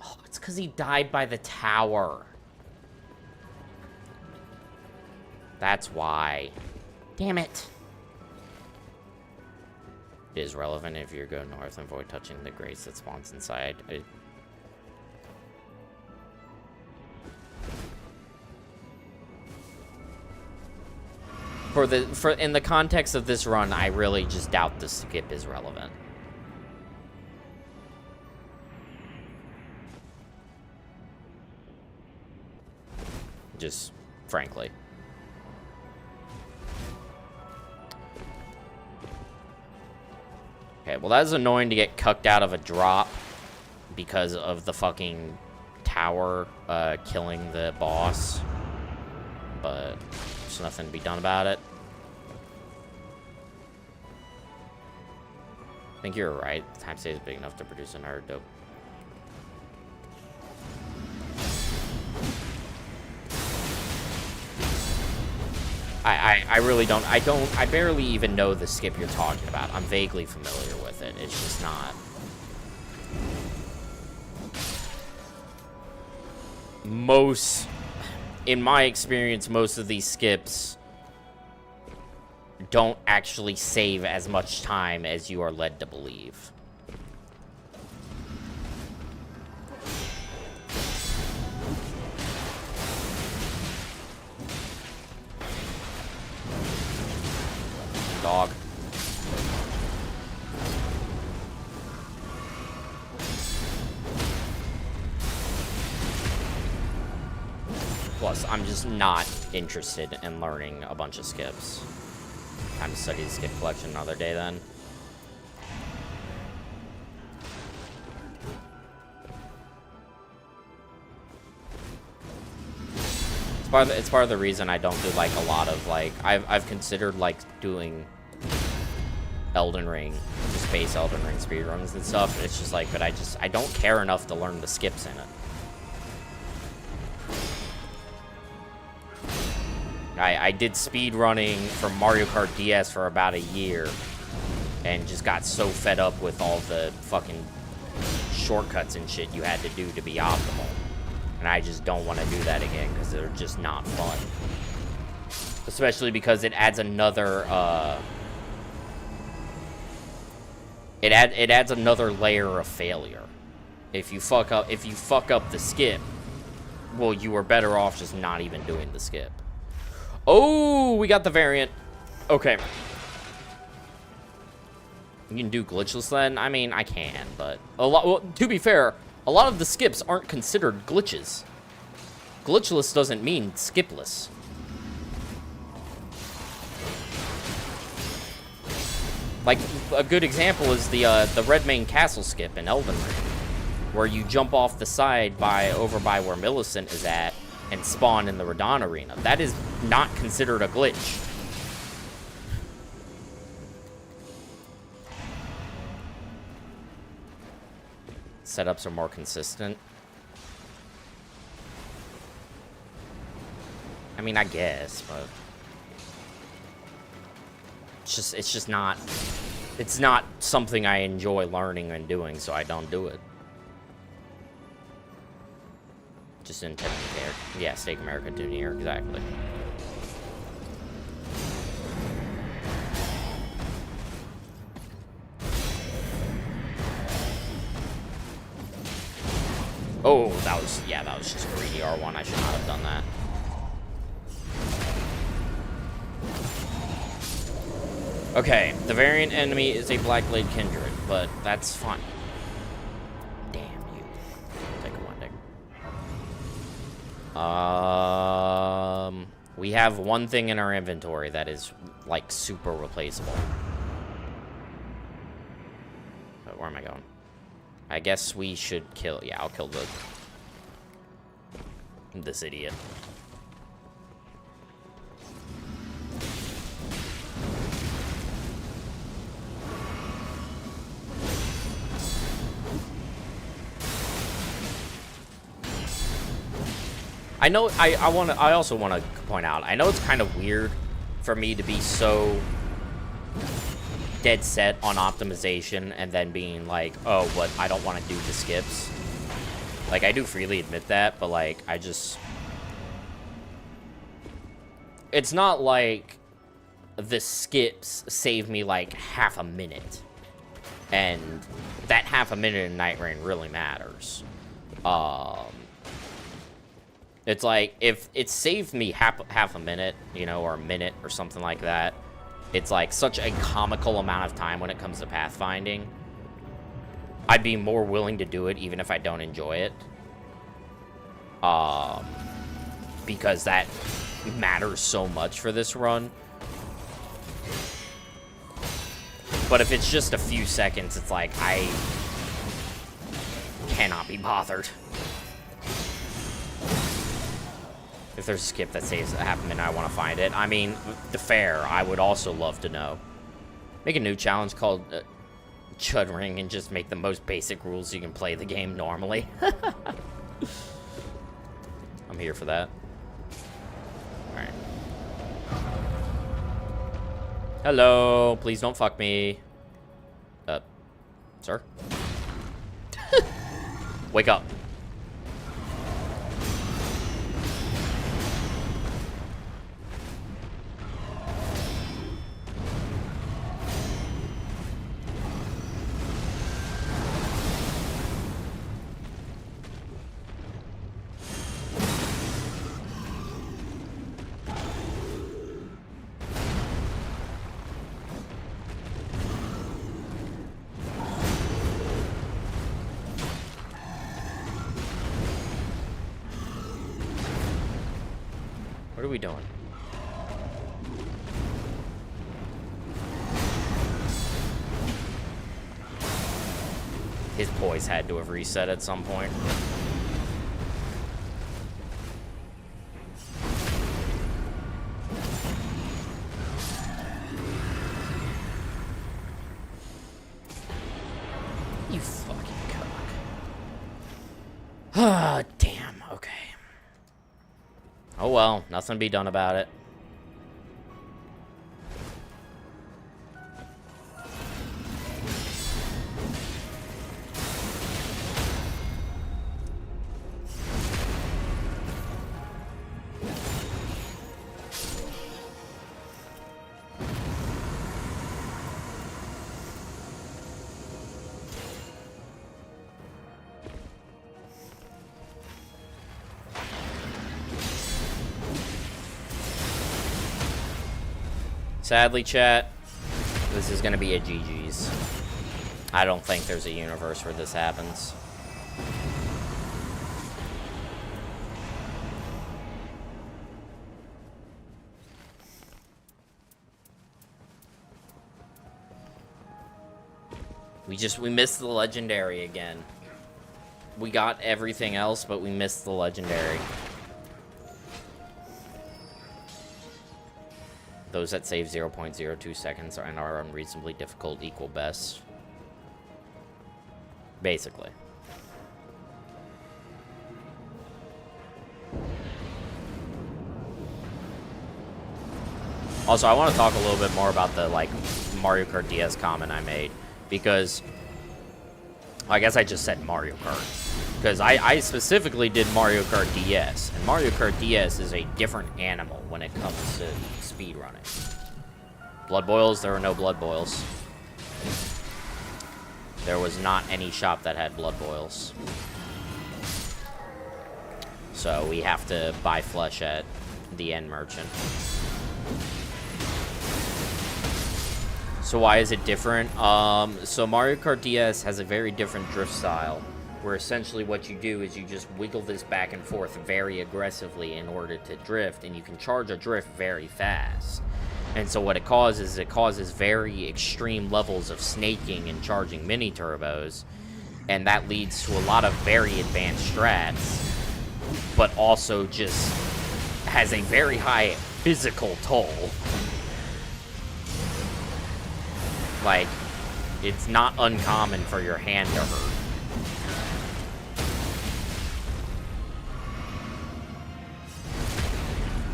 Oh, it's because he died by the tower. That's why. Damn it. It is relevant if you go north and avoid touching the grace that spawns inside. In the context of this run, I really just doubt the skip is relevant. Just frankly. Okay, well, that is annoying to get cucked out of a drop because of the fucking tower killing the boss. But there's nothing to be done about it. I think you're right. The time save is big enough to produce another dope. I really don't. I barely even know the skip you're talking about. I'm vaguely familiar with it. It's just not. In my experience, most of these skips don't actually save as much time as you are led to believe. Dog. Plus, I'm just not interested in learning a bunch of skips. Time to study the skip collection another day then. It's part of the reason I don't do like a lot of like I've considered like doing Elden Ring, space Elden Ring speedruns and stuff. It's just like, but I don't care enough to learn the skips in it. I did speedrunning for Mario Kart DS for about a year and just got so fed up with all the fucking shortcuts and shit you had to do to be optimal. And I just don't want to do that again because they're just not fun. Especially because it adds another, it adds another layer of failure. If you fuck up the skip, well, you are better off just not even doing the skip. Oh, we got the variant. Okay. You can do glitchless then? I mean, I can, but well, to be fair, a lot of the skips aren't considered glitches. Glitchless doesn't mean skipless. Like, a good example is the Red Main Castle skip in Elden Ring, where you jump off the side over by where Millicent is at and spawn in the Radon Arena. That is not considered a glitch. Setups are more consistent. I mean, I guess, but... it's just not, it's not something I enjoy learning and doing, so I don't do it. Just didn't take care. Yeah, Steak America Junior, exactly. Oh, that was just greedy R1. I should not have done that. Okay, the variant enemy is a Blackblade Kindred, but that's fine. Damn you. Take a winding. We have one thing in our inventory that is, like, super replaceable. But where am I going? I guess we should kill... Yeah, I'll kill this idiot. I know, I also want to point out, I know it's kind of weird for me to be so dead set on optimization and then being like, oh, but I don't want to do the skips. Like, I do freely admit that, but, like, I just... It's not like the skips save me, like, half a minute. And that half a minute in Night Rain really matters. It's like, if it saved me half a minute, you know, or a minute or something like that, it's like such a comical amount of time when it comes to pathfinding. I'd be more willing to do it even if I don't enjoy it. Because that matters so much for this run. But if it's just a few seconds, it's like, I cannot be bothered. If there's a skip that saves a half a minute, I want to find it. I mean, the fair, I would also love to know. Make a new challenge called Chud Ring and just make the most basic rules so you can play the game normally. I'm here for that. Alright. Hello, please don't fuck me. Sir? Wake up. What are we doing? His poise had to have reset at some point. You fucking cock. Ah, damn. Okay. Oh well, nothing to be done about it. Sadly, chat, this is going to be a GG's. I don't think there's a universe where this happens. We missed the legendary again. We got everything else, but we missed the legendary. Those that save 0.02 seconds and are unreasonably difficult equal best. Basically. Also, I want to talk a little bit more about the, like, Mario Kart DS comment I made. Because, I guess I just said Mario Kart. Because I specifically did Mario Kart DS. And Mario Kart DS is a different animal when it comes to speedrunning. Blood boils, there were no blood boils. There was not any shop that had blood boils. So we have to buy flesh at the end merchant. So why is it different? So Mario Kart DS has a very different drift style, where essentially what you do is you just wiggle this back and forth very aggressively in order to drift, and you can charge a drift very fast. And so what it causes very extreme levels of snaking and charging mini turbos, and that leads to a lot of very advanced strats, but also just has a very high physical toll. Like, it's not uncommon for your hand to hurt.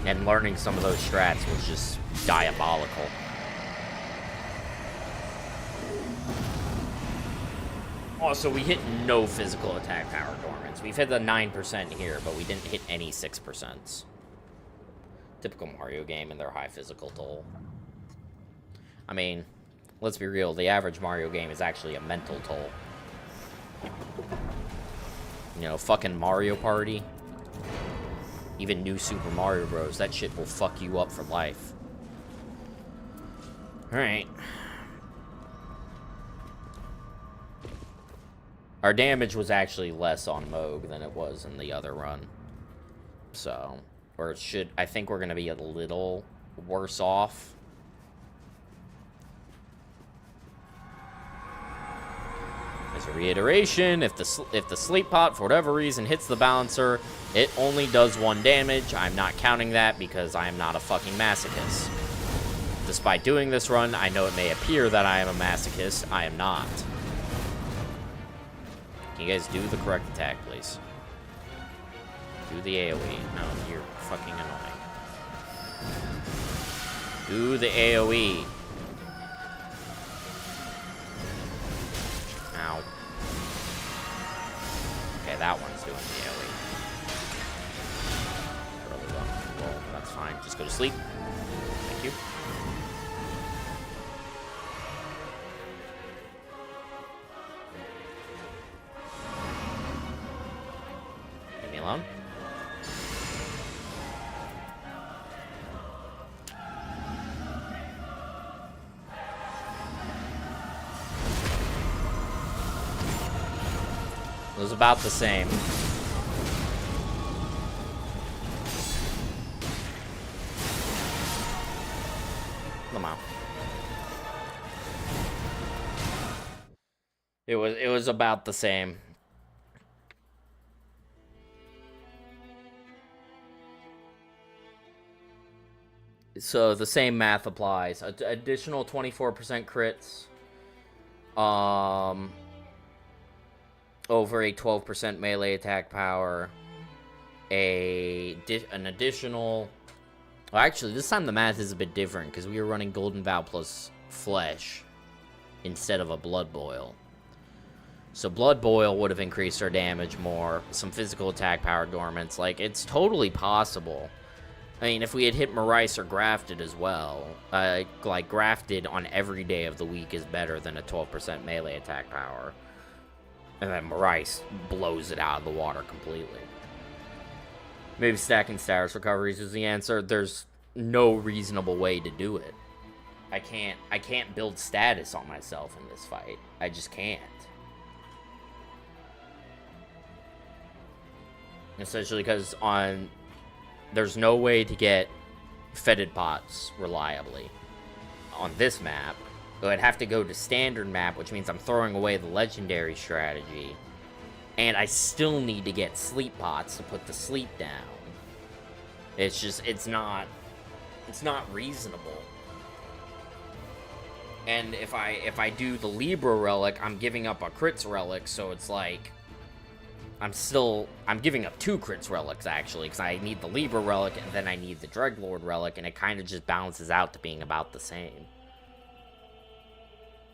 And learning some of those strats was just diabolical. Also, we hit no physical attack power dormants. We've hit the 9% here, but we didn't hit any 6%. Typical Mario game and their high physical toll. I mean, let's be real, the average Mario game is actually a mental toll. You know, fucking Mario Party. Even New Super Mario Bros. That shit will fuck you up for life. Alright. Our damage was actually less on Moog than it was in the other run. So, or it should, I think we're gonna be a little worse off. As a reiteration, if the sleep pot, for whatever reason, hits the balancer, it only does 1 damage. I'm not counting that because I am not a fucking masochist. Despite doing this run, I know it may appear that I am a masochist. I am not. Can you guys do the correct attack, please? Do the AoE. No, you're fucking annoying. Do the AoE. Ow. Okay, that one's doing the AoE. Really well, that's fine. Just go to sleep. Thank you. Leave me alone. It was about the same. Come on. It was about the same. So the same math applies. Additional 24% crits. Over a 12% melee attack power, an additional... Well, actually, this time the math is a bit different, because we were running Golden Vow plus Flesh instead of a Blood Boil. So Blood Boil would have increased our damage more, some physical attack power dormants. Like, it's totally possible. I mean, if we had hit Maurice or Grafted as well, like, Grafted on every day of the week is better than a 12% melee attack power. And then Maurice blows it out of the water completely. Maybe stacking status recoveries is the answer. There's no reasonable way to do it. I can't build status on myself in this fight. I just can't. Essentially because there's no way to get fetid pots reliably on this map. So I'd have to go to standard map, which means I'm throwing away the legendary strategy. And I still need to get sleep pots to put the sleep down. It's just, it's not reasonable. And if I do the Libra relic, I'm giving up a crits relic, so it's like, I'm giving up 2 crits relics, actually, because I need the Libra relic, and then I need the Dreadlord relic, and it kind of just balances out to being about the same.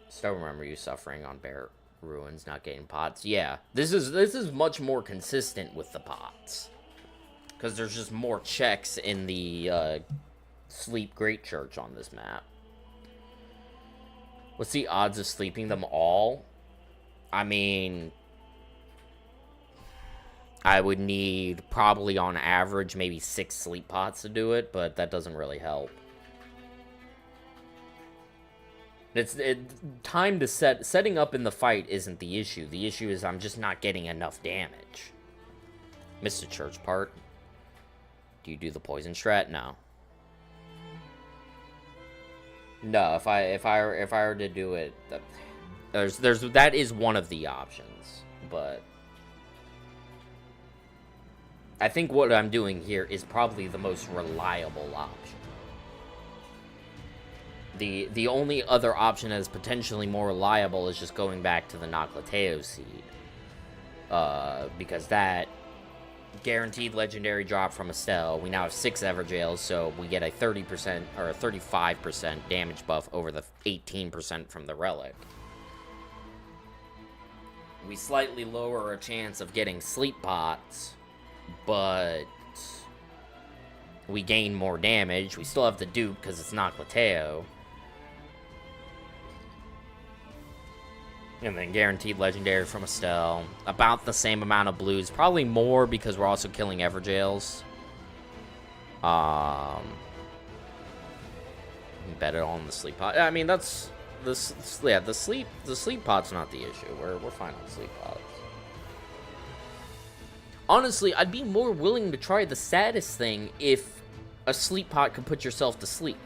Still remember you suffering on Bear Ruins, not getting pots. Yeah, this is much more consistent with the pots. Because there's just more checks in the Sleep Great Church on this map. What's the odds of sleeping them all? I mean, I would need probably on average maybe 6 sleep pots to do it, but that doesn't really help. Setting up in the fight isn't the issue. The issue is I'm just not getting enough damage. Missed the church part. Do you do the poison strat? No. No, if I were to do it, that is one of the options, but I think what I'm doing here is probably the most reliable option. The only other option that is potentially more reliable is just going back to the Noclateo seed, because that guaranteed legendary drop from Estelle. We now have 6 Everjails, so we get a 30% or a 35% damage buff over the 18% from the relic. We slightly lower our chance of getting sleep pots, but we gain more damage. We still have the dupe because it's Noclateo. And then guaranteed legendary from Estelle. About the same amount of blues. Probably more because we're also killing Everjails. Bet it on the sleep pot. I mean, that's the sleep pot's not the issue. We're fine on sleep pots. Honestly, I'd be more willing to try the saddest thing if a sleep pot could put yourself to sleep.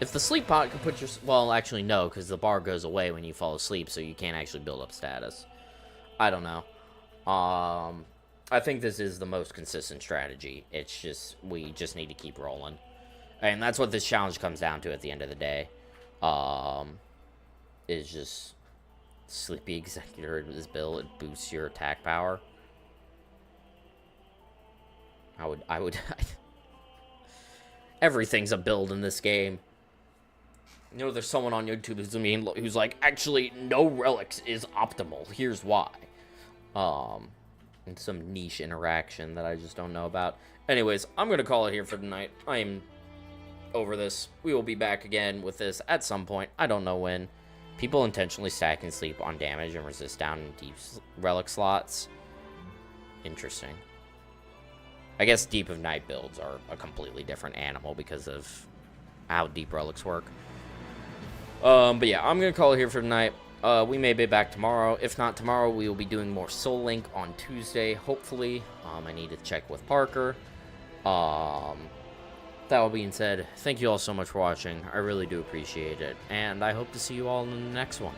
If the sleep pot could put your... Well, actually, no, because the bar goes away when you fall asleep, so you can't actually build up status. I don't know. I think this is the most consistent strategy. It's just... We just need to keep rolling. And that's what this challenge comes down to at the end of the day. Is just... Sleepy Executor is build. It boosts your attack power. I would... Everything's a build in this game. You know, there's someone on YouTube who's like, actually, no relics is optimal. Here's why. And some niche interaction that I just don't know about. Anyways, I'm going to call it here for tonight. I am over this. We will be back again with this at some point. I don't know when. People intentionally stack and sleep on damage and resist down in deep relic slots. Interesting. I guess Deep of Night builds are a completely different animal because of how deep relics work. But yeah, I'm going to call it here for tonight. We may be back tomorrow. If not tomorrow, we will be doing more Soul Link on Tuesday, hopefully. I need to check with Parker. That all being said, thank you all so much for watching. I really do appreciate it. And I hope to see you all in the next one.